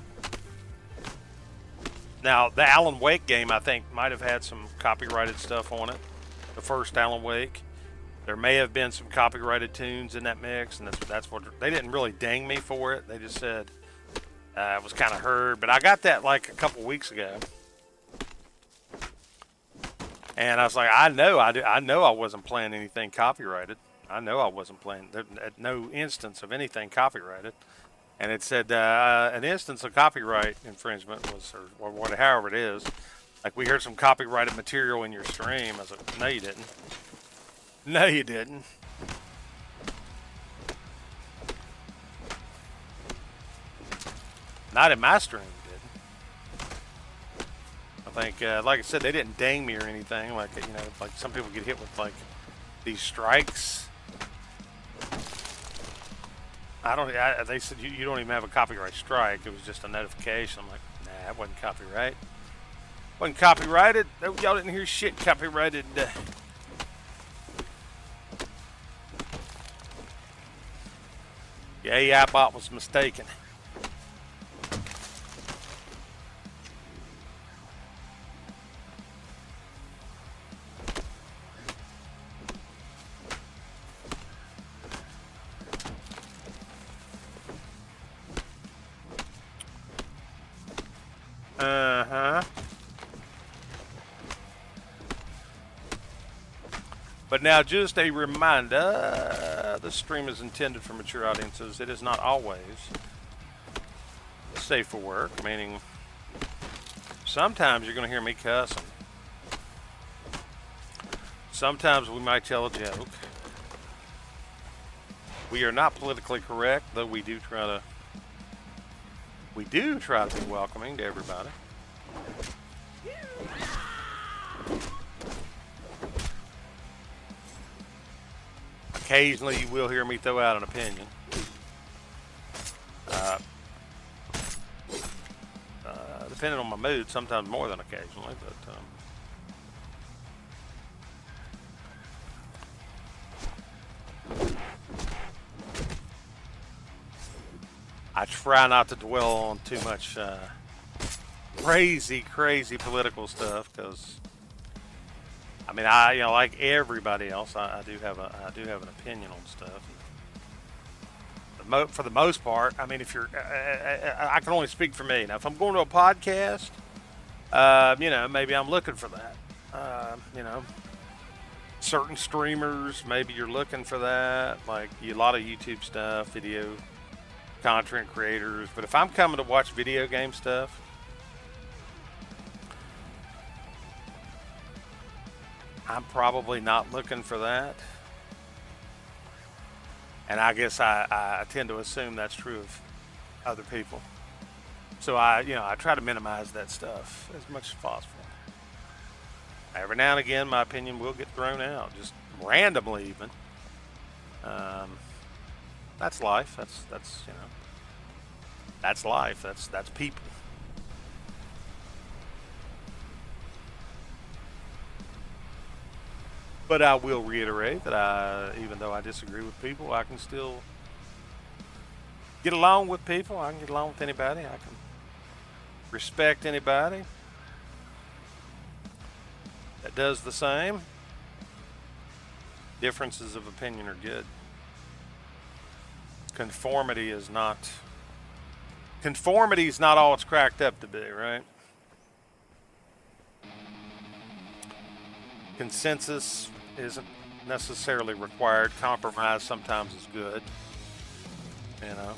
Now, the Alan Wake game, I think, might have had some copyrighted stuff on it. The first Alan Wake. There may have been some copyrighted tunes in that mix, and that's what they didn't really ding me for it. They just said it was kind of heard, but I got that like a couple weeks ago. And I was like, I know I wasn't playing anything copyrighted. I know I wasn't playing. There, no instance of anything copyrighted. And it said an instance of copyright infringement was, or whatever, however it is. Like, we heard some copyrighted material in your stream. I was like, no, you didn't. No, you didn't. Not in my stream. I think, like I said, they didn't ding me or anything. Like, you know, like some people get hit with like these strikes. They said you don't even have a copyright strike. It was just a notification. I'm like, nah, that wasn't copyright. Wasn't copyrighted. Y'all didn't hear shit copyrighted. The AI bot was mistaken. But now, just a reminder, the stream is intended for mature audiences. It is not always safe for work, meaning sometimes you're going to hear me cussing. Sometimes we might tell a joke. We are not politically correct, though we do try to be welcoming to everybody. Occasionally you will hear me throw out an opinion. Depending on my mood, sometimes more than occasionally, but I try not to dwell on too much crazy political stuff, because I mean, like everybody else, I do have an opinion on stuff. For the most part, I mean, if you're, I can only speak for me. Now, if I'm going to a podcast, maybe I'm looking for that. Certain streamers, maybe you're looking for that. Like a lot of YouTube stuff, video content creators. But if I'm coming to watch video game stuff, I'm probably not looking for that. And I guess I tend to assume that's true of other people. So I try to minimize that stuff as much as possible. Every now and again, my opinion will get thrown out, just randomly even. That's life. That's that's life. That's people. But I will reiterate that even though I disagree with people, I can still get along with people. I can get along with anybody. I can respect anybody that does the same. Differences of opinion are good. Conformity is not all it's cracked up to be, right? Consensus isn't necessarily required. Compromise sometimes is good, you know.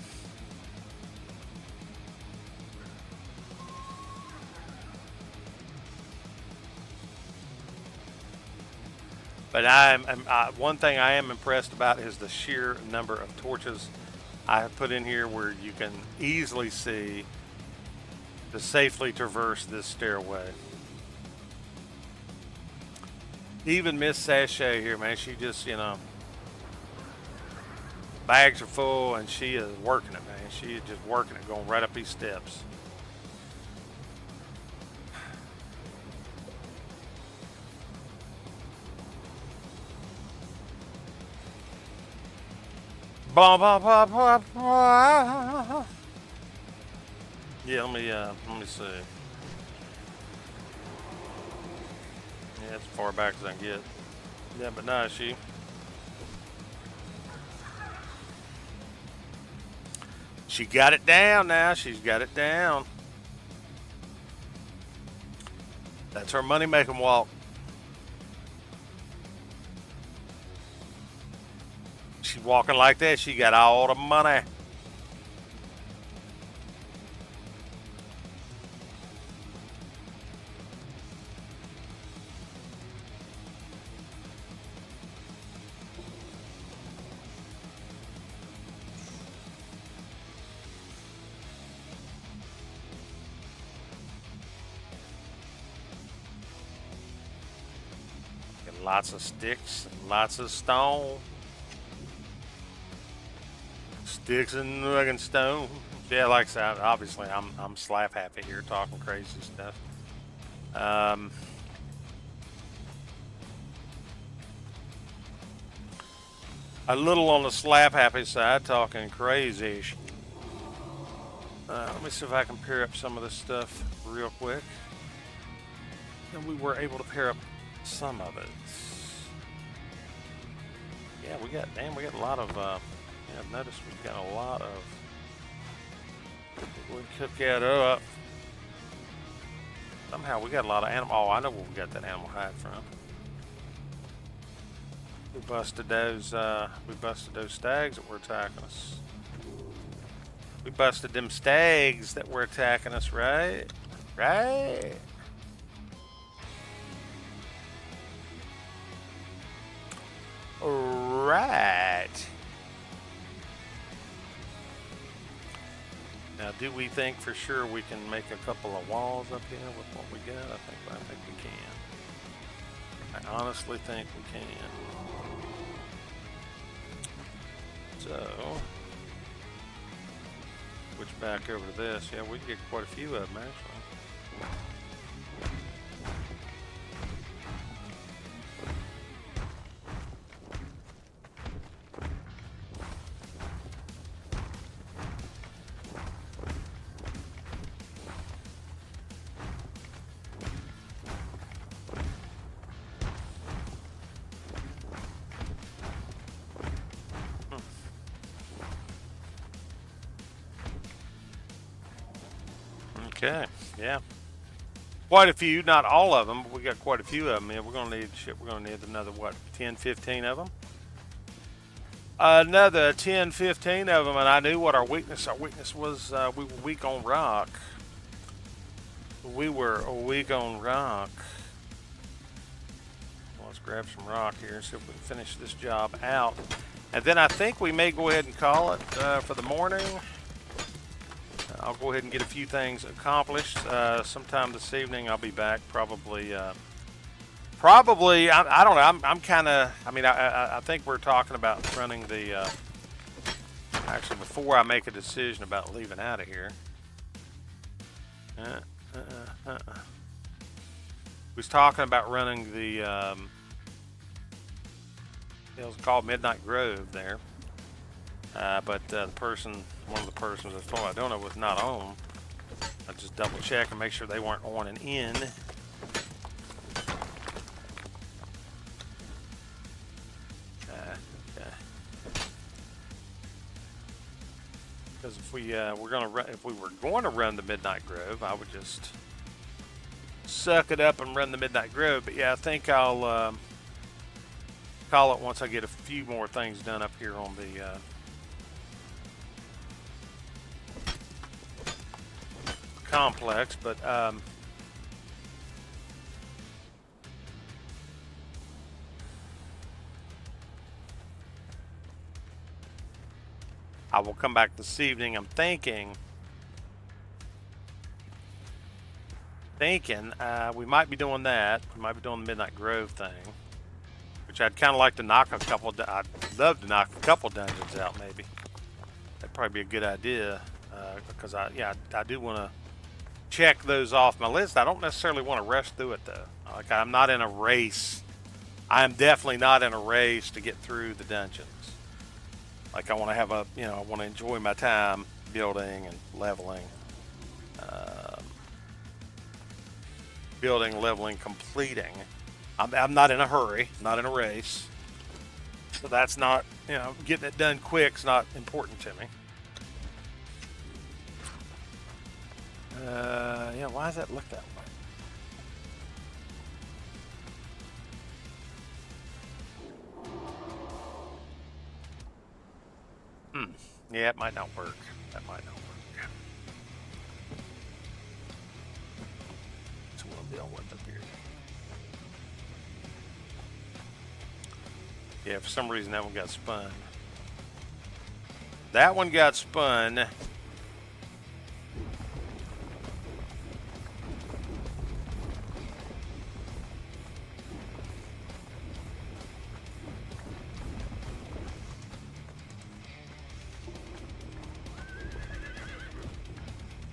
But one thing I am impressed about is the sheer number of torches I have put in here, where you can easily see to safely traverse this stairway. Even Miss Sachet here, man, she just, bags are full and she is working it, man. She is just working it, going right up these steps. Blah, blah, blah, blah, blah. Yeah, let me see. Yeah, as far back as I can get. Yeah, but no, she got it down now. She's got it down. That's her money making walk. She's walking like that. She got all the money. Got lots of sticks and lots of stone. Sticks and fucking stone. Yeah, like I said, obviously I'm slap happy here talking crazy stuff. A little on the slap happy side, talking crazy. Let me see if I can pair up some of this stuff real quick. And we were able to pair up some of it. Yeah, we got a lot of. Yeah, I've noticed we've got a lot of. We cook that up. Somehow we got a lot of animal. Oh, I know where we got that animal hide from. We busted those stags that were attacking us. We busted them stags that were attacking us, right? Right? Right. Now, do we think for sure we can make a couple of walls up here with what we got? I think we can. I honestly think we can. So, switch back over to this. Yeah, we can get quite a few of them actually. Okay, yeah. Quite a few, not all of them, but we got quite a few of them. Yeah, we're going to need another, what, 10, 15 of them? Another 10, 15 of them, and I knew what our weakness was. We were weak on rock. We were weak on rock. Well, let's grab some rock here and see if we can finish this job out. And then I think we may go ahead and call it for the morning. I'll go ahead and get a few things accomplished. Sometime this evening, I'll be back. Probably. I don't know. I'm kind of. I think we're talking about running the. Actually, before I make a decision about leaving out of here. We was talking about running the. It was called Midnight Grove there. But the person, one of the persons that's told I don't know was not on. I just double check and make sure they weren't on and in. Because if we if we were going to run the Midnight Grove, I would just suck it up and run the Midnight Grove. But yeah, I think I'll call it once I get a few more things done up here on the complex. But I will come back this evening. I'm thinking we might be doing that. We might be doing the Midnight Grove thing, which I'd kind of like to knock a couple. I'd love to knock a couple dungeons out. Maybe that'd probably be a good idea because I do want to check those off my list. I don't necessarily want to rush through it though. Like I'm not in a race. I am definitely not in a race to get through the dungeons. Like I want to have I want to enjoy my time building and leveling. Building, leveling, completing. I'm not in a hurry, not in a race. So that's not, getting it done quick's not important to me. Why does that look that way? Yeah, it might not work. That might not work. So we'll deal with it here. Yeah, for some reason that one got spun. That one got spun.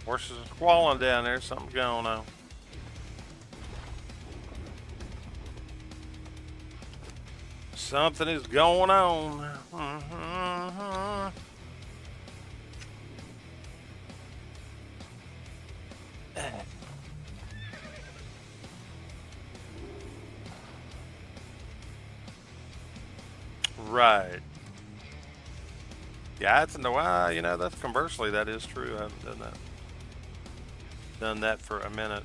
Horses are squalling down there. Something's going on. Something is going on. Right. Yeah, that's that's conversely, that is true. I haven't done that for a minute.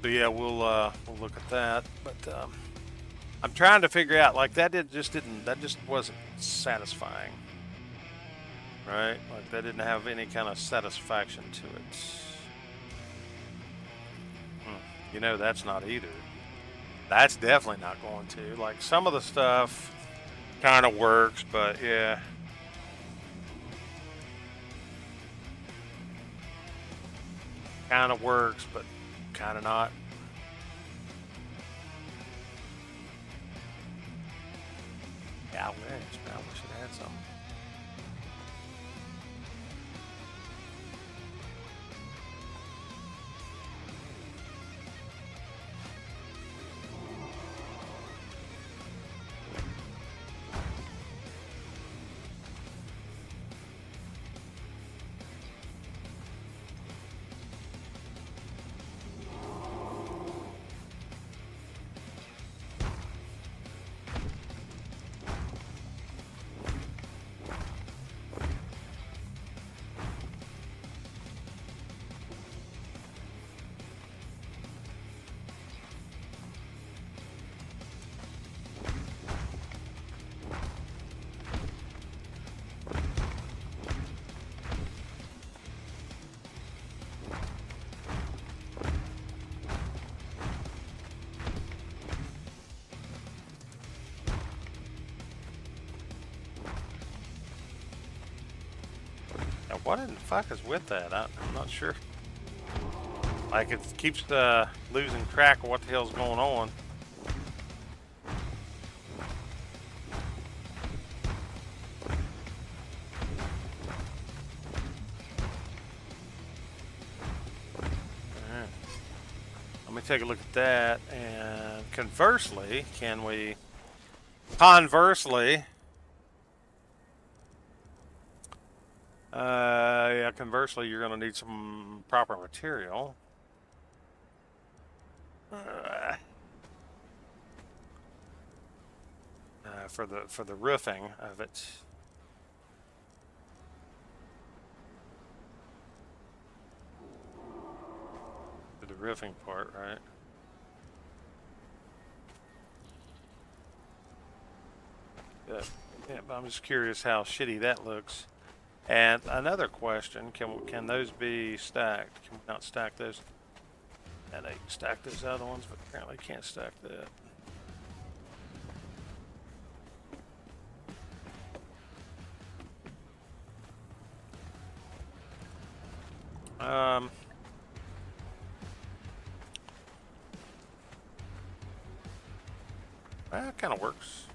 So yeah, we'll look at that. But I'm trying to figure out, like, that just wasn't satisfying, right? Like that didn't have any kind of satisfaction to it. That's not either. That's definitely not going to. Like, some of the stuff kind of works, but yeah. Kind of works, but kind of not. Yeah, I wish it had something. Now, what in the fuck is with that? I'm not sure. Like, it keeps losing track of what the hell's going on. Alright. Let me take a look at that. And conversely, Yeah, conversely, you're going to need some proper material. For the roofing of it. For the roofing part, right? Yeah, but I'm just curious how shitty that looks. And another question: can those be stacked? Can we not stack those? And they can stack those other ones, but apparently can't stack that. That kind of works.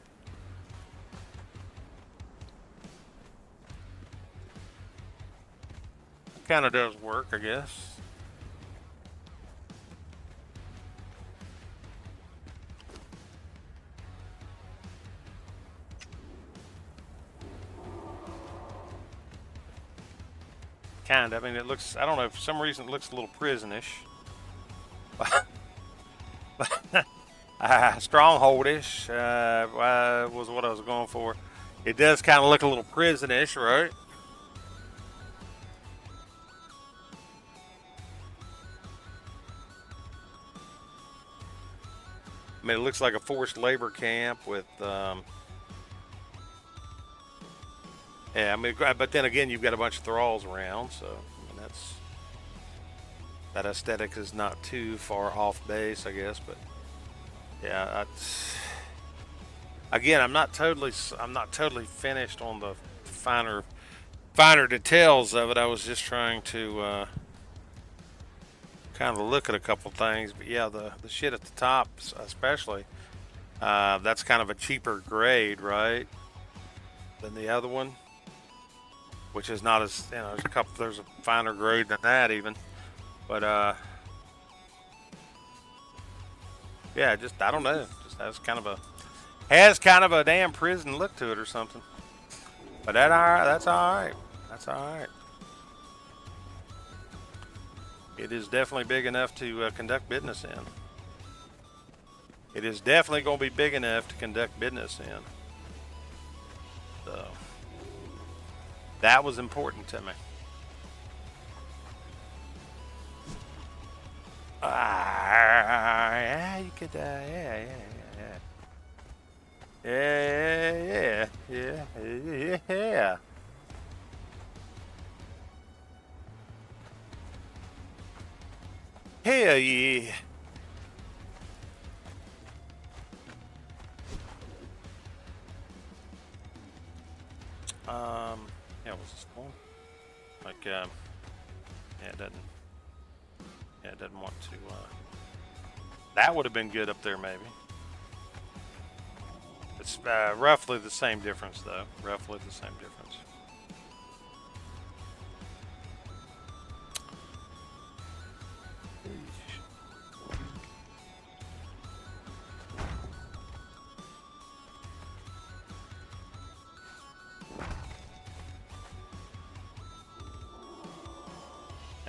Kind of does work, I guess. Kind of. I mean, it looks. I don't know. For some reason, it looks a little prisonish. Strongholdish was what I was going for. It does kind of look a little prisonish, right? I mean, it looks like a forced labor camp with. Yeah, I mean, but then again, you've got a bunch of thralls around, so I mean, that aesthetic is not too far off base, I guess. But yeah, again, I'm not totally finished on the finer details of it. I was just trying to kind of look at a couple things, but yeah, the shit at the top, especially, that's kind of a cheaper grade, right, than the other one, which is not as there's a finer grade than that even, but yeah, just I don't know, just has kind of a damn prison look to it or something, but that's all right, that's all right. It is definitely big enough to conduct business in. It is definitely going to be big enough to conduct business in. So that was important to me. Yeah, you could, yeah, yeah, yeah, yeah, yeah. Hell yeah. Yeah, what's this for? Like, yeah, it doesn't. Yeah, it doesn't want to. That would have been good up there, maybe. It's roughly the same difference, though. Roughly the same difference.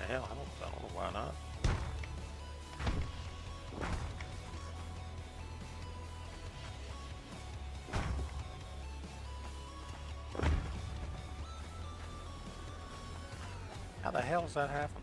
Hell, I don't know why not. How the hell does that happen?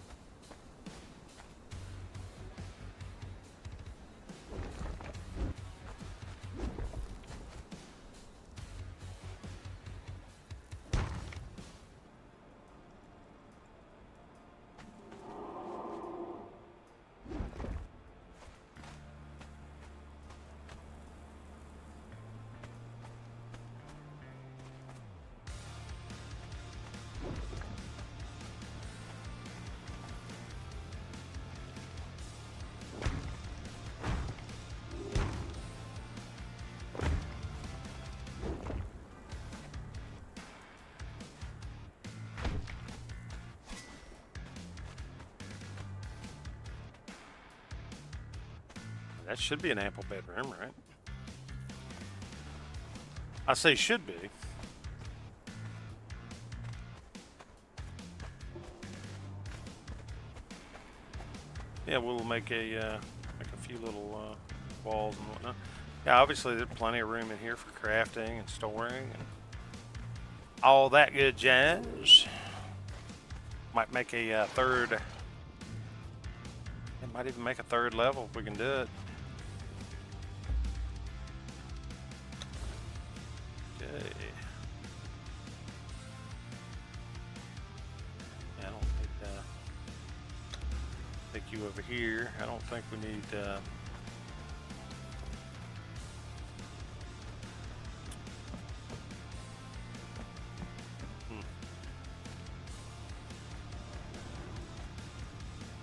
That should be an ample bedroom, right? I say should be. Yeah, we'll make a few little walls and whatnot. Yeah, obviously there's plenty of room in here for crafting and storing and all that good jazz. Might make a third. It might even make a third level if we can do it. Okay. Yeah, I don't need take you over here. I don't think we need.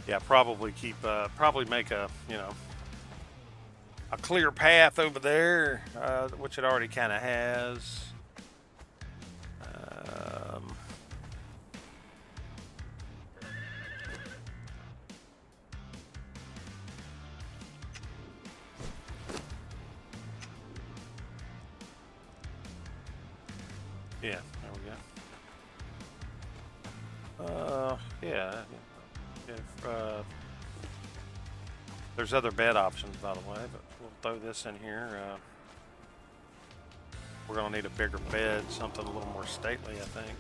Yeah, probably keep. Probably make a a clear path over there, which it already kind of has. Yeah, there we go. Yeah. If, there's other bed options, by the way, but we'll throw this in here. We're going to need a bigger bed, something a little more stately, I think.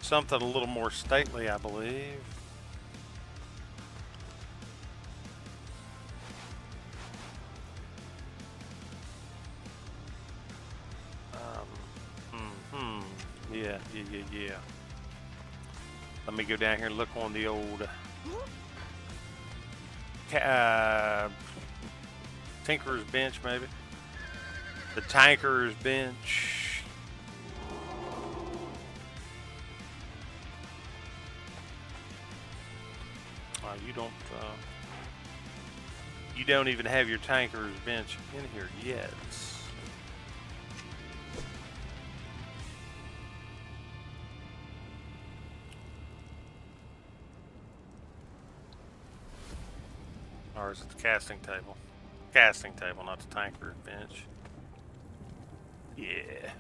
Something a little more stately, I believe. Yeah. Let me go down here and look on the old Tinker's bench, maybe. The Tanker's bench. You don't even have your Tanker's bench in here yet. Or is it the casting table? Casting table, not the Tanker's bench. Yeah.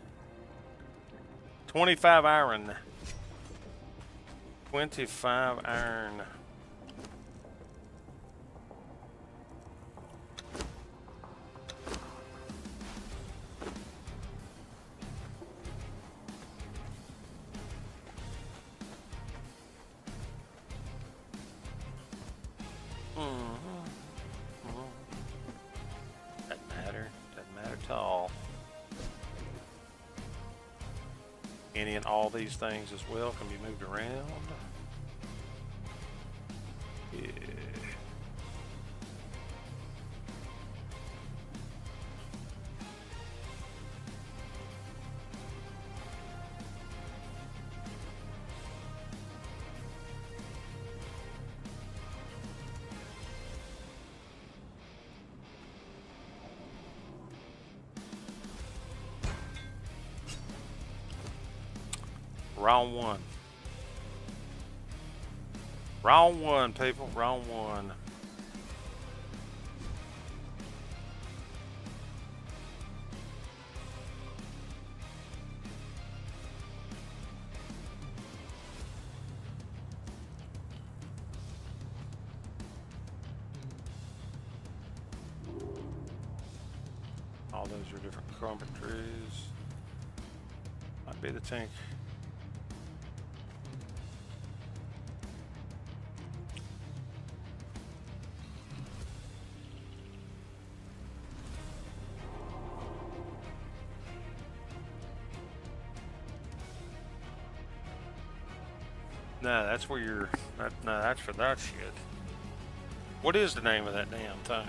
25 iron. 25 iron. Doesn't matter at all. Any and all these things as well can be moved around. Yeah. Wrong one. Wrong one, people. Wrong one. All those are different carpentries. Might be the tank. No, that's where you're. No, that's for that shit. What is the name of that damn thing?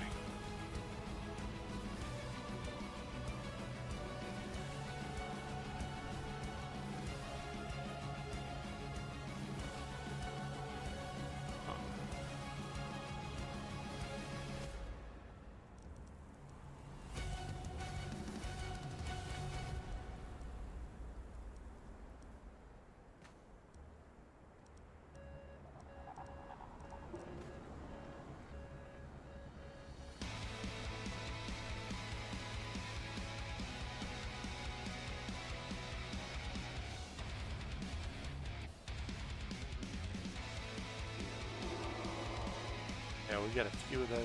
Yeah, we got a few of those.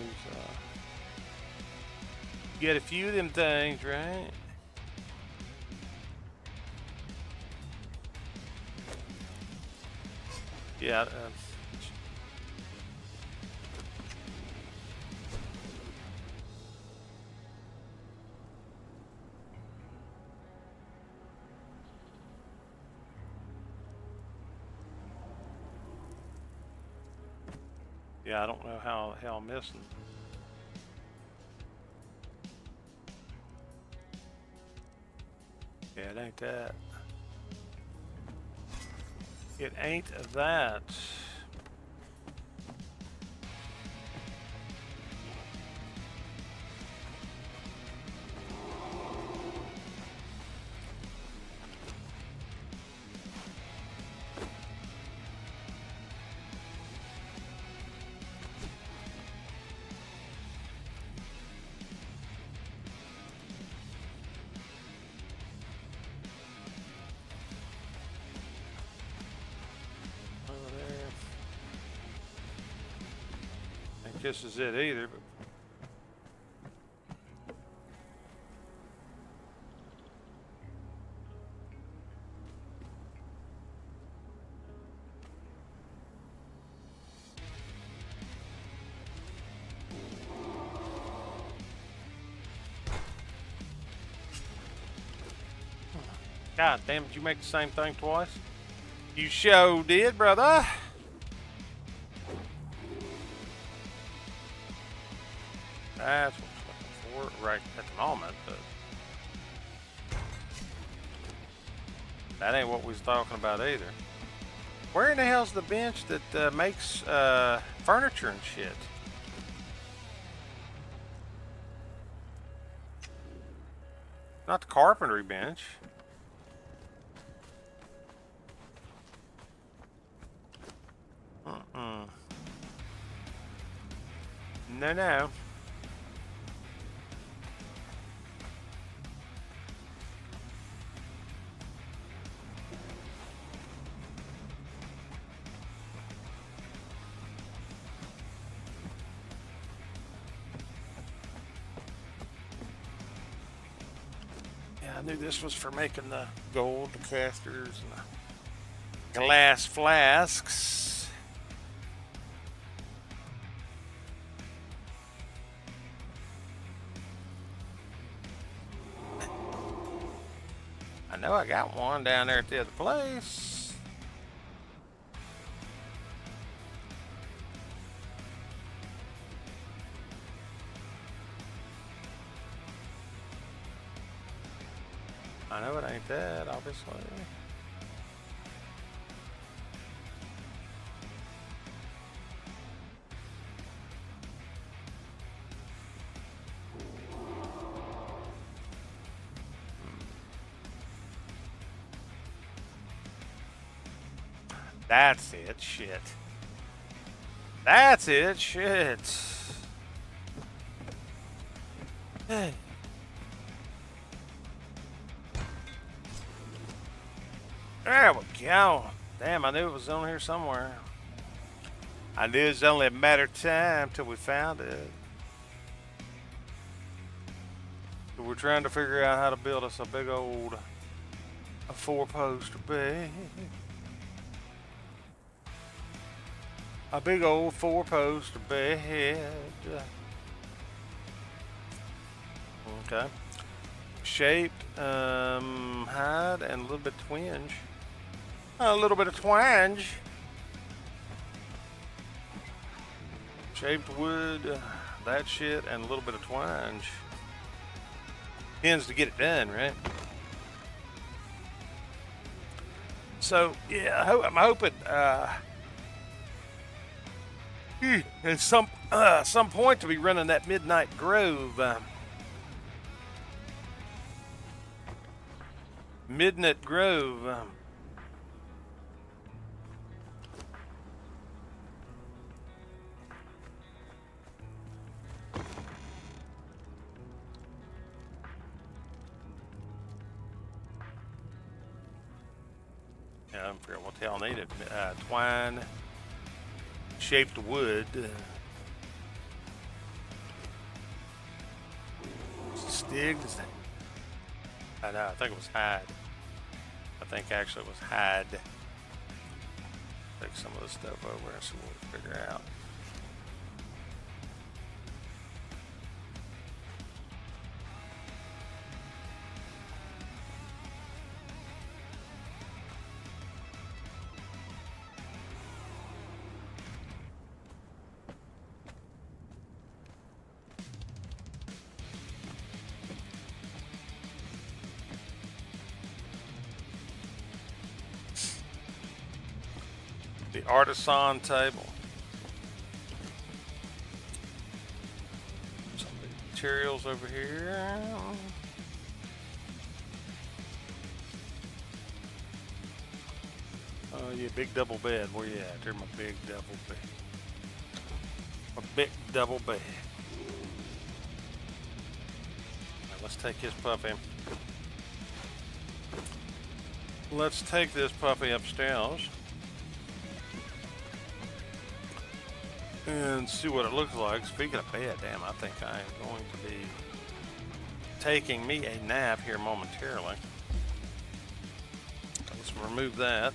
Get a few of them things, right? Yeah. Yeah, I don't know how the hell I'm missing. Yeah, it ain't that. It ain't that. This is it either, but God damn it, you make the same thing twice? You sure did, brother. That's what I'm looking for right at the moment, but that ain't what we was talking about either. Where in the hell's the bench that makes furniture and shit? Not the carpentry bench. No, no. Yeah, I knew this was for making the gold, the casters, and the glass flasks. I know I got one down there at the other place. I know it ain't that, obviously. That's it, shit. That's it, shit. Hey. There we go. Damn, I knew it was on here somewhere. I knew it was only a matter of time till we found it. So we're trying to figure out how to build us a big old four-post bed. A big old four-post bed. Okay. Shaped, hide, and a little bit of twinge. A little bit of twinge. Shaped wood, that shit, and a little bit of twinge. Tends to get it done, right? So, yeah, I'm hoping, at some point to be running that Midnight Grove. Midnight Grove. Yeah, I'm forgetting what the hell I needed. Twine, shaped wood. Digs. I know, I think it was hide. I think actually it was hide. Take some of this stuff over and see what we figure out. The artisan table. Some of the materials over here. Oh yeah, big double bed. Where you at? There's my big double bed. A big double bed. Now let's take his puppy. Let's take this puppy upstairs. And see what it looks like. Speaking of bed, damn, I think I am going to be taking me a nap here momentarily. Let's remove that.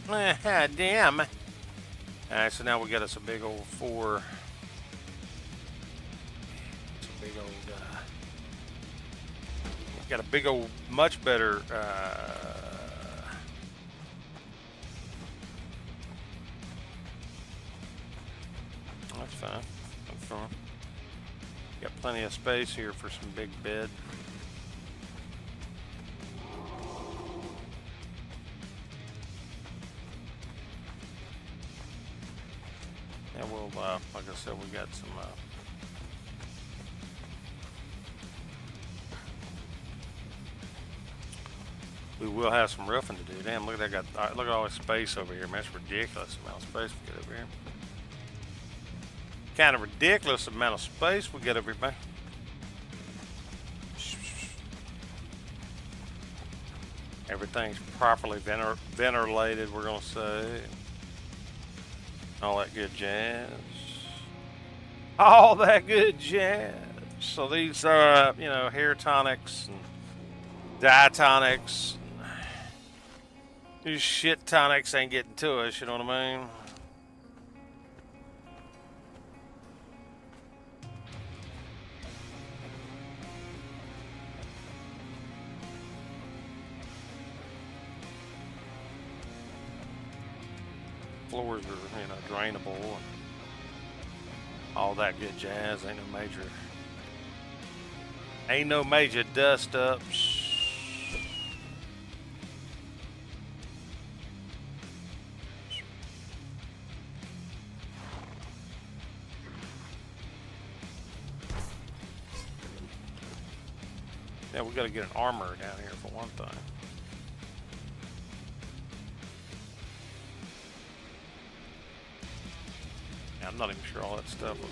Damn. Alright, so now we got us a big old four. It's a big old, got a big old, much better, that's fine. That's fine. Got plenty of space here for some big bed. Yeah, we'll, like I said, we got some, we will have some roofing to do. Damn, look at that. Look at all this space over here, man. That's ridiculous amount of space we get over here. Kind of ridiculous amount of space we get over here, man. Everything's properly ventilated, we're gonna say. All that good jazz. All that good jazz. So these, you know, hair tonics and diatonics. These shit tonics ain't getting to us, you know what I mean? Floors are, you know, drainable and all that good jazz. Ain't no major dust ups. Yeah, we gotta get an armor down here for one thing. I'm not even sure all that stuff was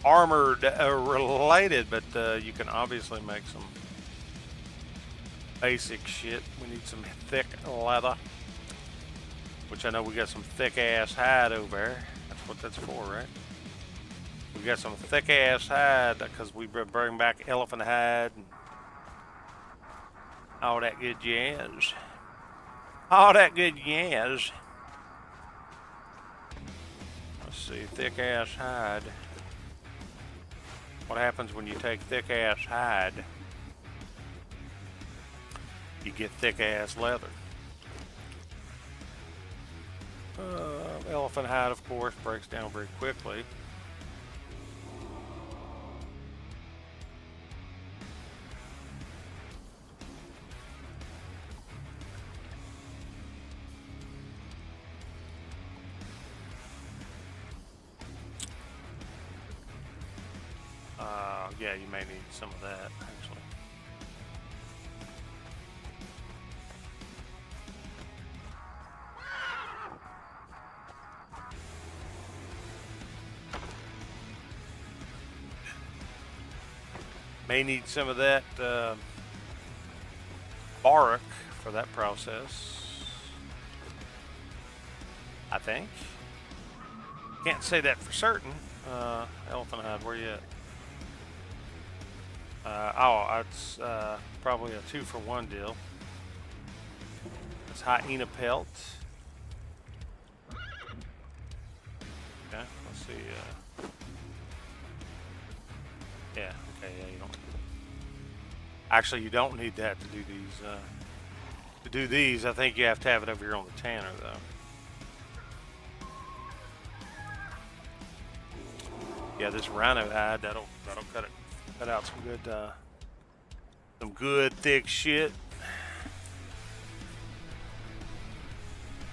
armored related, but you can obviously make some basic shit. We need some thick leather, which I know we got some thick ass hide over there. That's what that's for, right? We got some thick ass hide because we bring back elephant hide and all that good jazz. All that good jazz. Let's see, thick ass hide. What happens when you take thick ass hide? You get thick ass leather. Elephant hide, of course, breaks down very quickly. Yeah, you may need some of that, actually. May need some of that bark for that process, I think. Can't say that for certain. Elephant hide, where you at? It's probably a 2-for-1 deal. It's hyena pelt. Okay, let's see. Yeah, okay, yeah, you don't. Actually, you don't need that to do these. To do these, I think you have to have it over here on the tanner, though. Yeah, this rhino hide that'll cut out some good thick shit.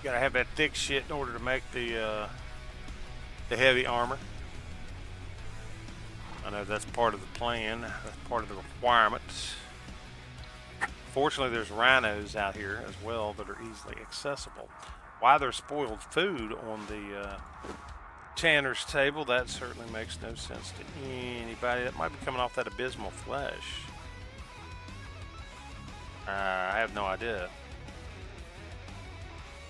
You gotta have that thick shit in order to make the heavy armor. I know that's part of the plan. That's part of the requirements. Fortunately, there's rhinos out here as well that are easily accessible. Why there's spoiled food on the tanner's table, that certainly makes no sense to anybody. That might be coming off that abysmal flesh. I have no idea.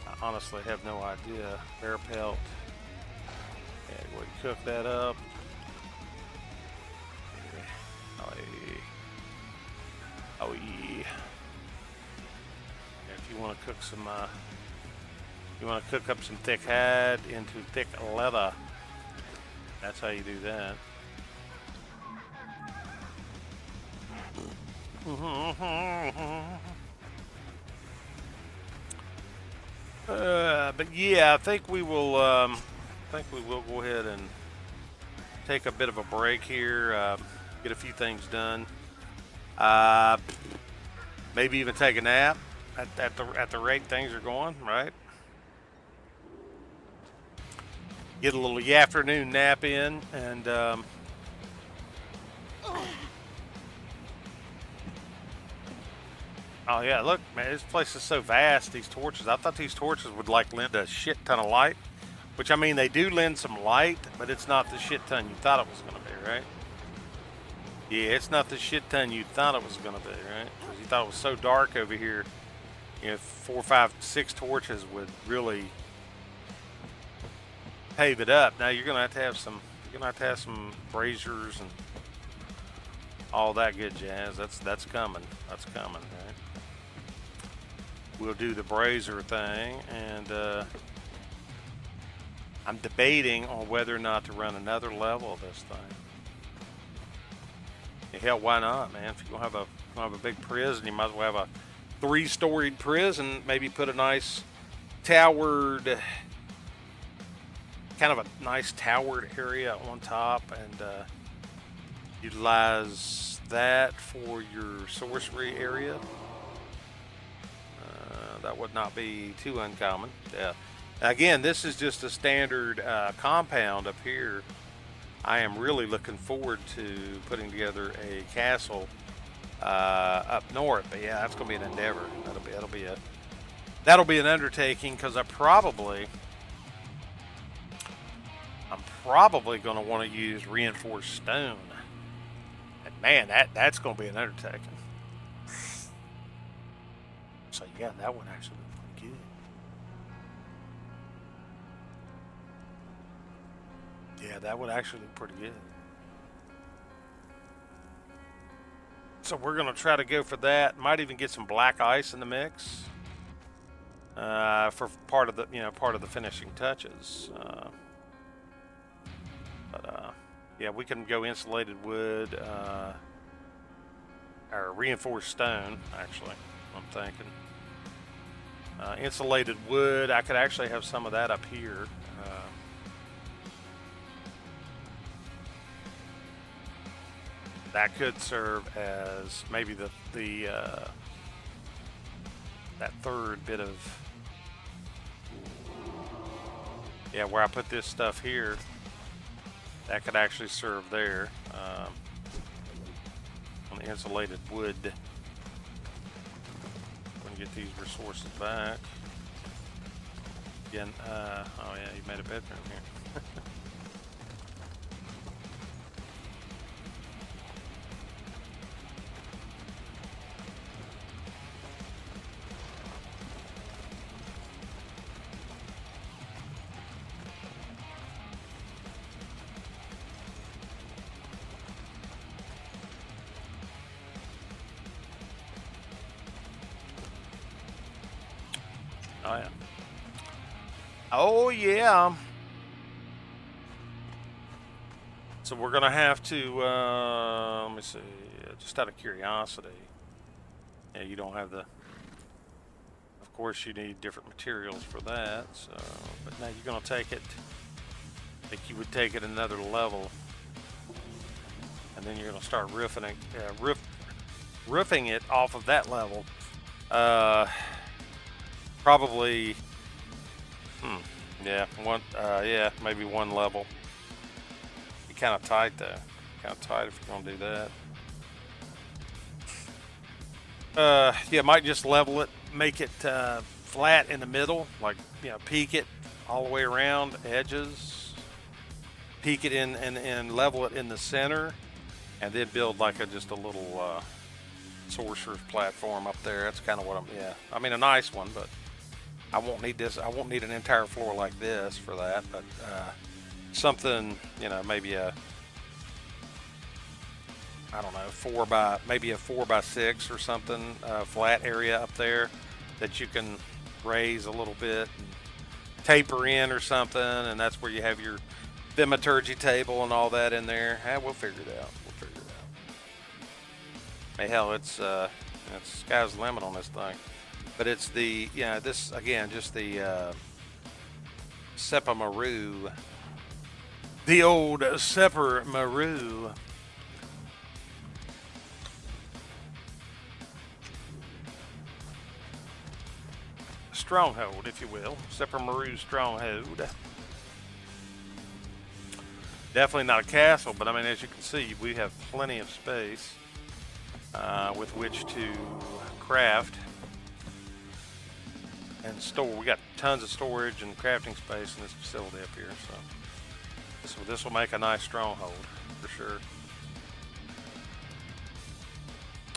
I honestly have no idea. Bear pelt. Yeah, go ahead and cook that up. Oh yeah. If you want to cook some, you want to cook up some thick hide into thick leather. That's how you do that. But yeah, I think we will go ahead and take a bit of a break here. Get a few things done. Maybe even take a nap at the rate things are going, right? Get a little afternoon nap in, and oh yeah, look, man, this place is so vast. These torches, I thought these torches would like lend a shit ton of light, which I mean they do lend some light, but it's not the shit ton you thought it was going to be, right? Yeah, it's not the shit ton you thought it was going to be, right? Because you thought it was so dark over here. You know, 4, 5, 6 torches would really pave it up. Now you're gonna have to have some braziers and all that good jazz. That's coming. That's coming, right? We'll do the brazier thing, and I'm debating on whether or not to run another level of this thing. Hell, why not, man? If you're gonna have a big prison, you might as well have a 3-storied prison. Maybe put a nice towered, kind of a nice towered area on top, and utilize that for your sorcery area. That would not be too uncommon. Yeah. Again, this is just a standard compound up here. I am really looking forward to putting together a castle up north. But yeah, that's going to be an endeavor. That'll be an undertaking, because I'm probably going to want to use reinforced stone. And man, that's going to be an undertaking. So yeah, that one actually looked pretty good. Yeah, that would actually look pretty good. So we're going to try to go for that. Might even get some black ice in the mix for part of the finishing touches. Yeah, we can go insulated wood or reinforced stone. Actually, I'm thinking insulated wood. I could actually have some of that up here. That could serve as maybe the that third bit of, yeah, where I put this stuff here. That could actually serve there on the insulated wood. I'm going to get these resources back. Again, oh yeah, you made a bedroom here. Oh yeah. Oh yeah. So we're gonna have to. Let me see. Just out of curiosity. Yeah, you don't have the. Of course, you need different materials for that. So, but now you're gonna take it. Like you would take it another level, and then you're gonna start roofing it. Roofing it off of that level. Probably. Yeah. Yeah. Maybe one level. Be kind of tight though. Kind of tight if you're gonna do that. Yeah. Might just level it, make it flat in the middle, like peak it all the way around edges. Peak it in and level it in the center, and then build like just a little sorcerer's platform up there. That's kind of what I'm. Yeah. I mean a nice one, but. I won't need this. I won't need an entire floor like this for that, but something, maybe I don't know, maybe a 4x6 or something, flat area up there that you can raise a little bit and taper in or something, and that's where you have your thaumaturgy table and all that in there. We'll figure it out. Hey, hell, it's sky's the limit on this thing. But it's the, this, again, just the Sepamaru. The old Sepamaru. Stronghold, if you will. Sepamaru stronghold. Definitely not a castle, but I mean, as you can see, we have plenty of space with which to craft. And store. We got tons of storage and crafting space in this facility up here, so this will make a nice stronghold for sure.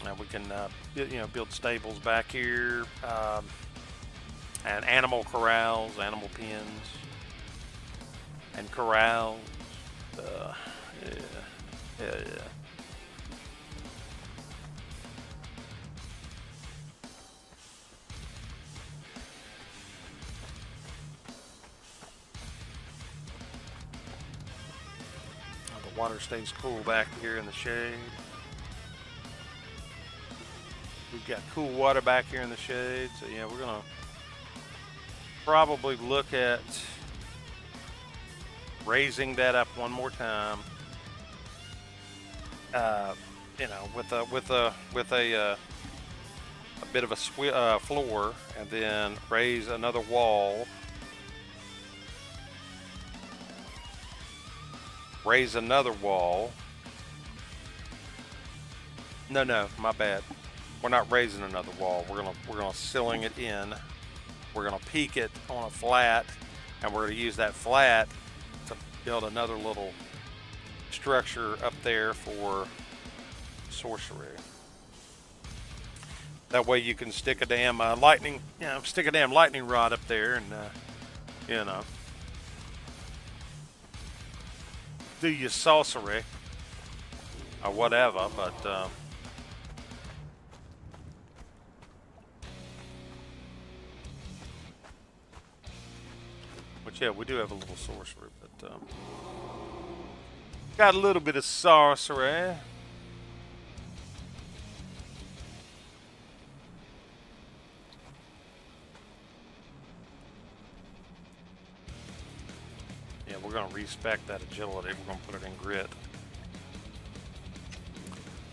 And we can build stables back here, and animal corrals, animal pens, and corrals. Yeah. Water stays cool back here in the shade. We've got cool water back here in the shade, so yeah, we're gonna probably look at raising that up one more time. With a bit of a floor, and then raise another wall. Raise another wall. No, my bad. We're not raising another wall. We're gonna ceiling it in. We're gonna peak it on a flat, and we're gonna use that flat to build another little structure up there for sorcery. That way you can stick a damn lightning rod up there, and do your sorcery or whatever, but yeah, we do have a little sorcery, but got a little bit of sorcery. Yeah, we're going to respec that agility. We're going to put it in grit.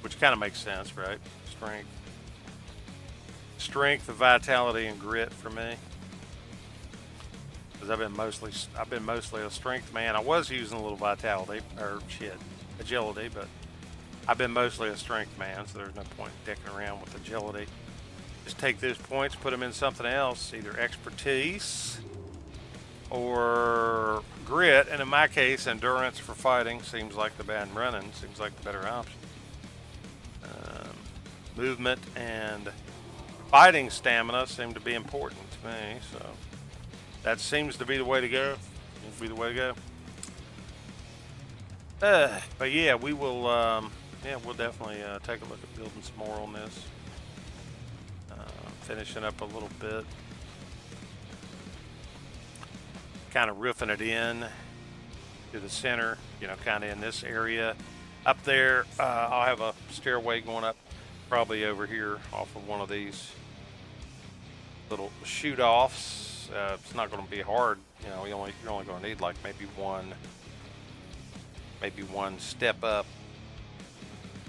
Which kind of makes sense, right? Strength, vitality, and grit for me. Because I've been mostly a strength man. I was using a little agility, but I've been mostly a strength man, so there's no point in dicking around with agility. Just take those points, put them in something else, either expertise or grit, and in my case, endurance for fighting seems like the better option. Movement and fighting stamina seem to be important to me, so that seems to be the way to go. But yeah, we will. We'll definitely take a look at building some more on this. Finishing up a little bit. kind of roofing it in to the center, you know, kind of in this area. Up there, I'll have a stairway going up probably over here off of one of these little shoot offs. It's not going to be hard, you know. You're only going to need like maybe one step up.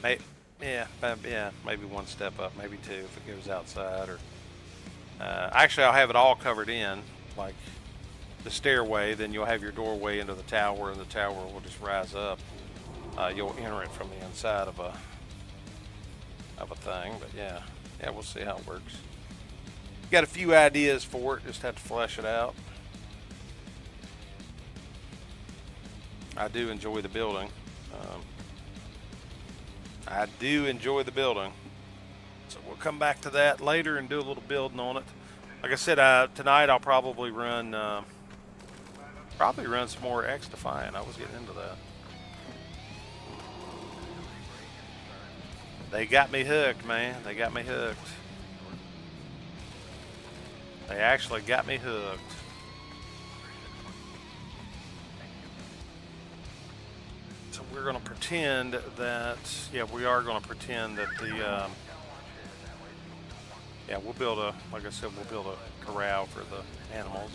Maybe one step up, maybe two if it goes outside. Or actually, I'll have it all covered in, like the stairway. Then you'll have your doorway into the tower, and the tower will just rise up. You'll enter it from the inside of a thing, but yeah, we'll see how it works. Got a few ideas for it, just have to flesh it out. I do enjoy the building. So we'll come back to that later and do a little building on it. Like I said, tonight I'll probably run some more X Defiant. I was getting into that. They got me hooked, man. They got me hooked. They actually got me hooked. So we're going to pretend that, we are going to pretend that the, we'll build like I said, we'll build a corral for the animals.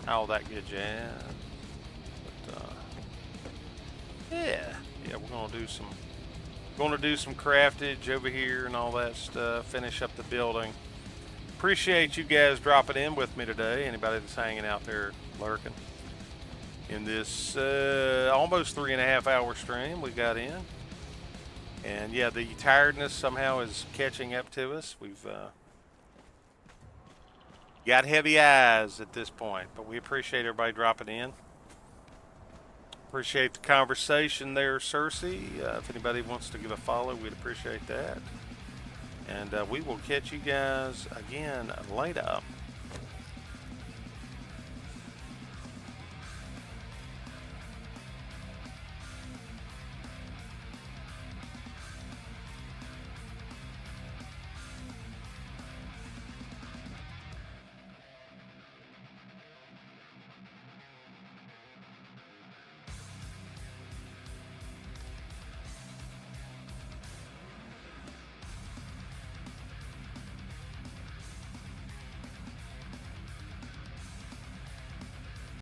All that good jazz. But, we're going to do some craftage over here and all that stuff, finish up the building. Appreciate you guys dropping in with me today. Anybody that's hanging out there lurking in this almost 3.5 hour stream we got in. And the tiredness somehow is catching up to us. We've got heavy eyes at this point, but we appreciate everybody dropping in. Appreciate the conversation there, Cersei. If anybody wants to give a follow, we'd appreciate that. And we will catch you guys again later.